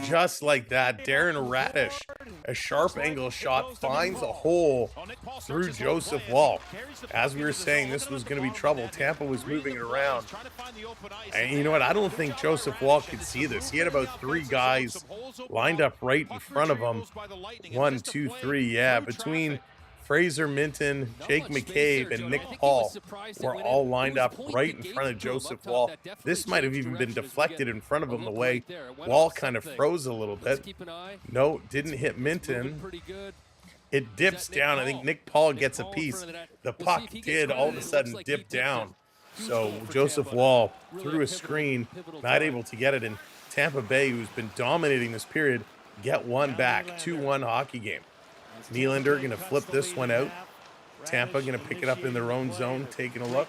Just like that, Darren Radish, a sharp angle shot, finds a hole through Joseph Wall. As we were saying, this was going to be trouble. Tampa was moving it around. And you know what? I don't think Joseph Wall could see this. He had about three guys lined up right in front of him. 1, 2, 3. Yeah, between Fraser Minton, Jake McCabe, and Nick Paul were all lined up right in front of Joseph Wall. This might have even been deflected in front of him the way Wall kind of froze a little bit. No, didn't hit Minton. It dips down. I think Nick Paul gets a piece. The puck did all of a sudden dip down. So Joseph Wall through a screen, not able to get it. And Tampa Bay, who's been dominating this period, get one back. 2-1 hockey game. Nylander going to flip this one out. Tampa going to pick it up in their own zone, taking a look.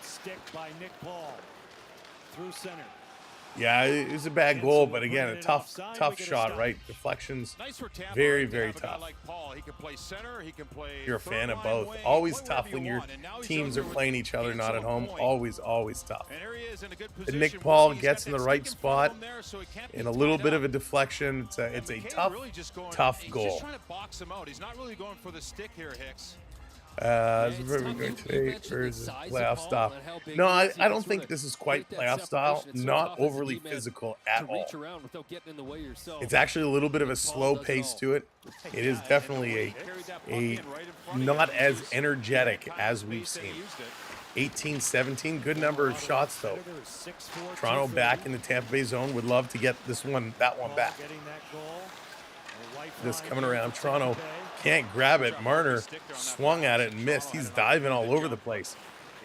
Yeah, it was a bad goal, but again, a tough shot, right? Deflections, very, very tough. You're a fan of both. Always tough when your teams are playing each other, not at home. Always, always tough. And Nick Paul gets in the right spot, and a little bit of a deflection. It's a tough goal. This is where we go today versus playoff style. No, I don't think this is quite playoff style. Not overly physical at all. It's actually a little bit of a slow pace to it. It is definitely a not as energetic as we've seen. 18-17, good number of shots though. Toronto back in the Tampa Bay zone. Would love to get that one back. This coming around, Toronto can't grab it. Marner swung at it and missed. He's diving all over the place.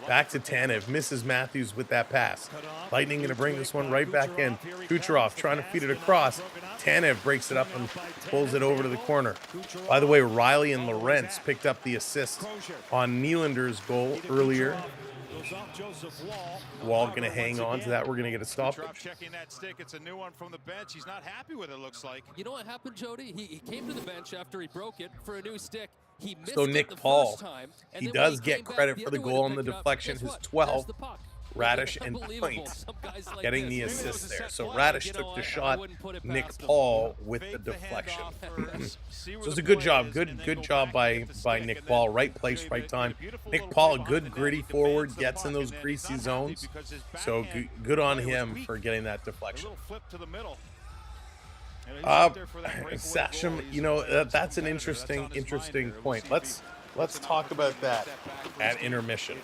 Back to Tanev, misses Matthews with that pass. Lightning going to bring this one right back in. Kucherov trying to feed it across. Tanev breaks it up and pulls it over to the corner. By the way, Riley and Lorentz picked up the assist on Nylander's goal earlier. Wall going to hang on to that. We're going to get a stoppage. Checking that stick. It's a new one from the bench. He's not happy with it, looks like. You know what happened, Jody? He came to the bench after he broke it for a new stick. He missed so Nick Paul, time, he does get credit for the goal on the deflection. His 12. Radish and Pint getting the assist there. So Radish took the shot, Nick Paul with the deflection. So it's a good job. Good job by Nick Paul. Right place, right time. Nick Paul, a good gritty forward, gets in those greasy zones. So good on him for getting that deflection. Sasham, you know, that's an interesting point. Let's talk about that at intermission.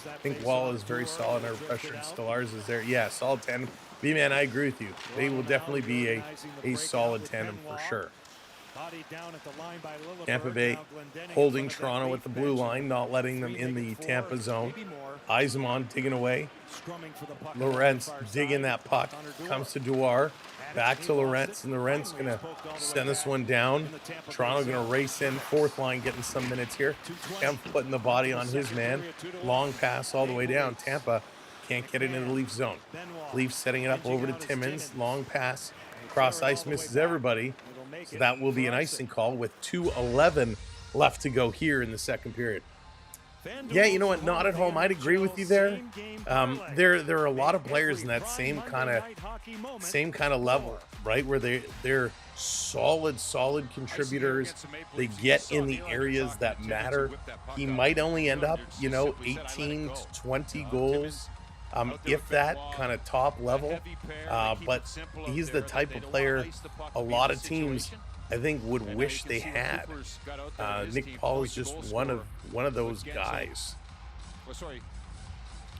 I think Wall is very solid. Our pressure and Stolarz is there. Yeah, solid tandem. B-Man, I agree with you. They will definitely be a solid tandem for sure. Tampa Bay holding Toronto at the blue line, not letting them in the Tampa zone. Yzerman digging away. Lorentz digging that puck. Comes to Duar. Back to Lorentz, and Lorentz going to send this one down. Toronto going to race in. Fourth line getting some minutes here. Kemp putting the body on his man. Long pass all the way down. Tampa can't get it into the Leaf zone. Leafs setting it up over to Timmins. Long pass. Cross ice misses everybody. So that will be an icing call with 2:11 left to go here in the second period. Yeah, you know what? Not at home. I'd agree with you there. There are a lot of players in that same kind of level, right? Where they're solid contributors. They get in the areas that matter. He might only end up, 18 to 20 goals, if that kind of top level. But he's the type of player a lot of teams, I think, would wish they had. Nick Paul is just one of those guys.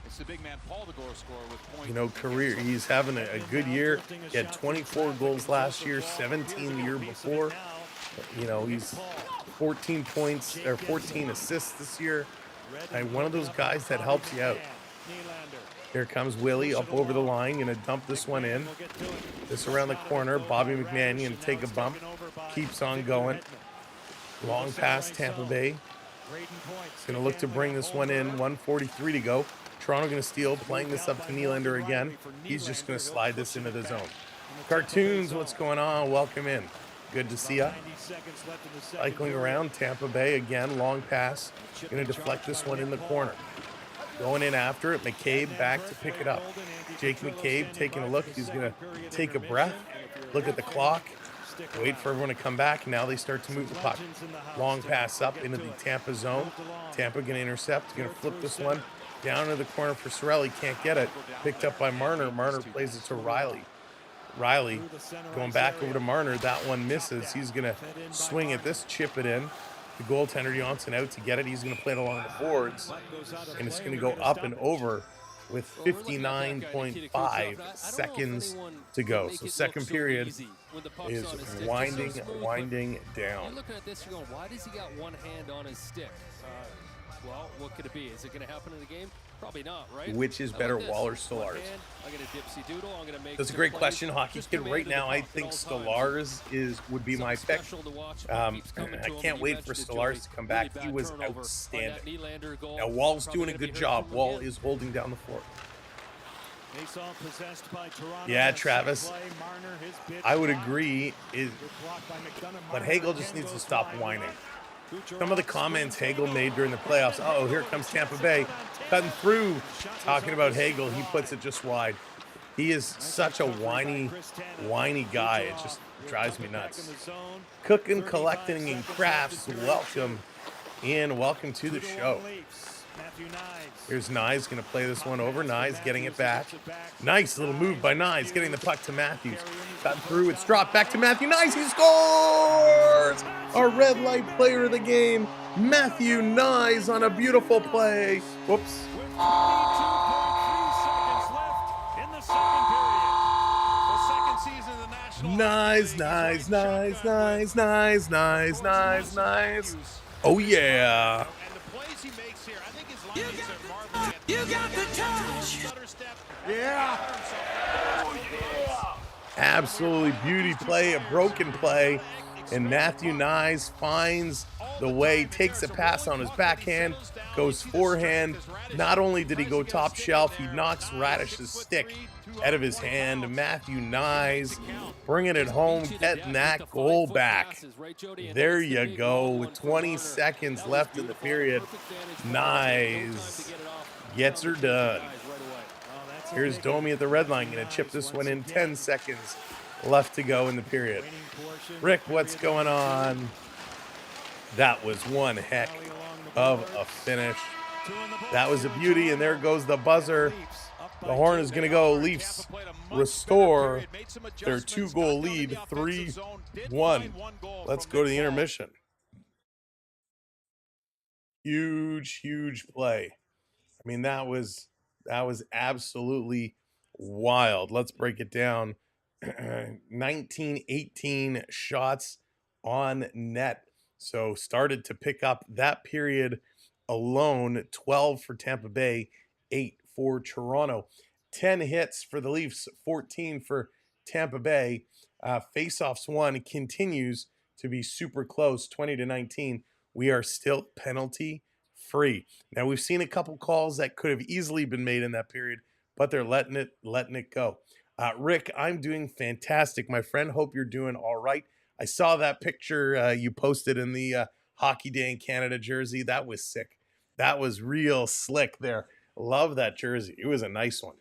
It's the big man Paul, the goal scorer with points. Career. He's having a good year. He had 24 goals last year, 17 the year before. He's 14 points or 14 assists this year. And one of those guys that helps you out. Here comes Willie up over the line, going to dump this one in. This around the corner. Bobby McMahon going to take a bump. Keeps on going. Long pass, Tampa Bay. Going to look to bring this one in. 1:43 to go. Toronto going to steal, playing this up to Nylander again. He's just going to slide this into the zone. Cartoons, what's going on? Welcome in. Good to see ya. Cycling around, Tampa Bay again. Long pass. Going to deflect this one in the corner. Going in after it, McCabe back to pick it up. Jake McCabe taking a look. He's going to take a breath, look at the clock, wait for everyone to come back. Now they start to move the puck. Long pass up into the Tampa zone. Tampa going to intercept, going to flip this one down to the corner for Cirelli. Can't get it. Picked up by Marner. Marner plays it to Riley. Riley going back over to Marner. That one misses. He's going to swing at this, chip it in. The goaltender Johnson out to get it. He's going to play it along the boards, and it's going to go up and over with 59.5 seconds to go. So second period is winding down. You're looking at this, you're going, why does he got one hand on his stick? Well, what could it be? Is it going to happen in the game? Probably not, right? Which is better, Wall or Stolarz? That's a great question, Hockey Kid. Right now, I think Stolarz would be my pick. I can't wait for Stolarz to come back. He was outstanding. Now, Wall's doing a good job. Wall is holding down the fort. Yeah, Travis, I would agree. But Hagel just needs to stop whining. Some of the comments Hagel made during the playoffs, oh, here comes Tampa Bay, cutting through, talking about Hagel. He puts it just wide. He is such a whiny guy. It just drives me nuts. Cooking, collecting, and crafts, welcome to the show. Here's Nyes going to play this one over. Nyes getting it back. Nice little move by Nyes, getting the puck to Matthews. Cut through, it's dropped back to Matthew. Nyes, he scores! Our red light player of the game, Matthew Nyes, on a beautiful play. Whoops. Nice. Oh, yeah. You got the touch. Yeah. Absolutely beauty play, a broken play. And Matthew Nyes finds the way, takes a pass on his backhand, goes forehand. Not only did he go top shelf, he knocks Radish's stick out of his hand. Matthew Nyes bringing it home, getting that goal back. There you go. With 20 seconds left in the period, Nyes gets her done. Here's Domi at the red line, going to chip this one in. 10 seconds left to go in the period. Rick, what's going on? That was one heck of a finish. That was a beauty, and there goes the buzzer. The horn is going to go. Leafs restore their 2-goal lead, 3-1. Let's go to the intermission. Huge play. I mean, that was absolutely wild. Let's break it down. 19-18 shots on net. So started to pick up that period alone. 12 for Tampa Bay, 8 for Toronto. 10 hits for the Leafs, 14 for Tampa Bay. Faceoffs won continues to be super close, 20-19. We are still penalty free. Now, we've seen a couple calls that could have easily been made in that period, but they're letting it go. Rick, I'm doing fantastic, my friend. Hope you're doing all right. I saw that picture you posted in the Hockey Day in Canada jersey. That was sick. That was real slick there. Love that jersey. It was a nice one.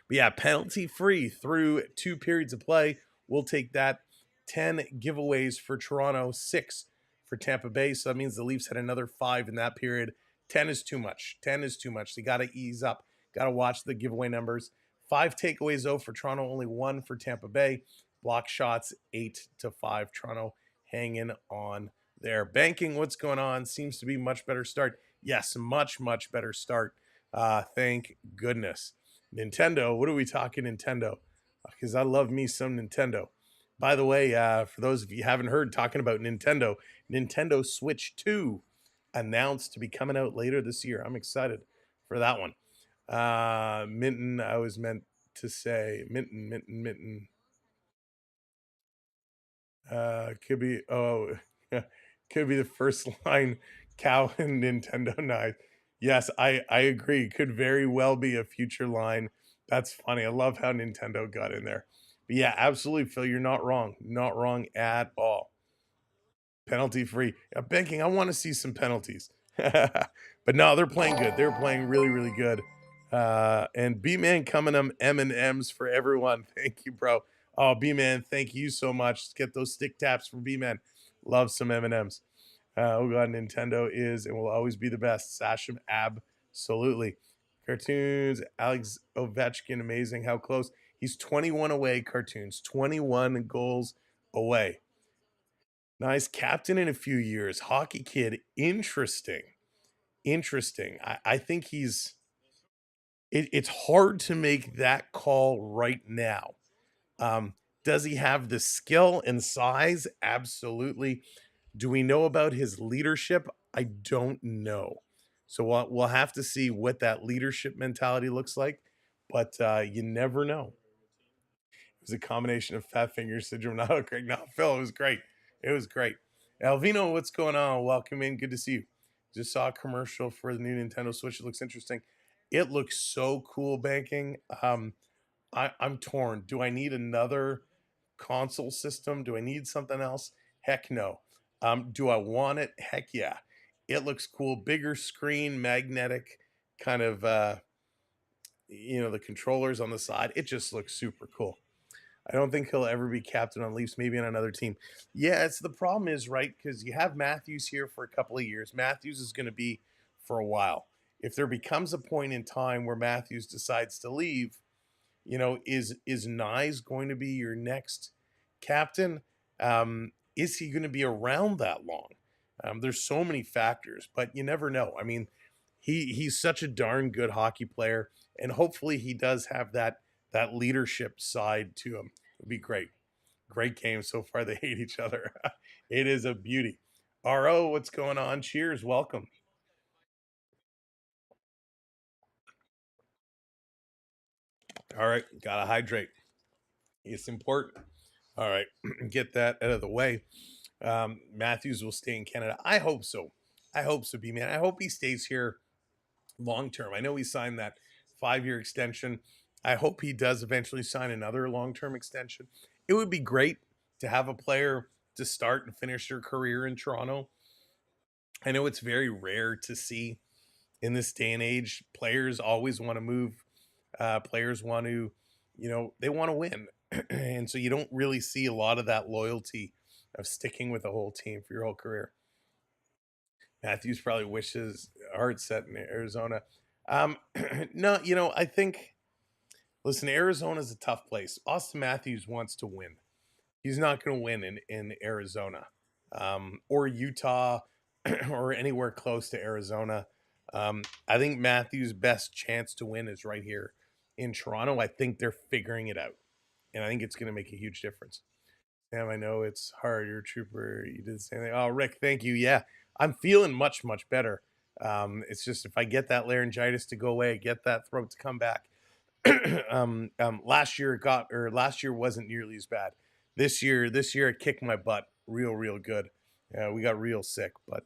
But yeah, penalty free through 2 periods of play. We'll take that. 10 giveaways for Toronto, 6 for Tampa Bay. So that means the Leafs had another 5 in that period. 10 is too much. 10 is too much. They got to ease up. Got to watch the giveaway numbers. 5 takeaways, though, for Toronto. Only 1 for Tampa Bay. Block shots, 8-5. Toronto hanging on there. Banking, what's going on? Seems to be much better start. Yes, much better start. Thank goodness. Nintendo, what are we talking Nintendo? Because I love me some Nintendo. By the way, for those of you who haven't heard, talking about Nintendo, Nintendo Switch 2 announced to be coming out later this year. I'm excited for that one. Minton, I was meant to say Minton. Could be the first line cow and Nintendo knife. Yes, I agree. Could very well be a future line. That's funny. I love how Nintendo got in there. But yeah, absolutely, Phil. You're not wrong. Not wrong at all. Penalty free. Banking, I want to see some penalties. But no, they're playing good. They're playing really good. And B-Man coming them M&Ms for everyone. Thank you, bro. Oh, B-Man, thank you so much. Let's get those stick taps for B-Man. Love some M&Ms. Oh, God, Nintendo is and will always be the best. Sasham, absolutely. Cartoons, Alex Ovechkin, amazing. How close. He's 21 away, Cartoons. 21 goals away. Nice. Captain in a few years. Hockey kid. Interesting. I think it's hard to make that call right now. Does he have the skill and size? Absolutely. Do we know about his leadership? I don't know. So we'll have to see what that leadership mentality looks like, but you never know. It was a combination of fat finger syndrome. No, Craig, no, Phil, it was great. It was great. Alvino, what's going on? Welcome in. Good to see you. Just saw a commercial for the new Nintendo Switch. It looks interesting. It looks so cool, banking. I'm torn. Do I need another console system? Do I need something else? Heck no. Do I want it? Heck yeah. It looks cool. Bigger screen, magnetic kind of, the controllers on the side. It just looks super cool. I don't think he'll ever be captain on Leafs, maybe on another team. Yeah, the problem is, right, because you have Matthews here for a couple of years. Matthews is going to be for a while. If there becomes a point in time where Matthews decides to leave, is Nyes going to be your next captain? Is he going to be around that long? There's so many factors, but you never know. I mean, he's such a darn good hockey player, and hopefully he does have that leadership side to him. It would be great. Great game so far. They hate each other. It is a beauty. RO, what's going on? Cheers. Welcome. All right. Got to hydrate. It's important. All right. Get that out of the way. Matthews will stay in Canada. I hope so. B-Man. I hope he stays here long term. I know he signed that 5-year extension. I hope he does eventually sign another long-term extension. It would be great to have a player to start and finish their career in Toronto. I know it's very rare to see in this day and age. Players always want to move. Players want to, they want to win. And so you don't really see a lot of that loyalty of sticking with the whole team for your whole career. Matthews probably wishes heart set in Arizona. No, I think, listen, Arizona's a tough place. Austin Matthews wants to win. He's not going to win in Arizona or Utah or anywhere close to Arizona. I think Matthews' best chance to win is right here in Toronto. I think they're figuring it out, and I think it's going to make a huge difference. Sam, I know it's hard. You're a trooper. You did the same thing. Oh, Rick, thank you. Yeah, I'm feeling much, much better. It's just if I get that laryngitis to go away, get that throat to come back. Last year wasn't nearly as bad. This year it kicked my butt real good. We got real sick, but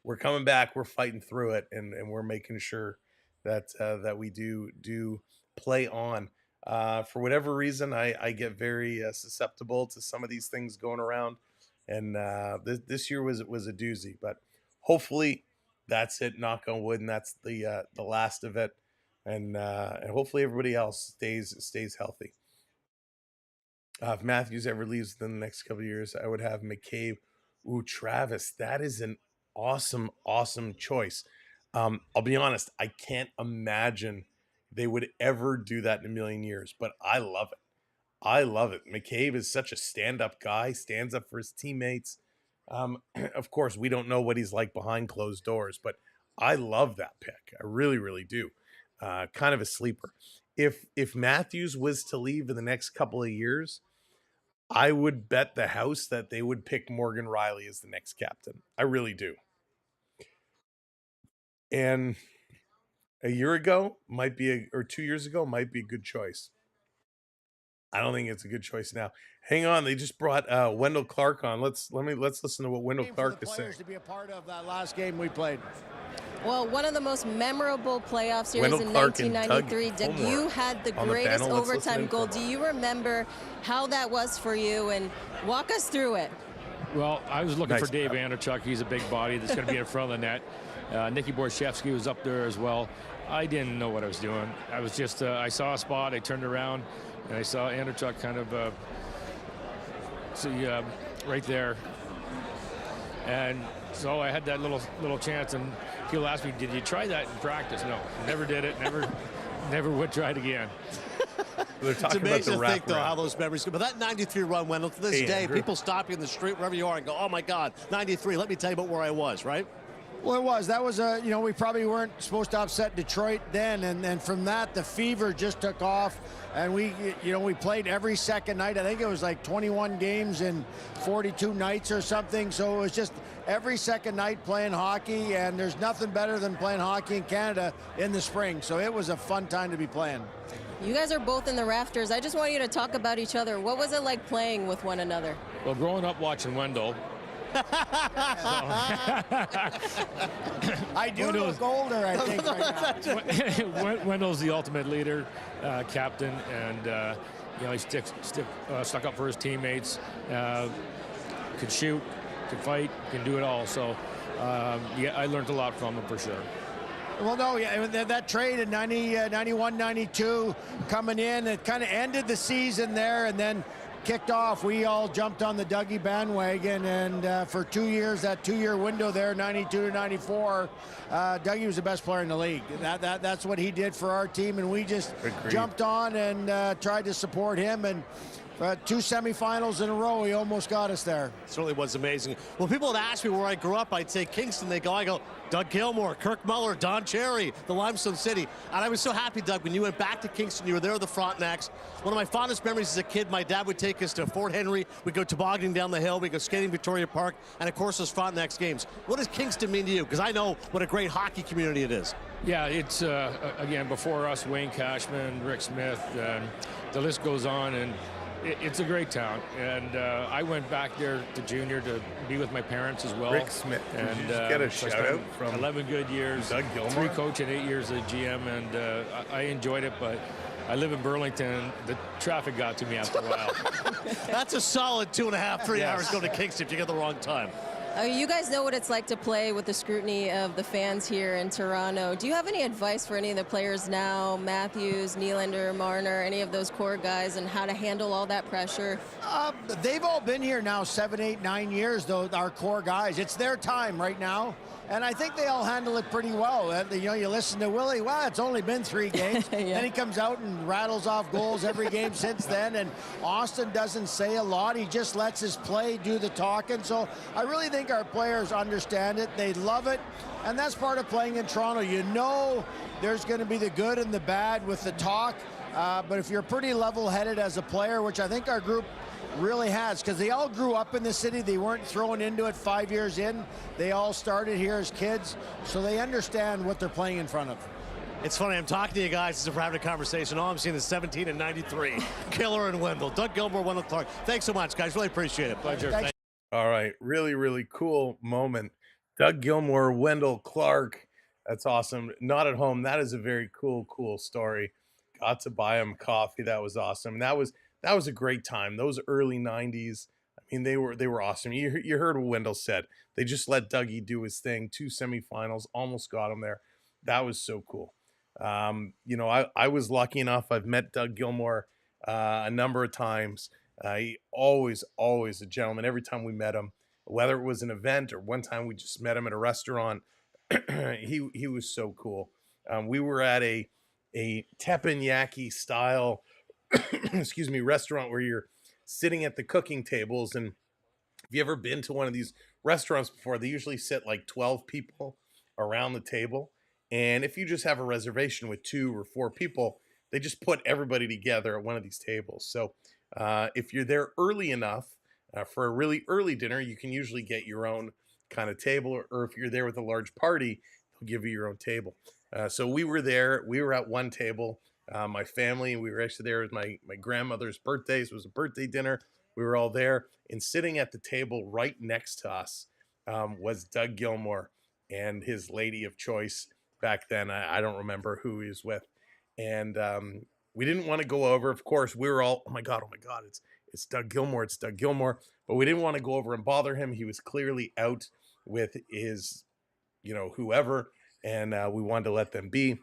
we're coming back. We're fighting through it, and we're making sure that we do play on. For whatever reason, I get very susceptible to some of these things going around, and this year was a doozy. But hopefully that's it. Knock on wood, and that's the last of it. And hopefully everybody else stays healthy. If Matthews ever leaves within the next couple of years, I would have McCabe. Ooh, Travis, that is an awesome choice. I'll be honest, I can't imagine they would ever do that in a million years, but I love it. McCabe is such a stand-up guy, stands up for his teammates. Of course, we don't know what he's like behind closed doors, but I love that pick. I really do. Kind of a sleeper. If Matthews was to leave in the next couple of years, I would bet the house that they would pick Morgan Riley as the next captain. I really do. And a year ago or 2 years ago might be a good choice. I don't think it's a good choice now. Hang on, they just brought Wendell Clark on. Let's listen to what Wendell Clark is saying. To be a part of that last game we played. Well, one of the most memorable playoff series in 1993. Doug, you had the greatest overtime goal. Do you remember how that was for you? And walk us through it. Well, I was looking for Dave Anderchuk. He's a big body that's going to be in front of the net. Nicky Borshevsky was up there as well. I didn't know what I was doing. I was just, I saw a spot, I turned around, and I saw Anderchuk kind of, right there. And so I had that little chance, and people asked me, did you try that in practice? No, never did it, never would try it again. It's amazing to think, though, how those memories go. But that 93 run, Wendell, to this day, people stop you in the street, wherever you are, and go, oh, my God, 93, let me tell you about where I was, right? Well, it was. That was we probably weren't supposed to upset Detroit then, and from that, the fever just took off, and we played every second night. I think it was like 21 games in 42 nights or something, so it was just every second night playing hockey, and there's nothing better than playing hockey in Canada in the spring, so it was a fun time to be playing. You guys are both in the rafters. I just want you to talk about each other. What was it like playing with one another? Well, growing up watching Wendell, I do look older, I think, right now. Wendell's the ultimate leader, captain, and he stuck up for his teammates, could shoot, could fight, can do it all. So, I learned a lot from him for sure. Well, no, that trade in 91, 92 coming in, it kind of ended the season there, and then kicked off. We all jumped on the Dougie bandwagon, and for 2 years, that 2-year window there, 92 to 94, Dougie was the best player in the league. That's what he did for our team, and we just jumped on and tried to support him, and 2 semifinals in a row, he almost got us there. It certainly was amazing. Well, people would ask me where I grew up, I'd say Kingston. I go, Doug Gilmour, Kirk Muller, Don Cherry, the Limestone City. And I was so happy, Doug, when you went back to Kingston, you were there with the Frontenacs. One of my fondest memories as a kid, my dad would take us to Fort Henry. We'd go tobogganing down the hill. We'd go skating Victoria Park. And, of course, those Frontenacs games. What does Kingston mean to you? Because I know what a great hockey community it is. Yeah, it's, again, before us, Wayne Cashman, Rick Smith, the list goes on. And it's a great town, and I went back there to junior to be with my parents as well. Rick Smith, and you just get a shout out from 11 good years, Doug Gilmour. 3 coach and 8 years as GM, and I enjoyed it, but I live in Burlington. The traffic got to me after a while. That's a solid 2.5, 3 hours going to Kingston if you get the wrong time. You guys know what it's like to play with the scrutiny of the fans here in Toronto. Do you have any advice for any of the players now, Matthews, Nylander, Marner, any of those core guys, and how to handle all that pressure? They've all been here now 7, 8, 9 years, though, our core guys. It's their time right now, and I think they all handle it pretty well. You listen to Willie, well, it's only been 3 games. Yeah. Then he comes out and rattles off goals every game since then, and Austin doesn't say a lot. He just lets his play do the talking. So I really think our players understand it. They love it, and that's part of playing in Toronto. You know there's going to be the good and the bad with the talk, but if you're pretty level-headed as a player, which I think our group really has, because they all grew up in the city. They weren't thrown into it 5 years in. They all started here as kids, so they understand what they're playing in front of. It's funny, I'm talking to you guys as if we're having a conversation. All I'm seeing is 17 and 93. Killer and Wendell. Doug Gilmour, Wendell Clark. Thanks so much, guys. Really appreciate it. Pleasure. Thanks. All right, really, really cool moment. Doug Gilmour, Wendell Clark. That's awesome. Not at home. That is a very cool story. Got to buy him coffee. That was awesome. That was a great time. Those early 90s, I mean, they were awesome. You heard what Wendell said. They just let Dougie do his thing. 2 semifinals, almost got him there. That was so cool. I was lucky enough. I've met Doug Gilmour a number of times. He always a gentleman. Every time we met him, whether it was an event or one time we just met him at a restaurant, he was so cool. We were at a teppanyaki style restaurant where you're sitting at the cooking tables. And if you ever been to one of these restaurants before, they usually sit like 12 people around the table. And if you just have a reservation with 2 or 4 people, they just put everybody together at one of these tables. So if you're there early enough for a really early dinner, you can usually get your own kind of table. Or if you're there with a large party, they'll give you your own table. So we were there. We were at one table. My family, we were actually there with my grandmother's birthday. So it was a birthday dinner. We were all there. And sitting at the table right next to us was Doug Gilmour and his lady of choice back then. I don't remember who he was with. And we didn't want to go over. Of course, we were all, oh my God, it's Doug Gilmour. It's Doug Gilmour. But we didn't want to go over and bother him. He was clearly out with his, whoever. And we wanted to let them be.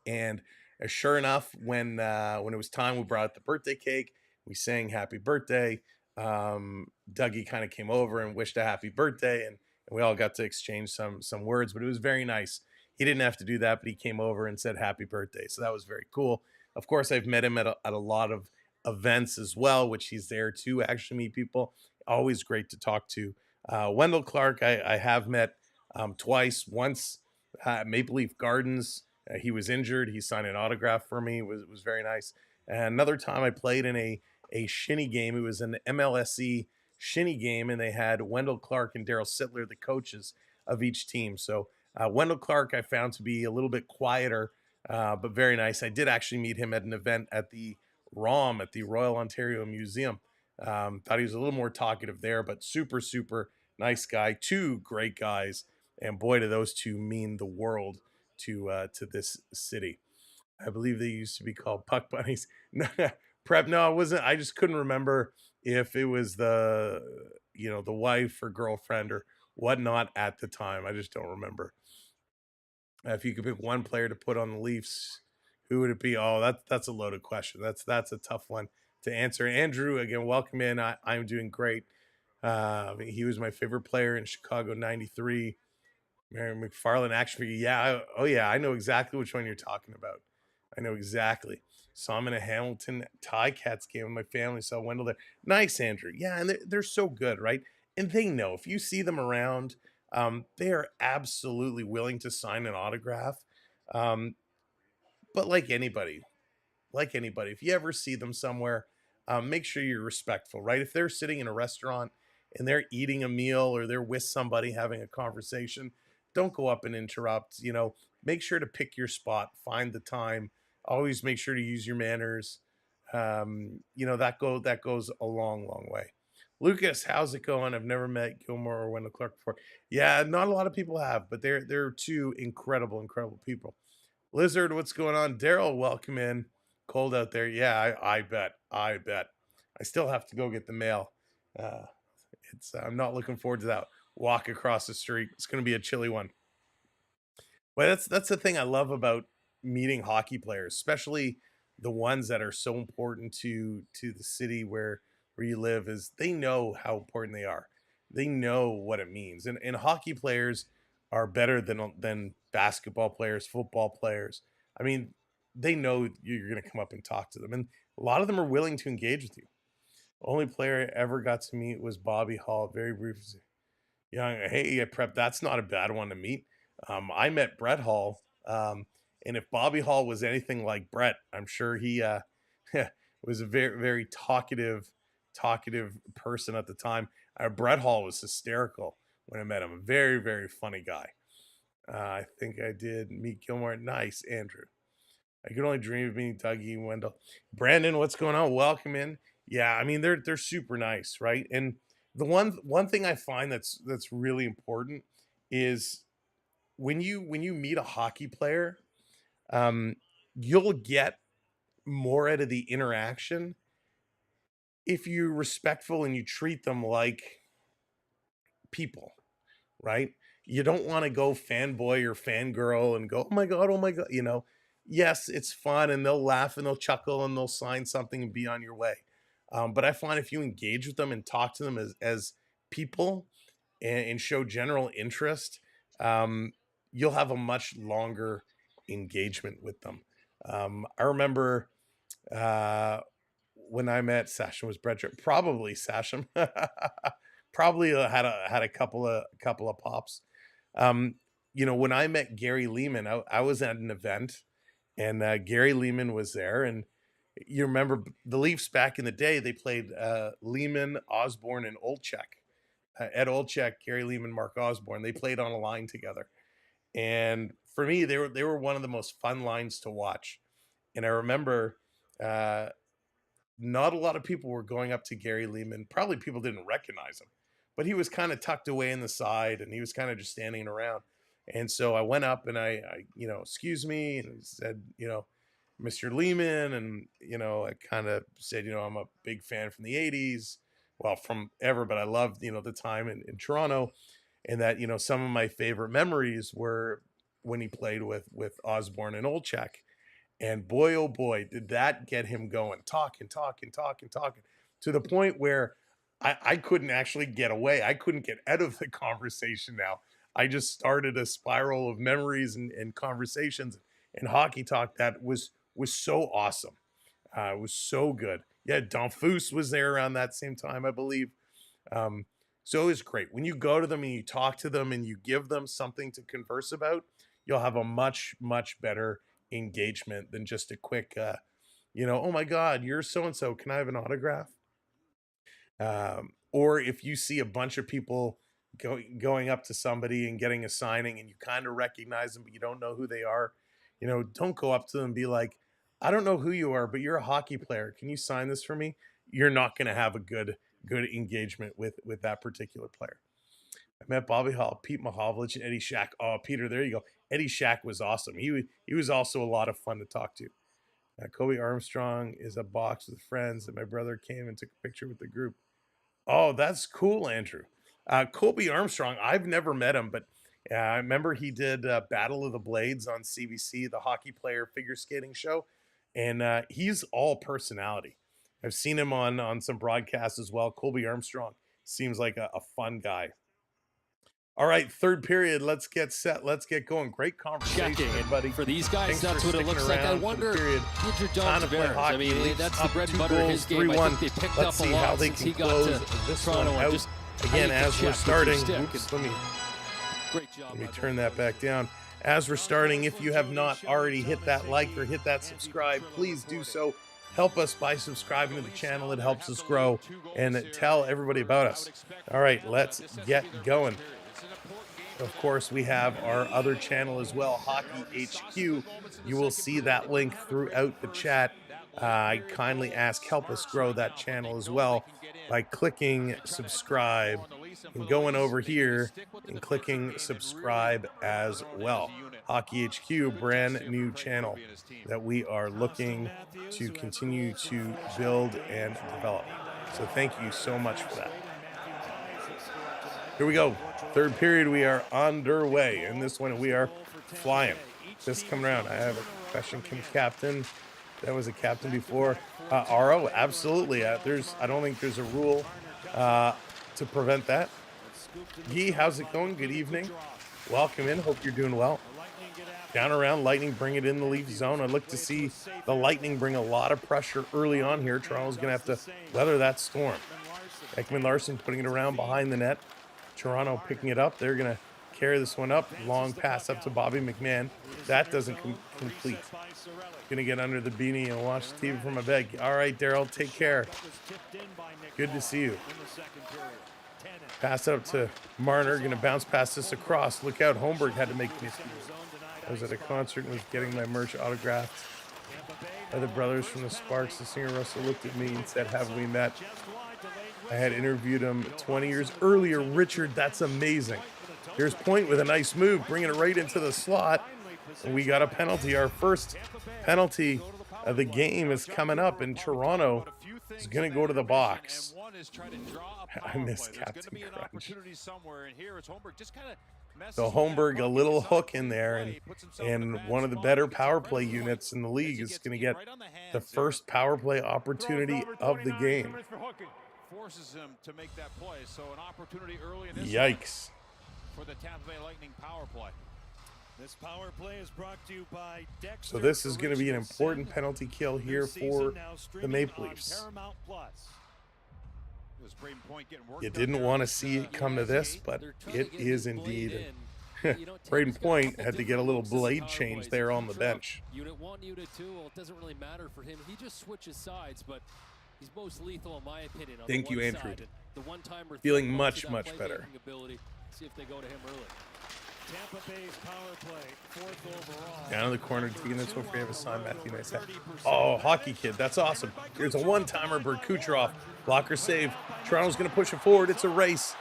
And sure enough, when it was time, we brought out the birthday cake. We sang happy birthday. Dougie kind of came over and wished a happy birthday. And we all got to exchange some words. But it was very nice. He didn't have to do that, but he came over and said happy birthday. So that was very cool. Of course, I've met him at a lot of events as well, which he's there to actually meet people. Always great to talk to. Wendell Clark, I have met twice. Once at Maple Leaf Gardens, he was injured. He signed an autograph for me. It was very nice. And another time I played in a shinny game. It was an MLSE shinny game, and they had Wendell Clark and Daryl Sittler, the coaches of each team. So Wendell Clark I found to be a little bit quieter, but very nice. I did actually meet him at an event at the ROM, at the Royal Ontario Museum. Thought he was a little more talkative there, but super, super nice guy. Two great guys, and boy, do those two mean the world to this city. I believe they used to be called Puck Bunnies. Prep, no, it wasn't. I just couldn't remember if it was the wife or girlfriend or whatnot at the time. I just don't remember. If you could pick one player to put on the Leafs, who would it be? Oh, that's a loaded question. That's a tough one to answer. Andrew, again, welcome in. I'm doing great. He was my favorite player in Chicago '93. Mary McFarland action figure. Yeah. I know exactly which one you're talking about. I know exactly. Saw him in a Hamilton Ticats game with my family. Saw Wendell there. Nice, Andrew. Yeah, and they're so good, right? And they know if you see them around, they are absolutely willing to sign an autograph. But like anybody, if you ever see them somewhere, make sure you're respectful, right? If they're sitting in a restaurant and they're eating a meal or they're with somebody having a conversation, don't go up and interrupt. Make sure to pick your spot, find the time. Always make sure to use your manners. That goes a long, long way. Lucas, how's it going? I've never met Gilmore or Wendell Clark before. Yeah, not a lot of people have, but they're two incredible, incredible people. Lizard, what's going on? Daryl, welcome in. Cold out there. Yeah, I bet. I still have to go get the mail. I'm not looking forward to that walk across the street. It's going to be a chilly one. Well, that's the thing I love about meeting hockey players, especially the ones that are so important to the city where you live, is they know how important they are. They know what it means. And hockey players are better than basketball players, football players. I mean, they know you're going to come up and talk to them. And a lot of them are willing to engage with you. Only player I ever got to meet was Bobby Hall. Very briefly. Hey, Prep, that's not a bad one to meet. I met Brett Hall. And if Bobby Hall was anything like Brett, I'm sure he was a very, very talkative person at the time. Brett Hall was hysterical when I met him. A very, very funny guy. I think I did meet Gilmore. Nice, Andrew. I could only dream of meeting Dougie and Wendell. Brandon, what's going on? Welcome in. Yeah, I mean they're super nice, right? And the one thing I find that's really important is when you meet a hockey player, you'll get more out of the interaction if you're respectful and you treat them like people, right? You don't want to go fanboy or fangirl and go, oh my God. Yes, it's fun and they'll laugh and they'll chuckle and they'll sign something and be on your way. But I find if you engage with them and talk to them as people and show general interest, you'll have a much longer engagement with them. I remember when I met Sachem, was Brett, probably Sachem, probably had a couple of pops. When I met Gary Lehman, I was at an event and Gary Lehman was there. And you remember the Leafs back in the day, they played Lehman, Osborne, and Olczyk. Ed Olczyk, Gary Lehman, Mark Osborne. They played on a line together. And for me, they were one of the most fun lines to watch. And I remember not a lot of people were going up to Gary Lehman. Probably people didn't recognize him, but he was kind of tucked away in the side and he was kind of just standing around. And so I went up and I excuse me, and I said, Mr. Lehman, and I kind of said, I'm a big fan from the 80s, well, from ever, but I loved the time in Toronto, and that some of my favorite memories were when he played with Osborne and Olczyk. And boy, oh boy, did that get him going, talking to the point where I couldn't actually get away. I couldn't get out of the conversation now. I just started a spiral of memories and conversations and hockey talk that was was so awesome. It was so good. Yeah, Donfus was there around that same time, I believe. So it was great. When you go to them and you talk to them and you give them something to converse about, you'll have a much, much better engagement than just a quick, oh my God, you're so-and-so. Can I have an autograph? Or if you see a bunch of people going up to somebody and getting a signing and you kind of recognize them, but you don't know who they are, don't go up to them and be like, I don't know who you are, but you're a hockey player. Can you sign this for me? You're not going to have a good engagement with that particular player. I met Bobby Hall, Pete Mahovlich, and Eddie Shack. Oh, Peter, there you go. Eddie Shack was awesome. He was also a lot of fun to talk to. Kobe Armstrong is a box with friends, and my brother came and took a picture with the group. Oh, that's cool, Andrew. Kobe Armstrong, I've never met him, but I remember he did Battle of the Blades on CBC, the hockey player figure skating show, and he's all personality. I've seen him on some broadcasts as well. Kobe Armstrong seems like a fun guy. All right, third period. Let's get set. Let's get going. Great conversation, everybody. For these guys, Thanks that's for what it looks like. I wonder, Andrew Dufferin. I mean, that's the bread and butter of his game. I think they picked up a lot since he got to Toronto. Just again, as we're starting, oops, great job. Let me turn that back down. As we're starting, if you have not already hit that like or hit that subscribe, please do so. Help us by subscribing to the channel. It helps us grow, and tell everybody about us. All right, let's get going. Of course, we have our other channel as well, Hockey HQ. You will see that link throughout the chat. I kindly ask, help us grow that channel as well by clicking subscribe and going over here and clicking subscribe as well. Hockey HQ, brand new channel that we are looking to continue to build and develop. So thank you so much for that. Here we go. Third period, we are underway. In this one, we are flying. Just coming around. I have a question. Can captain, that was a captain before. RO, absolutely. I don't think there's a rule to prevent that. Guy, how's it going? Good evening. Welcome in. Hope you're doing well. Down around, Lightning bring it in the Leaf zone. I'd look to see the Lightning bring a lot of pressure early on here. Toronto's going to have to weather that storm. Ekman Larson putting it around behind the net. Toronto picking it up. They're going to carry this one up. Long pass up to Bobby McMahon. That doesn't complete. Going to get under the beanie and watch TV from my bed. All right, Daryl, take care. Good to see you. Pass it up to Marner. Going to bounce past this across. Look out, Holmberg had to make me. I was at a concert and was getting my merch autographed by the brothers from the Sparks. The singer Russell looked at me and said, have we met? I had interviewed him 20 years earlier. Richard, that's amazing. Here's Point with a nice move, bringing it right into the slot. And we got a penalty. Our first penalty of the game is coming up, and Toronto is going to go to the box. I miss Captain Crunch. So Holmberg, a little hook in there, and one of the better power play units in the league is going to get the first power play opportunity of the game. Forces him to make that play. So an opportunity early in this Yikes. For the Tampa Bay Lightning power play. This power play is brought to you by Dexter. So this is going to be an important penalty kill here for the Maple Leafs. You didn't want to see it come to this, but it is indeed. Braden Point had to get a little blade change there on the bench. Unit 1, Unit 2, well, it doesn't really matter for him. He just switches sides, but he's most lethal in my opinion. Thank you, Andrew. The feeling much better. See if they go to him early. Tampa Bay's power play, 4th overall. Down in the corner, taking this one for you. Have a sign, Matthew. Nice hat. Oh, hockey kid. That's awesome. Here's a one-timer, Kucherov. Blocker save. Toronto's going to push it forward. It's a race.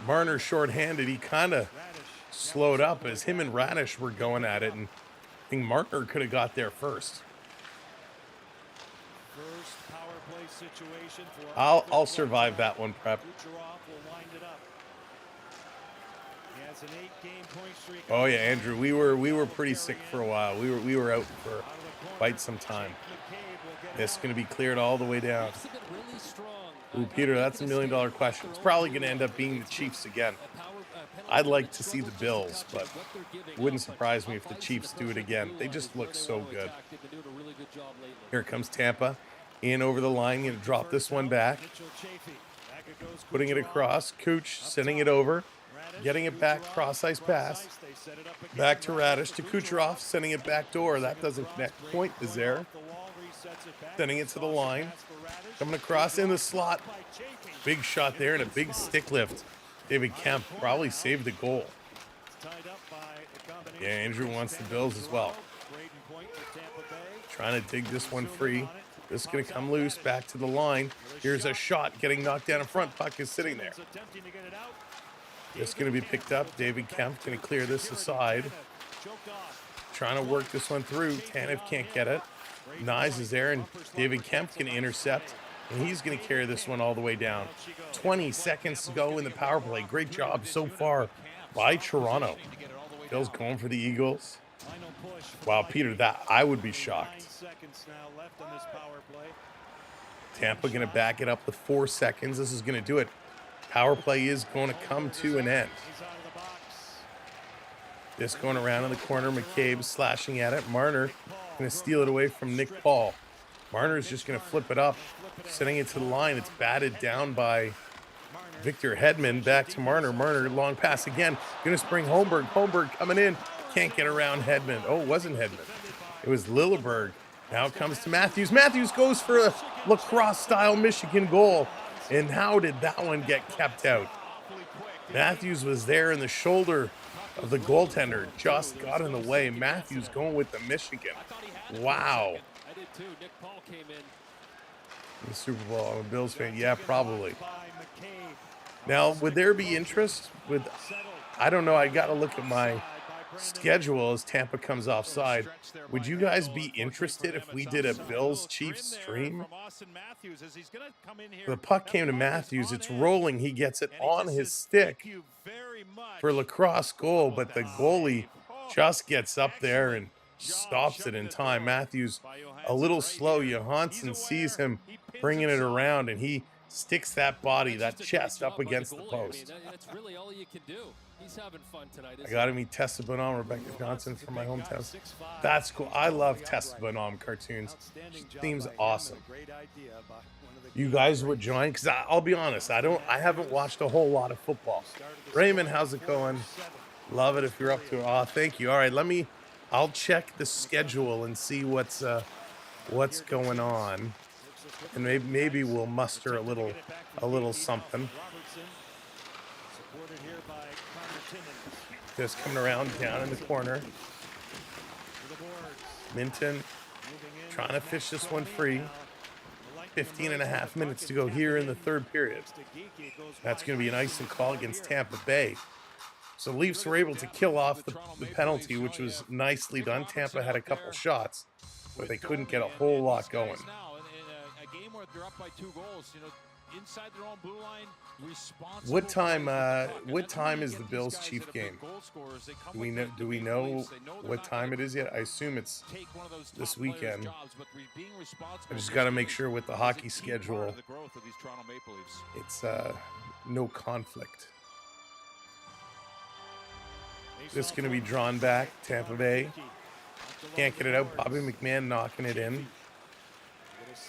Marner short-handed. He kind of slowed up as him and Radish were going at it, and I think Marner could have got there first. I'll survive that one, Prep. Oh yeah, Andrew, we were pretty sick for a while. We were out for quite some time. It's going to be cleared all the way down. Ooh, Peter, that's $1 million question. It's probably going to end up being the Chiefs again. I'd like to see the Bills, but it wouldn't surprise me if the Chiefs do it again. They just look so good. Here comes Tampa. In over the line, going to drop this one back. Putting it across. Cooch sending it over. Getting it back, cross-ice pass. Back to Radish to Kucherov, sending it back door. That doesn't connect. Point is there. Sending it to the line. Coming across in the slot. Big shot there and a big stick lift. David Kemp probably saved the goal. Yeah, Andrew wants the Bills as well. Trying to dig this one free. This is going to come loose, back to the line. Here's a shot getting knocked down in front. Puck is sitting there. This is going to be picked up. David Kemp going to clear this aside. Trying to work this one through. Tanev can't get it. Nyes is there, and David Kemp can intercept. And he's going to carry this one all the way down. 20 seconds to go in the power play. Great job so far by Toronto. Bill's going for the Eagles. Wow, Peter, that I would be shocked. Tampa going to back it up with 4 seconds. This is going to do it. Power play is going to come to an end. This going around in the corner. McCabe slashing at it. Marner going to steal it away from Nick Paul. Marner is just going to flip it up, sending it to the line. It's batted down by Victor Hedman. Back to Marner. Marner, long pass again. Going to spring Holmberg. Holmberg coming in. Can't get around Hedman. Oh, it wasn't Hedman. It was Lilleberg. Now it comes to Matthews. Matthews goes for a lacrosse-style Michigan goal. And how did that one get kept out? Matthews was there in the shoulder of the goaltender. Just got in the way. Matthews going with the Michigan. Wow. The Super Bowl, I'm a Bills fan. Yeah, probably. Now, would there be interest with, I don't know, I got to look at my schedule as Tampa comes offside. Would you guys be interested if we did a Bills-Chiefs stream? The puck came to Matthews. It's rolling. He gets it on his stick for a lacrosse goal, but the goalie just gets up there and stops it in time. Matthews a little slow. Johansson sees him bringing it around, and he sticks that body, that chest up against the post. That's really all you can do. He's having fun tonight. I got to meet Tessa Bonhomme, Rebecca Johnson from my hometown. That's cool. I love Tessa Bonhomme cartoons. She seems awesome. You guys would join? Because I'll be honest, I haven't watched a whole lot of football. Raymond, how's it going? Love it if you're up to it. Oh, thank you. All right, I'll check the schedule and see what's going on, and maybe we'll muster a little something. Just coming around down in the corner. Minton trying to fish this one free. 15.5 minutes to go here in the third period. That's going to be an icing call against Tampa Bay. So Leafs were able to kill off the penalty, which was nicely done. Tampa had a couple shots, but they couldn't get a whole lot going. In a game where they're up by 2 goals, inside their own blue line, What time is the Bills Chief game? Do we know what time it is yet? I assume it's this weekend. I just got to make sure with the hockey schedule it's no conflict. This is going to be drawn back. Tampa Bay can't get it out. Bobby McMahon knocking it in.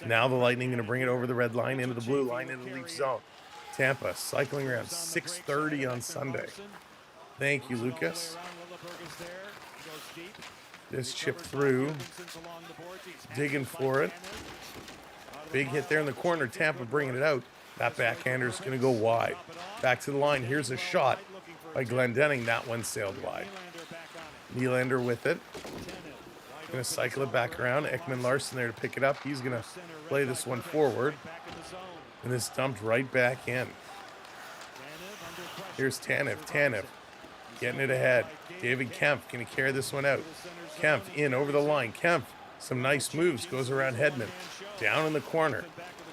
Now the Lightning going to bring it over the red line into the blue line into the Leaf zone. Tampa cycling around 6:30 on Sunday. Thank you, Lucas. This chip through. Digging for it. Big hit there in the corner. Tampa bringing it out. That backhander is going to go wide. Back to the line. Here's a shot by Glendening. That one sailed wide. Nylander with it. Going to cycle it back around. Ekman Larson there to pick it up. He's going to play this one forward. And this dumped right back in. Here's Tanev. Tanev getting it ahead. David Kemp going to carry this one out. Kemp in over the line. Kemp, some nice moves. Goes around Hedman. Down in the corner.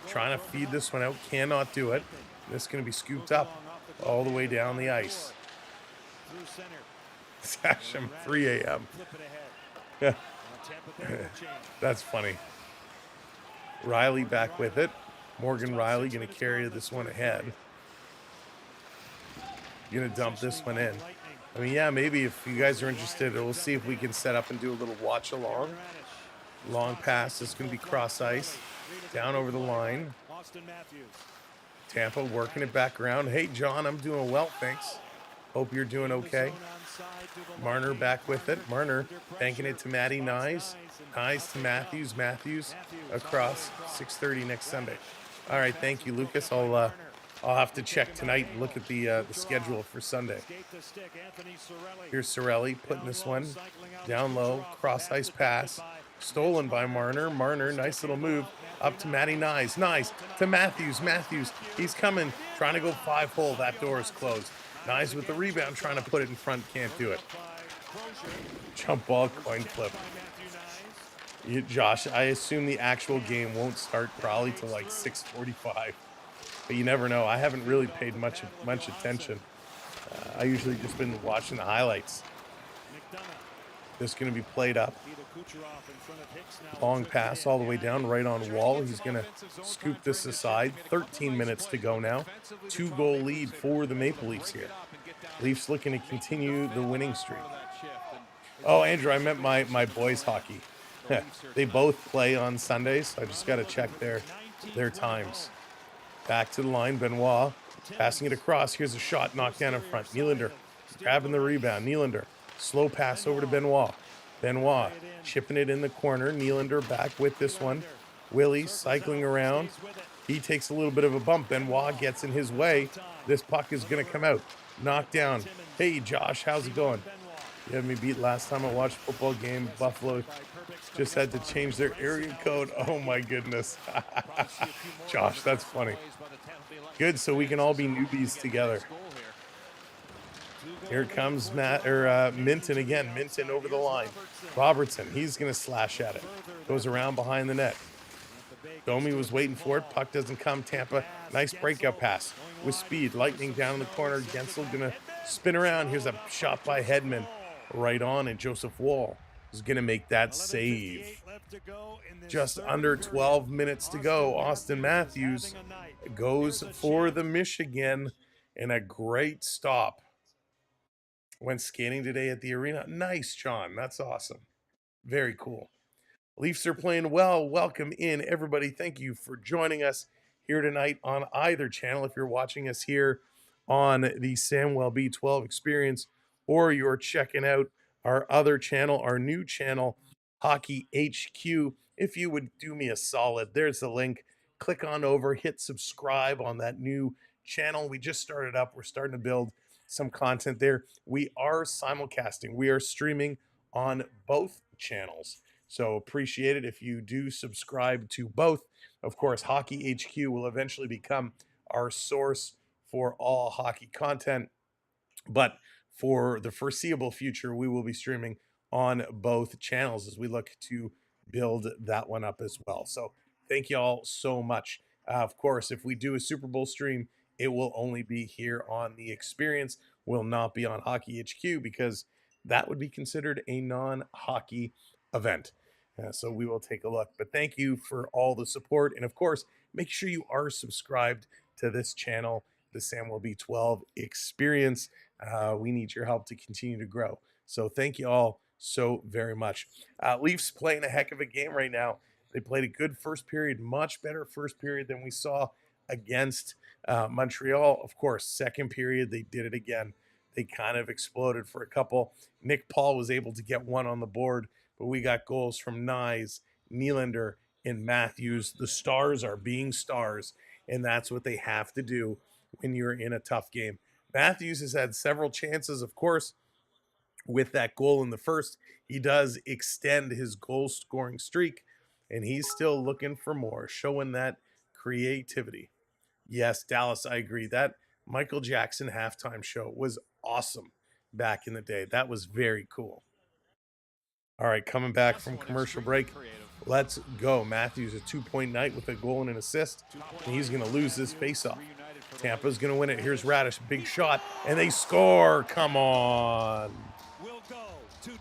Trying to feed this one out. Cannot do it. This is going to be scooped up all the way down the ice. Sasham, 3 a.m. That's funny. Riley back with it. Morgan Riley going to carry this one ahead. You're going to dump this one in. I mean, yeah, maybe if you guys are interested, we'll see if we can set up and do a little watch along. Long pass. It's going to be cross ice. Down over the line. Tampa working it back around. Hey, John, I'm doing well, thanks. Hope you're doing okay. Marner back with it. Marner banking it to Matty Nyes. Nyes to Matthews. Matthews across. 6:30 next Sunday. All right, thank you, Lucas. I'll have to check tonight and look at the schedule for Sunday. Here's Cirelli putting this one down low. Cross ice pass. Stolen by Marner. Marner, nice little move. Up to Matty Nyes. Nyes to Matthews. Matthews, he's coming. Trying to go 5-hole. That door is closed. Nyes with the rebound, trying to put it in front. Can't do it. Jump ball, coin flip. Josh, I assume the actual game won't start probably till like 6:45. But you never know. I haven't really paid much attention. I usually just been watching the highlights. This is going to be played up. Long pass all the way down, right on Wall. He's going to scoop this aside. 13 minutes to go now. 2-goal lead for the Maple Leafs here. Leafs looking to continue the winning streak. Oh, Andrew, I meant my boys hockey. They both play on Sundays, so I just got to check their times. Back to the line, Benoit passing it across. Here's a shot knocked down in front. Nylander grabbing the rebound. Nylander, slow pass over to Benoit. Benoit chipping it in the corner. Nylander back with this one. Willie cycling around. He takes a little bit of a bump. Benoit gets in his way. This puck is going to come out. Knocked down. Hey, Josh, how's it going? You had me beat last time I watched a football game. Buffalo just had to change their area code. Oh, my goodness. Josh, that's funny. Good, so we can all be newbies together. Here comes Minton again. Minton over the line. Robertson, he's going to slash at it. Goes around behind the net. Domi was waiting for it. Puck doesn't come. Tampa, nice breakout pass with speed. Lightning down in the corner. Gensel going to spin around. Here's a shot by Hedman. Right on, and Joseph Wall is going to make that save. Just under 12 minutes to go. Austin Matthews goes for the Michigan, and a great stop. Went skating today at the arena. Nice, John. That's awesome. Very cool. Leafs are playing well. Welcome in, everybody. Thank you for joining us here tonight on either channel. If you're watching us here on the Samwelb B12 Experience, or you're checking out our other channel, our new channel, Hockey HQ. If you would do me a solid, there's the link. Click on over, hit subscribe on that new channel. We just started up. We're starting to build some content there. We are simulcasting. We are streaming on both channels. So appreciate it if you do subscribe to both. Of course, Hockey HQ will eventually become our source for all hockey content. But for the foreseeable future, we will be streaming on both channels as we look to build that one up as well. So thank you all so much. Of course, if we do a Super Bowl stream, it will only be here on the Experience, will not be on Hockey HQ, because that would be considered a non-hockey event. So we will take a look. But thank you for all the support. And of course, make sure you are subscribed to this channel, the Samwelb B12 Experience. We need your help to continue to grow. So thank you all so very much. Leafs playing a heck of a game right now. They played a good first period, much better first period than we saw against Montreal. Of course, second period, they did it again. They kind of exploded for a couple. Nick Paul was able to get one on the board, but we got goals from Nyes, Nylander, and Matthews. The stars are being stars, and that's what they have to do when you're in a tough game. Matthews has had several chances, of course. With that goal in the first, he does extend his goal-scoring streak, and he's still looking for more, showing that creativity. Yes, Dallas, I agree. That Michael Jackson halftime show was awesome back in the day. That was very cool. All right, coming back from commercial break, let's go. Matthews, a 2-point night with a goal and an assist, and he's going to lose this faceoff. Tampa's going to win it. Here's Radish, big shot, and they score. Come on. Will go to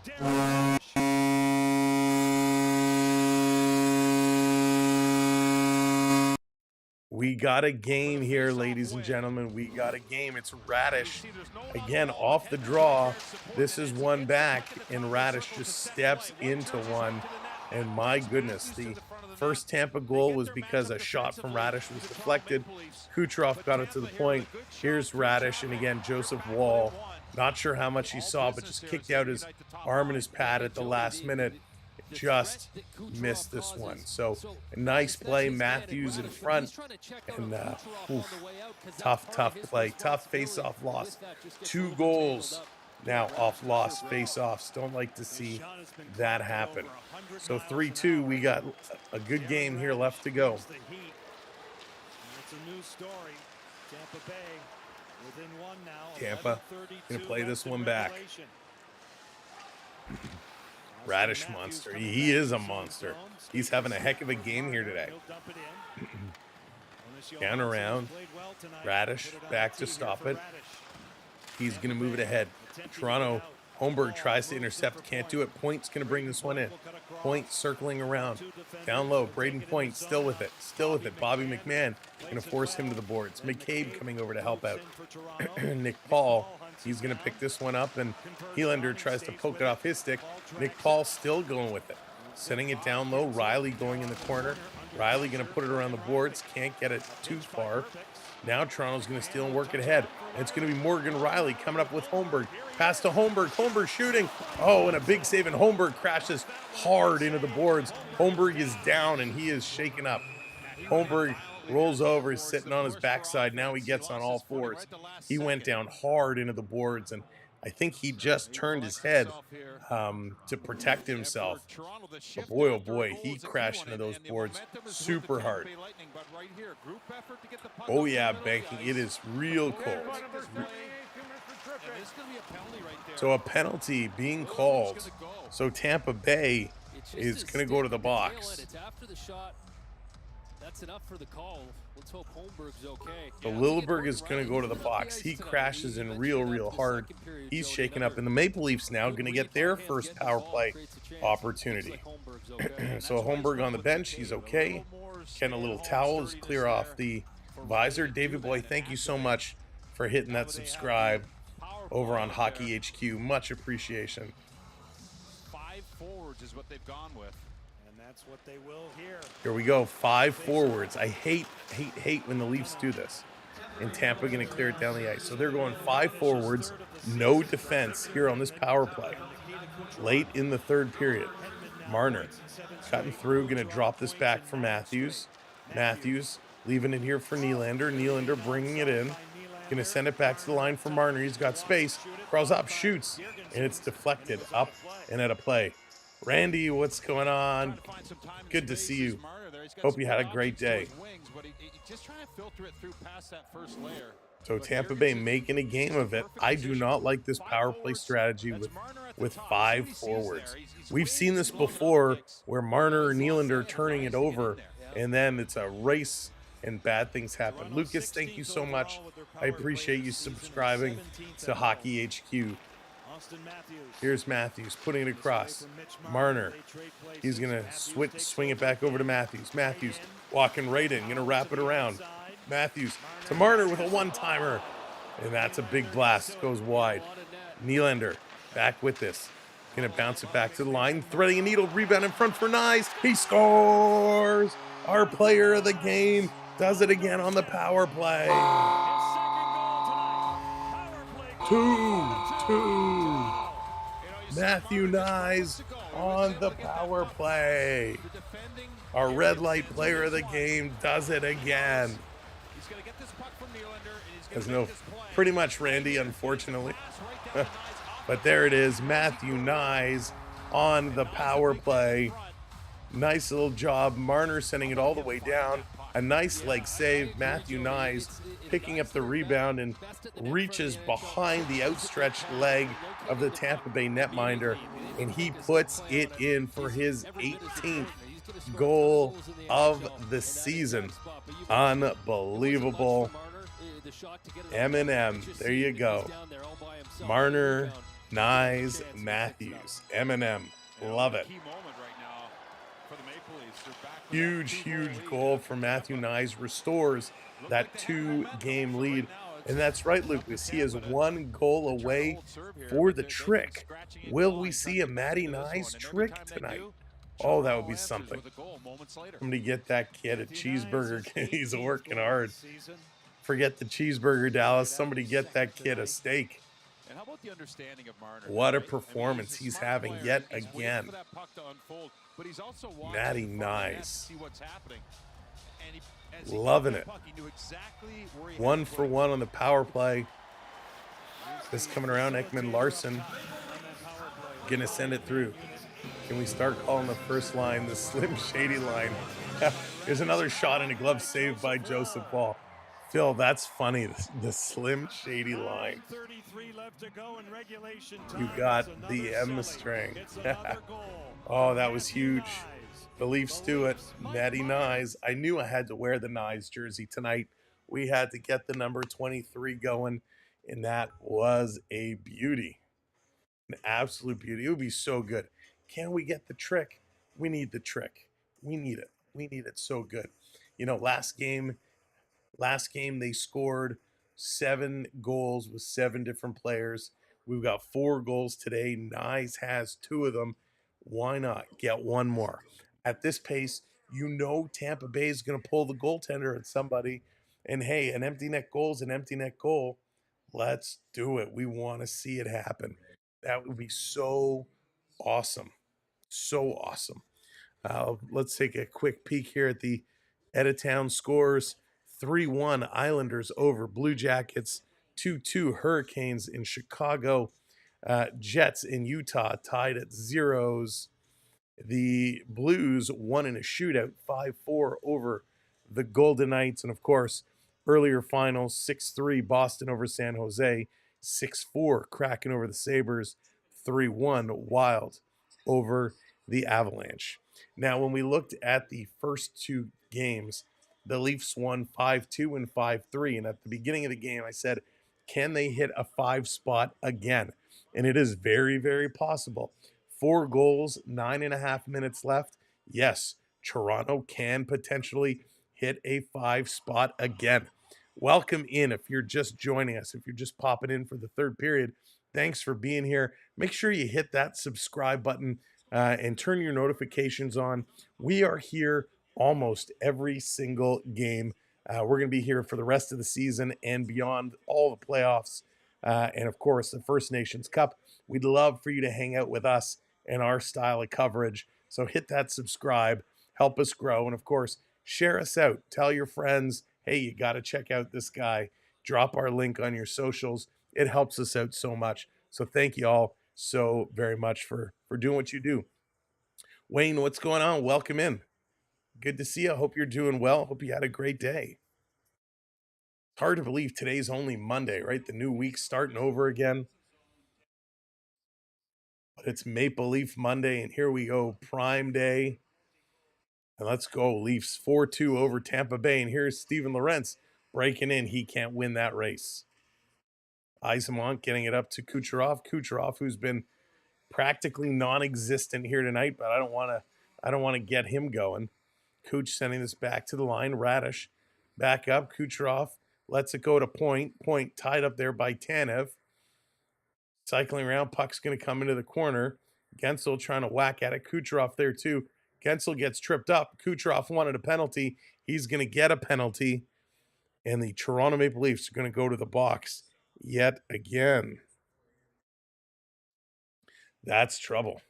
We got a game here, ladies and gentlemen. We got a game. It's Radish. Again, off the draw. This is one back, and Radish just steps into one. And my goodness, the first Tampa goal was because a shot from Radish was deflected. Kucherov got it to the point. Here's Radish, and again, Joseph Wall. Not sure how much he saw, but just kicked out his arm and his pad at the last minute. Just missed this one. So a nice play. Matthews in front, and tough play, tough face-off loss. 2 goals now off lost face-offs. Don't like to see that happen. So 3-2. We got a good game here left to go. It's a new story. Tampa Bay within one now. Tampa gonna play this one back. Radish monster. He is a monster. He's having a heck of a game here today. Down around. Radish back to stop it. He's going to move it ahead. Toronto, Holmberg tries to intercept. Can't do it. Point's going to bring this one in. Point circling around. Down low. Braden Point still with it. Still with it. Bobby McMahon going to force him to the boards. McCabe coming over to help out. Nick Paul. He's going to pick this one up, and Helander tries to poke it off his stick. Nick Paul still going with it. Setting it down low. Riley going in the corner. Riley going to put it around the boards. Can't get it too far. Now Toronto's going to steal and work it ahead. And it's going to be Morgan Riley coming up with Holmberg. Pass to Holmberg. Holmberg shooting. Oh, and a big save, and Holmberg crashes hard into the boards. Holmberg is down, and he is shaken up. Holmberg rolls over, he's sitting on his backside. Now he gets on all fours. He went down hard into the boards, and I think he just turned his head to protect himself. But boy, oh boy, he crashed into those boards super hard. Oh yeah, banking. It is real cold. So a penalty being called. So Tampa Bay is going to go to the box. That's enough for the call. Let's hope Holmberg's okay. So Lilleberg is going to go to the box. He crashes in real hard. He's shaken up. And the Maple Leafs now going to get their first power play opportunity. So Holmberg on the bench. He's okay. Getting a little towel to clear off the visor. David Boy, thank you so much for hitting that subscribe over on Hockey HQ. Much appreciation. 5 forwards is what they've gone with. That's what they will hear. Here we go, 5 forwards. I hate when the Leafs do this. And Tampa going to clear it down the ice. So they're going 5 forwards, no defense here on this power play. Late in the 3rd period. Marner cutting through, going to drop this back for Matthews. Matthews leaving it here for Nylander. Nylander bringing it in. Going to send it back to the line for Marner. He's got space. Crawls up, shoots, and it's deflected up and out of play. Randy, what's going on? Good to see you. Hope you had a great day. So Tampa Bay making a game of it. I do not like this power play strategy with 5 forwards. We've seen this before where Marner or Nylander are turning it over, and then it's a race and bad things happen. Lucas, thank you so much. I appreciate you subscribing to Hockey HQ. Here's Matthews putting it across. Marner. He's going to swing it back over to Matthews. Matthews walking right in. Going to wrap it around. Matthews to Marner with a one-timer. And that's a big blast. Goes wide. Nylander back with this. Going to bounce it back to the line. Threading a needle. Rebound in front for Nyes. He scores! Our player of the game does it again on the power play. 2-2. Matthew Nyes on the power play. Our red light player of the game does it again. There's no, pretty much Randy, unfortunately. But there it is, Matthew Nyes on the power play. Nice little job. Marner sending it all the way down. A nice leg save. Matthew Nyes picking up the rebound and reaches behind the outstretched leg of the Tampa Bay netminder, and he puts it in for his 18th goal of the season. Unbelievable. M&M. There you go. Marner, Nyes, Matthews. M&M. Love it. Huge goal for Matthew Nyes, restores that 2-game lead. And that's right, Lucas. He is 1 goal away for the trick. Will we see a Matty Nyes trick tonight? Oh, that would be something. Somebody get that kid a cheeseburger. He's working hard. Forget the cheeseburger, Dallas. Somebody get that kid a steak. What a performance he's having yet again. Matty Nyes. Loving it. 1 for 1 on the power play. This coming around, Ekman Larson. Gonna send it through. Can we start calling the first line the Slim Shady line? There's another shot in a glove saved by Joseph Ball. Phil, that's funny. The Slim Shady line. You got the M string. Oh, that was huge. The Leafs do it. Matty Nyes. I knew I had to wear the Nyes jersey tonight. We had to get the number 23 going, and that was a beauty. An absolute beauty. It would be so good. Can we get the trick? We need the trick. We need it. We need it so good. You know, last game they scored 7 goals with 7 different players. We've got 4 goals today. Nyes has 2 of them. Why not get 1 more? At this pace, you know Tampa Bay is going to pull the goaltender at somebody. And hey, an empty net goal is an empty net goal. Let's do it. We want to see it happen. That would be so awesome. So awesome. Let's take a quick peek here at the Editown scores. 3-1 Islanders over Blue Jackets. 2-2 Hurricanes in Chicago. Jets in Utah tied at 0s. The Blues won in a shootout 5-4 over the Golden Knights. And of course, earlier finals 6-3 Boston over San Jose. 6-4 Kraken over the Sabres. 3-1 Wild over the Avalanche. Now, when we looked at the first 2 games, the Leafs won 5-2 and 5-3. And at the beginning of the game, I said, can they hit a 5 spot again? And it is very, very possible. 4 goals, 9.5 minutes left. Yes, Toronto can potentially hit a 5 spot again. Welcome in if you're just joining us, if you're just popping in for the 3rd period. Thanks for being here. Make sure you hit that subscribe button and turn your notifications on. We are here almost every single game. We're going to be here for the rest of the season and beyond, all the playoffs. And of course, the First Nations Cup. We'd love for you to hang out with us and our style of coverage. So hit that subscribe, help us grow. And of course, share us out. Tell your friends, hey, you got to check out this guy. Drop our link on your socials. It helps us out so much. So thank you all so very much for doing what you do. Wayne, what's going on? Welcome in. Good to see you. Hope you're doing well. Hope you had a great day. It's hard to believe today's only Monday, right? The new week's starting over again. But it's Maple Leaf Monday, and here we go, Prime Day. And let's go, Leafs 4-2 over Tampa Bay. And here's Steven Lorentz breaking in. He can't win that race. Yzerman getting it up to Kucherov. Kucherov, who's been practically non-existent here tonight, but I don't want to get him going. Kuch sending this back to the line. Radish back up. Kucherov lets it go to Point. Point tied up there by Tanev. Cycling around, puck's going to come into the corner. Gensel trying to whack at it. Kucherov there too. Gensel gets tripped up. Kucherov wanted a penalty. He's going to get a penalty. And the Toronto Maple Leafs are going to go to the box yet again. That's trouble.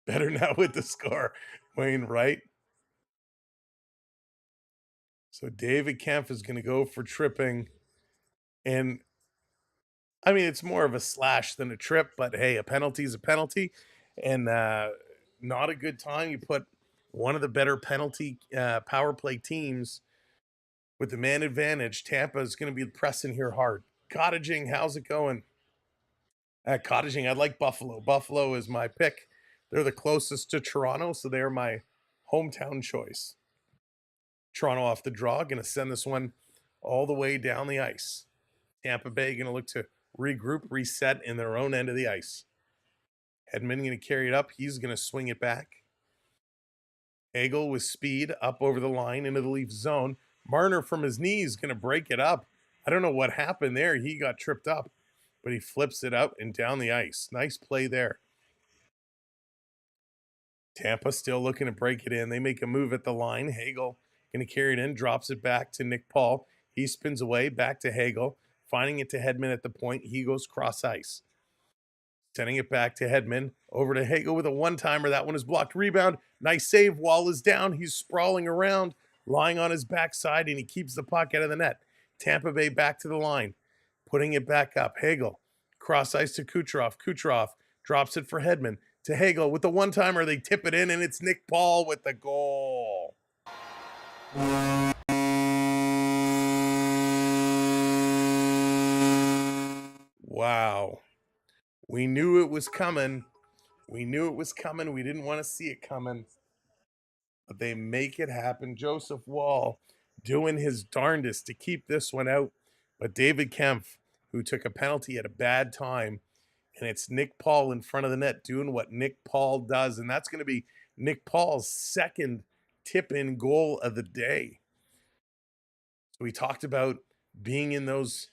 Better now with the score. Wayne, right? So David Kempf is going to go for tripping. And I mean, it's more of a slash than a trip, but hey, a penalty is a penalty. And not a good time. You put one of the better penalty power play teams with the man advantage. Tampa is going to be pressing here hard. Cottaging, how's it going? At Cottaging, I like Buffalo. Buffalo is my pick. They're the closest to Toronto, so they're my hometown choice. Toronto off the draw, going to send this one all the way down the ice. Tampa Bay going to look to regroup, reset in their own end of the ice. Hedman going to carry it up. He's going to swing it back. Hagel with speed up over the line into the Leafs zone. Marner from his knees going to break it up. I don't know what happened there. He got tripped up, but he flips it out and down the ice. Nice play there. Tampa still looking to break it in. They make a move at the line. Hagel going to carry it in, drops it back to Nick Paul. He spins away, back to Hagel, finding it to Hedman at the point. He goes cross ice. Sending it back to Hedman, over to Hagel with a one-timer. That one is blocked. Rebound. Nice save. Wall is down. He's sprawling around, lying on his backside, and he keeps the puck out of the net. Tampa Bay back to the line, putting it back up. Hagel, cross ice to Kucherov. Kucherov drops it for Hedman. To Hagel with the one-timer. They tip it in, and it's Nick Paul with the goal. Wow. We knew it was coming. We knew it was coming. We didn't want to see it coming. But they make it happen. Joseph Wall doing his darndest to keep this one out. But David Kempf, who took a penalty at a bad time, and it's Nick Paul in front of the net doing what Nick Paul does. And that's going to be Nick Paul's second tip-in goal of the day. So we talked about being in those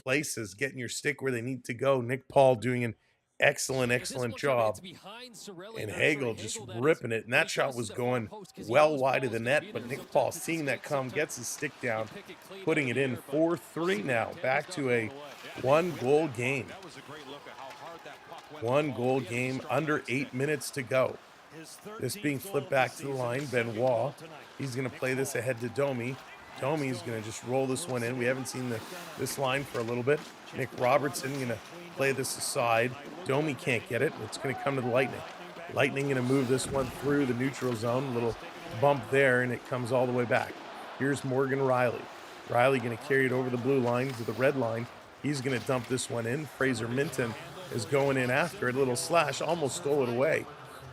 places, getting your stick where they need to go. Nick Paul doing an excellent job. And Hagel just ripping it. And that shot was going well wide of the net. But Nick Paul, seeing that come, gets his stick down, putting it in 4-3 now. Back to a one-goal game. One-goal game, under 8 minutes to go. This being flipped back to the line. Benoit, he's going to play this ahead to Domi. Domi is going to just roll this one in. We haven't seen this line for a little bit. Nick Robertson going to play this aside. Domi can't get it. It's going to come to the Lightning. Lightning going to move this one through the neutral zone. Little bump there, and it comes all the way back. Here's Morgan Riley. Riley going to carry it over the blue line to the red line. He's going to dump this one in. Fraser Minton is going in after it. Little slash, almost stole it away.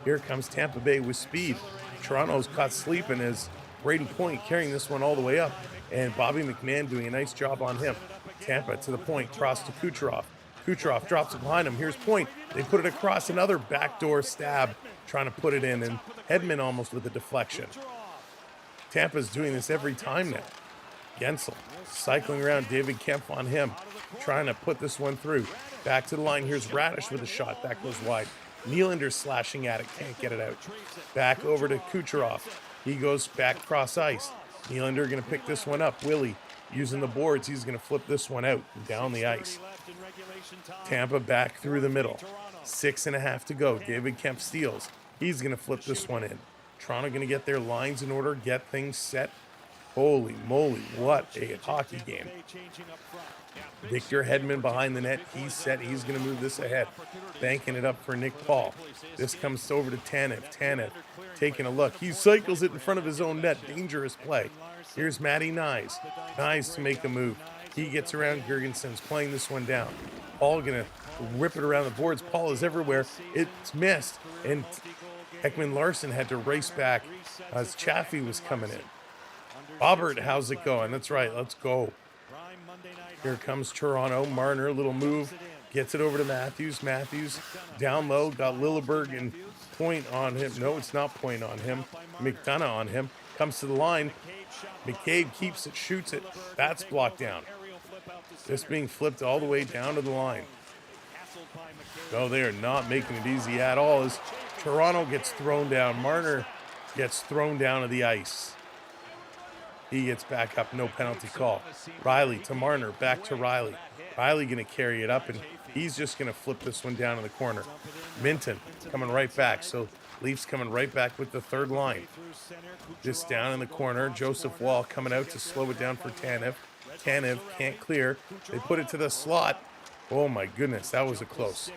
Here comes Tampa Bay with speed. Toronto's caught sleeping as Braden Point carrying this one all the way up, and Bobby McMahon doing a nice job on him. Tampa to the point, cross to Kucherov. Kucherov drops it behind him. Here's Point. They put it across, another backdoor stab, trying to put it in, and Hedman almost with a deflection. Tampa's doing this every time now. Gensel cycling around, David Kempf on him, trying to put this one through. Back to the line. Here's Radish with a shot. That goes wide. Nylander slashing at it, can't get it out. Back over to Kucherov. He goes back cross ice. Nylander going to pick this one up. Willie using the boards. He's going to flip this one out down the ice. Tampa back through the middle. 6.5 to go. David Kempf steals. He's going to flip this one in. Toronto going to get their lines in order, get things set. Holy moly, what a hockey game. Victor Hedman behind the net. He's set. He's going to move this ahead. Banking it up for Nick Paul. This comes over to Tanev. Tanev taking a look. He cycles it in front of his own net. Dangerous play. Here's Matty Nyes. Nyes to make a move. He gets around Girgensons, playing this one down. Paul going to rip it around the boards. Paul is everywhere. It's missed. And Ekman Larson had to race back as Chaffee was coming in. Robert, how's it going? That's right. Let's go. Here comes Toronto. Marner, little move. Gets it over to Matthews. Matthews down low. Got Lilleberg and Point on him. No, it's not Point on him. McDonough on him. Comes to the line. McCabe keeps it, shoots it. That's blocked down. This being flipped all the way down to the line. No, they are not making it easy at all as Toronto gets thrown down. Marner gets thrown down to the ice. He gets back up, no penalty call. Riley to Marner, back to Riley. Riley going to carry it up, and he's just going to flip this one down in the corner. Minton coming right back, so Leafs coming right back with the third line. Just down in the corner, Joseph Wall coming out to slow it down for Tanev. Tanev can't clear. They put it to the slot. Oh my goodness, that was a close.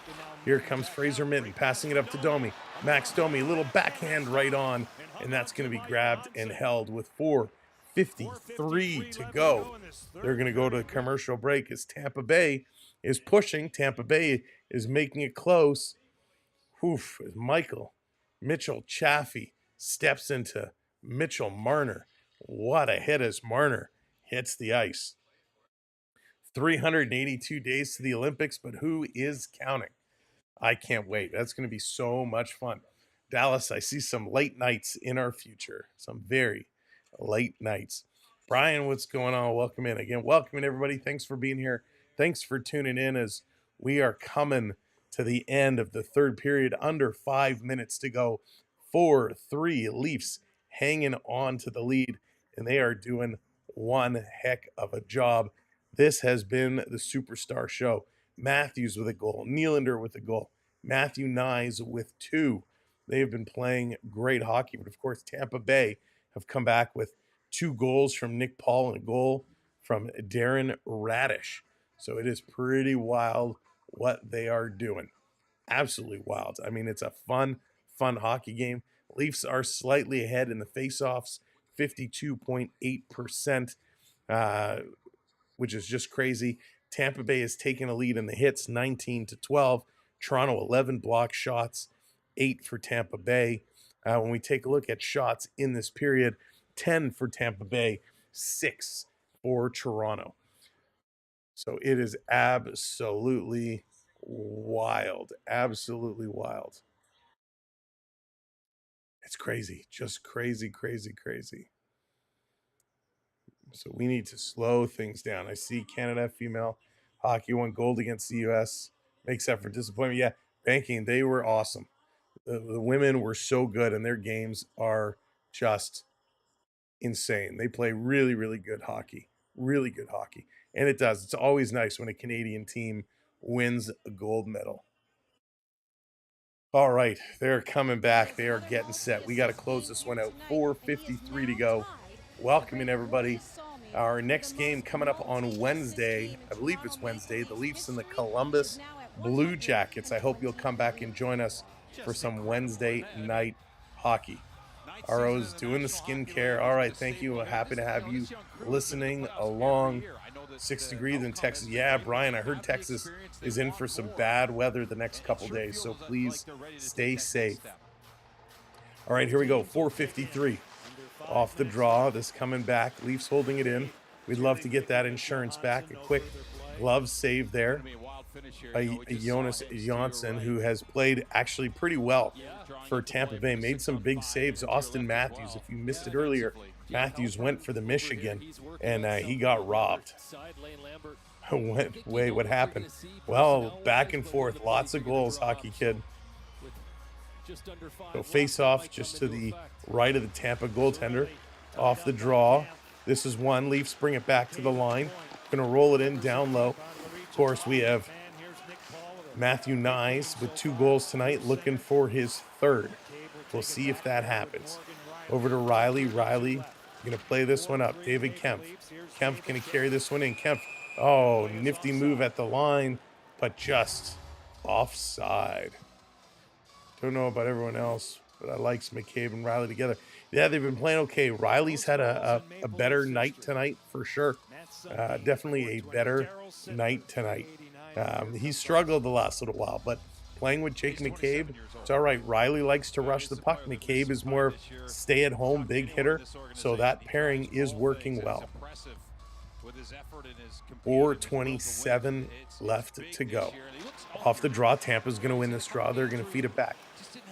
Here comes Fraser Minton, passing it up to Domi. Max Domi, a little backhand right on, and that's going to be grabbed and held with 4:53 to go. They're going to go to a commercial break as Tampa Bay is pushing. Tampa Bay is making it close. Oof, as Mitchell Chaffee steps into Mitchell Marner. What a hit as Marner hits the ice. 382 days to the Olympics, but who is counting? I can't wait. That's going to be so much fun. Dallas, I see some late nights in our future. Some very late nights. Brian, what's going on? Welcome in. Again, welcome in, everybody. Thanks for being here. Thanks for tuning in as we are coming to the end of the third period. Under 5 minutes to go. 4-3 Leafs hanging on to the lead, and they are doing one heck of a job. This has been the Superstar Show. Matthews with a goal. Nylander with a goal. Matthew Nyes with 2. They've been playing great hockey. But, of course, Tampa Bay have come back with 2 goals from Nick Paul and a goal from Darren Radish. So it is pretty wild what they are doing. Absolutely wild. I mean, it's a fun hockey game. Leafs are slightly ahead in the faceoffs, 52.8%, which is just crazy. Tampa Bay is taking a lead in the hits, 19-12. Toronto, 11 block shots, 8 for Tampa Bay. When we take a look at shots in this period, 10 for Tampa Bay, 6 for Toronto. So it is absolutely wild. Absolutely wild. It's crazy. Just crazy, crazy, crazy. So we need to slow things down. I see Canada female hockey won gold against the U.S. Makes up for disappointment. Yeah, banking, they were awesome. The women were so good, and their games are just insane. They play really, really good hockey. Really good hockey. And it does. It's always nice when a Canadian team wins a gold medal. All right, they're coming back. They are getting set. We got to close this one out. 4:53 to go. Welcoming everybody. Our next game coming up on Wednesday. I believe it's Wednesday. The Leafs and the Columbus Blue Jackets. I hope you'll come back and join us for some Wednesday night hockey. RO's doing the skincare. All right, thank you. We're happy to have you listening along. 6 degrees in Texas. Yeah, Brian, I heard Texas is in for some bad weather the next couple days, so please stay safe. All right, here we go. 4:53 off the draw. This coming back. Leafs holding it in. We'd love to get that insurance back. A quick glove save there. Jonas Johnson, who has played actually pretty well for Tampa Bay, made some big saves. Austin Matthews, if you missed it earlier, Matthews went for the Michigan, and he got robbed. Wait, what happened? Well, back and forth, lots of goals, hockey kid. So face off just to the right of the Tampa goaltender, off the draw. This is one. Leafs bring it back to the line. Going to roll it in down low. Of course, we have Matthew Nyes with 2 goals tonight, looking for his 3rd. We'll see if that happens. Over to Riley. Riley going to play this one up. David Kempf. Kempf going to carry this one in. Kempf, oh, nifty move at the line, but just offside. Don't know about everyone else, but I like McCabe and Riley together. Yeah, they've been playing okay. Riley's had a better night tonight for sure. Definitely a better night tonight. He struggled the last little while, but playing with Jake McCabe, it's all right. Riley likes to rush the puck. McCabe is more stay-at-home big hitter, so that pairing is working well. 4:27 left to go. Off the draw, Tampa's going to win this draw. They're going to feed it back.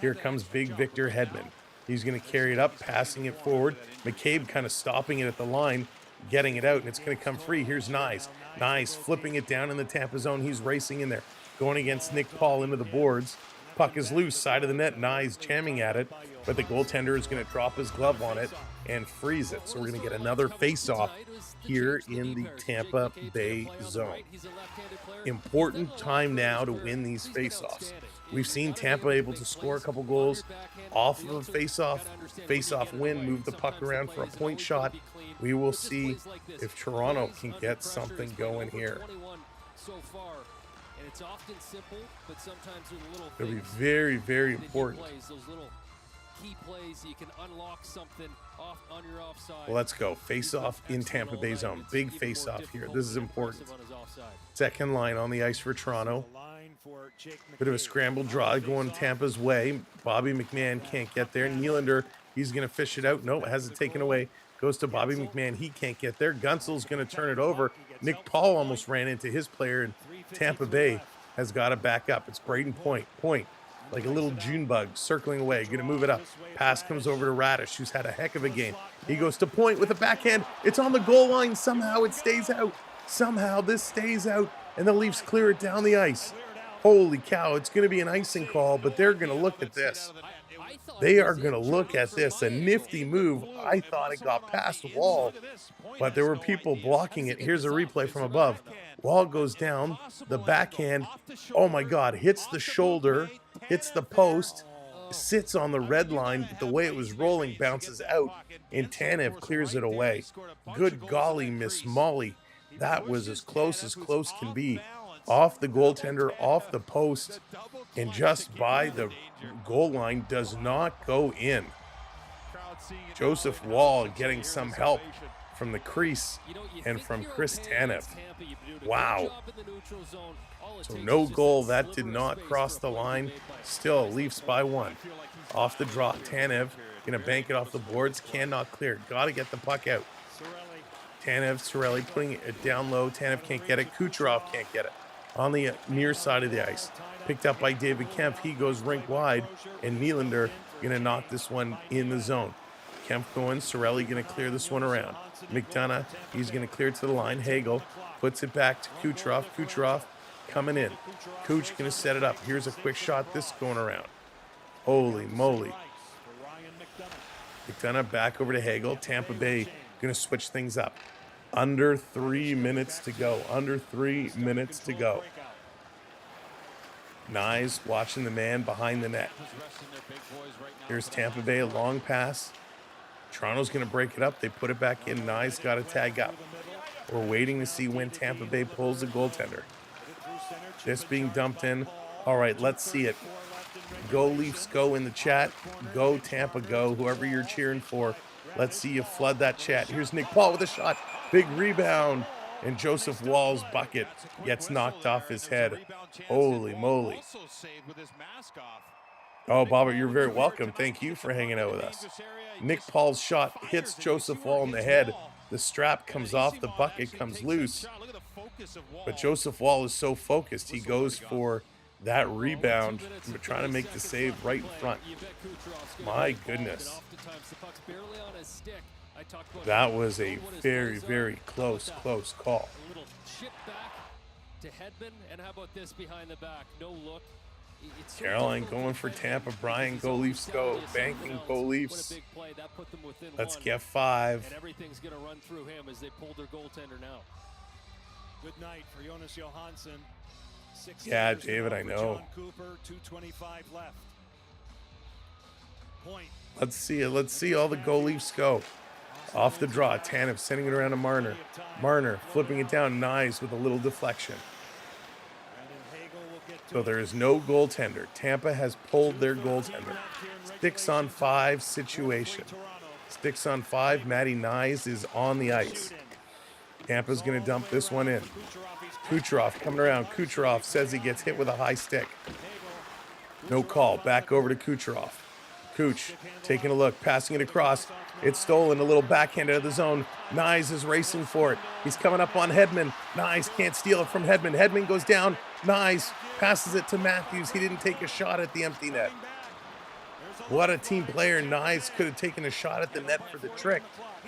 Here comes big Victor Hedman. He's going to carry it up, passing it forward. McCabe kind of stopping it at the line, getting it out, and it's going to come free. Here's Nyes. Nyes flipping it down in the Tampa zone. He's racing in there, going against Nick Paul into the boards. Puck is loose, side of the net. Nyes jamming at it, but the goaltender is going to drop his glove on it and freeze it. So we're going to get another face-off here in the Tampa Bay zone. Important time now to win these face-offs. We've seen Tampa able to score a couple goals off of a face-off win, move the puck around for a point shot. We will see if Toronto can get something going here. It'll be very, very important. Key plays, you can unlock something off on your offside. Well, let's go. Face off in Tampa Bay zone. Big face off here. This is important. Second line on the ice for Toronto. Bit of a scramble draw going Tampa's way. Bobby McMahon can't get there. Nylander, he's going to fish it out. No, has it taken away. Goes to Bobby McMahon. He can't get there. Gunsel's going to turn it over. Nick Paul almost ran into his player, and Tampa Bay has got to back up. It's Braden Point. Point like a little June bug circling away. Going to move it up. Pass comes over to Radish, who's had a heck of a game. He goes to point with a backhand. It's on the goal line. Somehow it stays out. Somehow this stays out, and the Leafs clear it down the ice. Holy cow, it's going to be an icing call, but they're going to look at this. They are going to look at this. A nifty move. I thought it got past the wall, but there were people blocking it. Here's a replay from above. Wall goes down. The backhand, oh my God, hits the shoulder, hits the post, sits on the red line, but the way it was rolling bounces out, and Tanev clears it away. Good golly, Miss Molly. That was as close can be. Off the goaltender, off the post, and just by the goal line, does not go in. Joseph Woll getting some help from the crease and from Chris Tanev. Wow. So no goal. That did not cross the line. Still, Leafs by 1. Off the draw, Tanev going to bank it off the boards. Cannot clear. Got to get the puck out. Tanev, Cirelli putting it down low. Tanev can't get it. Kucherov can't get it. On the near side of the ice. Picked up by David Kempf. He goes rink wide, and Nylander going to knock this one in the zone. Kempf going. Cirelli going to clear this one around. McDonough, he's going to clear it to the line. Hagel puts it back to Kucherov. Kucherov coming in. Kuch going to set it up. Here's a quick shot. This going around. Holy moly. McDonough back over to Hagel. Tampa Bay going to switch things up. Under 3 minutes to go. Under 3 minutes to go. Nyes watching the man behind the net. Here's Tampa Bay, a long pass. Toronto's going to break it up. They put it back in. Nyes got to tag up. We're waiting to see when Tampa Bay pulls the goaltender. This being dumped in. All right, let's see it. Go Leafs, go in the chat. Go Tampa, go. Whoever you're cheering for. Let's see you flood that chat. Here's Nick Paul with a shot. Big rebound. And Joseph Woll's bucket gets knocked off his head. Holy moly. Oh, Bobbert, you're very welcome. Thank you for hanging out with us. Nick Paul's shot hits Joseph Woll in the head. The strap comes off. The bucket comes loose. But Joseph Woll is so focused. He goes for that rebound. We're trying to make the save right in front. My goodness. That was a very, very close call. Caroline going for Tampa. Brian, go Leafs, go. Banking, go Leafs. Let's get 5. And everything's going to run through him as they pull their goaltender now. Good night for Jonas Johansson. Yeah, David, I know. John Cooper, 2:25 left. Point. Let's see it. Let's see all the go Leafs go. Off the draw, Tanev sending it around to Marner. Marner flipping it down, Nyes with a little deflection. So there is no goaltender. Tampa has pulled their goaltender. 6-on-5 situation. 6-on-5. Matty Nyes is on the ice. Tampa's going to dump this one in. Kucherov coming around. Kucherov says he gets hit with a high stick. No call. Back over to Kucherov. Kuch taking a look, passing it across. It's stolen, a little backhand out of the zone. Nyes is racing for it. He's coming up on Hedman. Nyes can't steal it from Hedman. Hedman goes down. Nyes passes it to Matthews. He didn't take a shot at the empty net. What a team player. Nyes could have taken a shot at the net for the trick,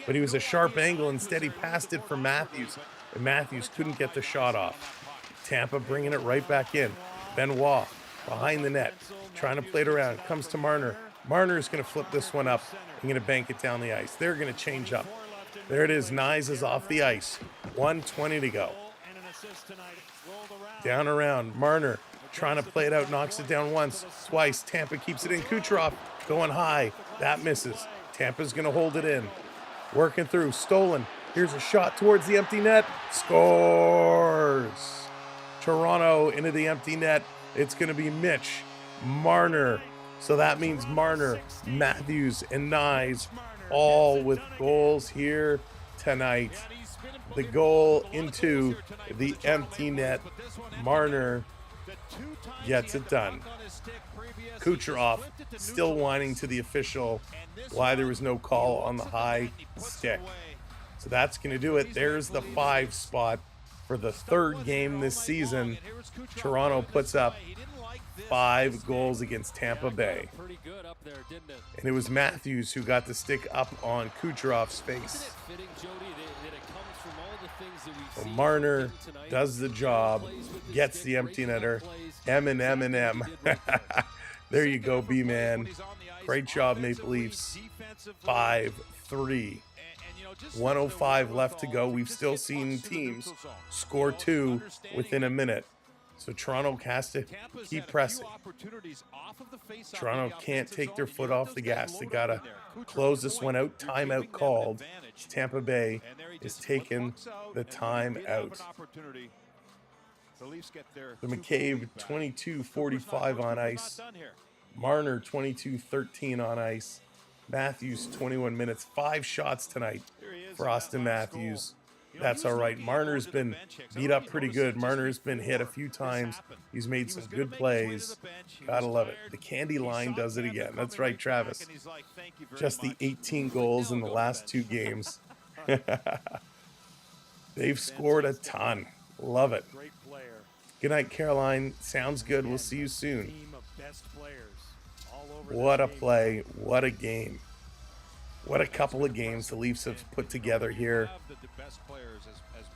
but he was a sharp angle. Instead, he passed it for Matthews, and Matthews couldn't get the shot off. Tampa bringing it right back in. Benoit behind the net, trying to play it around. Comes to Marner. Marner is going to flip this one up and going to bank it down the ice. They're going to change up. There it is. Nyes is off the ice. 1:20 to go. Down around. Marner trying to play it out. Knocks it down once, twice. Tampa keeps it in. Kucherov going high. That misses. Tampa's going to hold it in. Working through. Stolen. Here's a shot towards the empty net. Scores. Toronto into the empty net. It's going to be Mitch Marner. So that means Marner, Matthews, and Nyes all with goals here tonight. The goal into the empty net. Marner gets it done. Kucherov still whining to the official why there was no call on the high stick. So that's going to do it. There's the 5 spot For the third game this season, Toronto puts up 5 goals against Tampa Bay. And it was Matthews who got the stick up on Kucherov's face. So Marner does the job, gets the empty netter. M. There you go, B-Man. Great job, Maple Leafs. 5-3. 105 left to go. We've still seen teams score 2 within a minute. So Toronto has to keep pressing. Toronto can't take their foot off the gas. They got to close this one out. Timeout called. Tampa Bay is taking the time out. The McCabe 22-45 on ice. Marner 22-13 on ice. Matthews 21 minutes. 5 shots tonight for Austin Matthews. That's all right. Marner's been beat up pretty good. Marner's been hit a few times. He's made some good plays. Gotta love it. The candy line does it again. That's right, Travis. Just the 18 goals in the last 2 games. They've scored a ton. Love it. Good night, Caroline. Sounds good. We'll see you soon. What a play. What a game. What a couple of games the Leafs have put together here.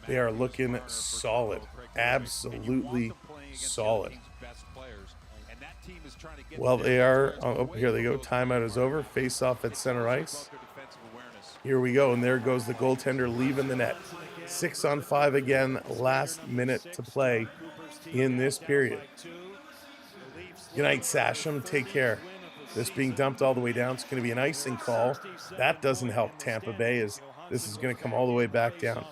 They are looking solid. Absolutely solid. Well, they are. Oh, here they go. Timeout is over. Face off at center ice. Here we go. And there goes the goaltender leaving the net. 6-on-5 again. Last minute to play in this period. Good night, Sasham. Take care. This being dumped all the way down. It's going to be an icing call. That doesn't help Tampa Bay, as this is going to come all the way back down.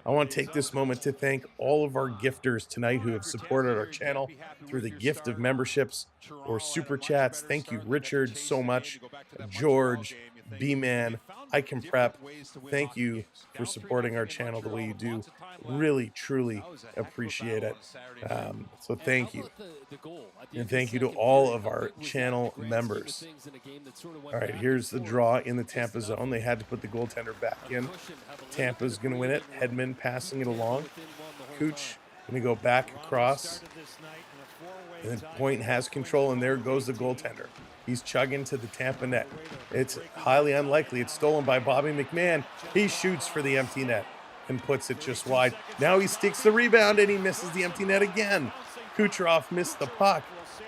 I want to take this moment to thank all of our gifters tonight who have supported our channel through the gift of memberships or super chats. Thank you, Richard, so much. George, B-Man, Ecamm Prep. Thank you for supporting our channel the way you do. Really, truly appreciate it. So thank you. And thank you to all of our channel members. All right, here's the draw in the Tampa zone. They had to put the goaltender back in. Tampa's going to win it. Hedman passing it along. Cooch going to go back across. And then Point has control, and there goes the goaltender. He's chugging to the Tampa net. It's highly unlikely. It's stolen by Bobby McMahon. He shoots for the empty net and puts it just wide. Now he sticks the rebound, and he misses the empty net again. Kucherov missed the puck,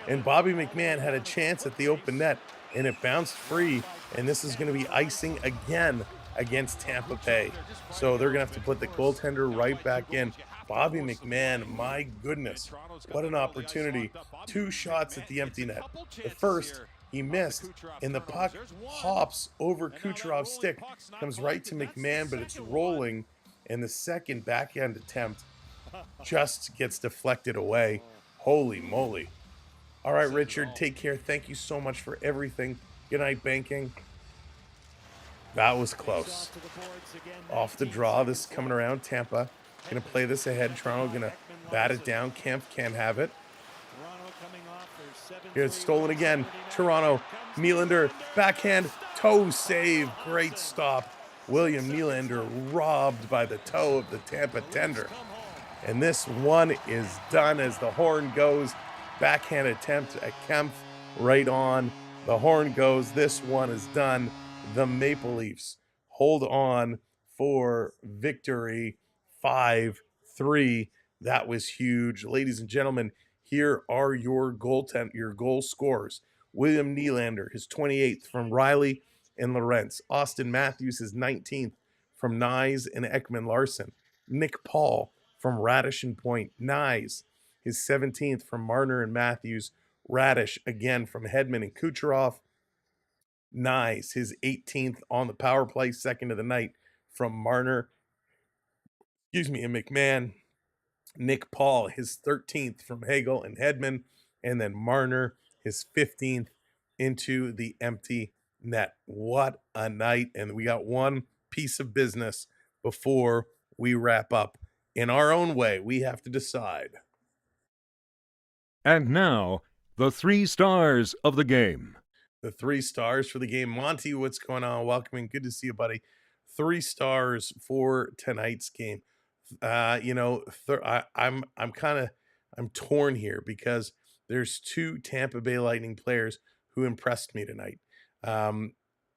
and Bobby McMahon had a chance at the open net, and it bounced free, and this is going to be icing again against Tampa Bay. So they're going to have to put the goaltender right back in. Bobby McMahon, my goodness, what an opportunity. 2 shots at the empty net. The first, he missed, and the puck hops over Kucherov's stick, comes right to McMahon, but it's rolling, and the second backhand attempt just gets deflected away. Holy moly. All right, Richard, take care. Thank you so much for everything. Good night, banking. That was close. Off the draw, this is coming around. Tampa going to play this ahead. Toronto going to bat it down. Kemp can't have it. Here it's stolen again. Toronto, Nylander, backhand, toe save. Great stop. William Nylander robbed by the toe of the Tampa tender. And this one is done as the horn goes. Backhand attempt at Kemp right on. The horn goes. This one is done. The Maple Leafs hold on for victory. 5-3. That was huge. Ladies and gentlemen, here are your goal scores. William Nylander, his 28th from Riley and Lorentz. Austin Matthews, his 19th from Nyes and Ekman-Larsson. Nick Paul from Radish and Point. Nyes, his 17th from Marner and Matthews. Radish again from Hedman and Kucherov. Nyes, his 18th on the power play, second of the night from Marner. And McMahon. Nick Paul, his 13th from Hagel and Hedman. And then Marner, his 15th into the empty net. What a night. And we got one piece of business before we wrap up. In our own way, we have to decide. And now, the 3 stars of the game. The 3 stars for the game. Monty, what's going on? Welcome in. Good to see you, buddy. 3 stars for tonight's game. I'm torn here because there's two Tampa Bay Lightning players who impressed me tonight.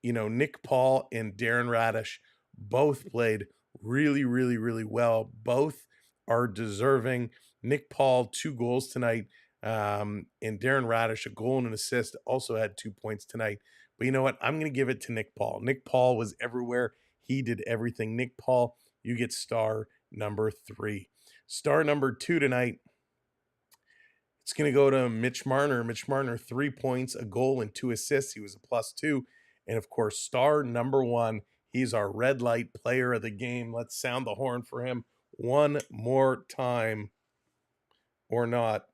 Nick Paul and Darren Radish both played really, really, really well. Both are deserving. Nick Paul, 2 goals tonight, and Darren Radish, a goal and an assist, also had 2 points tonight. But you know what? I'm going to give it to Nick Paul. Nick Paul was everywhere. He did everything. Nick Paul, you get star number 3. Star number 2 tonight, it's going to go to Mitch Marner. Mitch Marner, 3 points, a goal, and 2 assists. He was a +2. And, of course, star number 1, he's our red light player of the game. Let's sound the horn for him one more time, or not.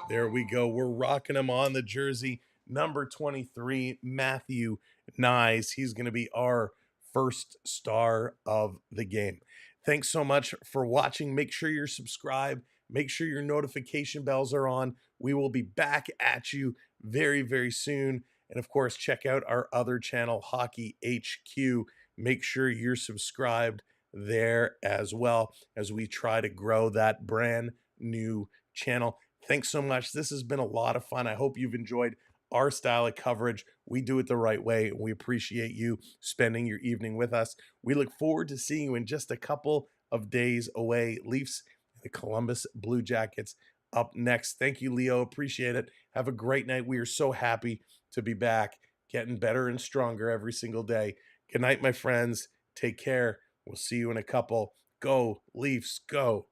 There we go. We're rocking him on the jersey. Number 23, Matthew Nyes. He's going to be our first star of the game. Thanks so much for watching. Make sure you're subscribed. Make sure your notification bells are on. We will be back at you very, very soon. And of course, check out our other channel, Hockey HQ. Make sure you're subscribed there as well as we try to grow that brand new channel. Thanks so much. This has been a lot of fun. I hope you've enjoyed our style of coverage. We do it the right way. We appreciate you spending your evening with us. We look forward to seeing you in just a couple of days away. Leafs and the Columbus Blue Jackets up next. Thank you, Leo. Appreciate it. Have a great night. We are so happy to be back, getting better and stronger every single day. Good night, my friends. Take care. We'll see you in a couple. Go, Leafs, go.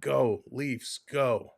Go, Leafs, go.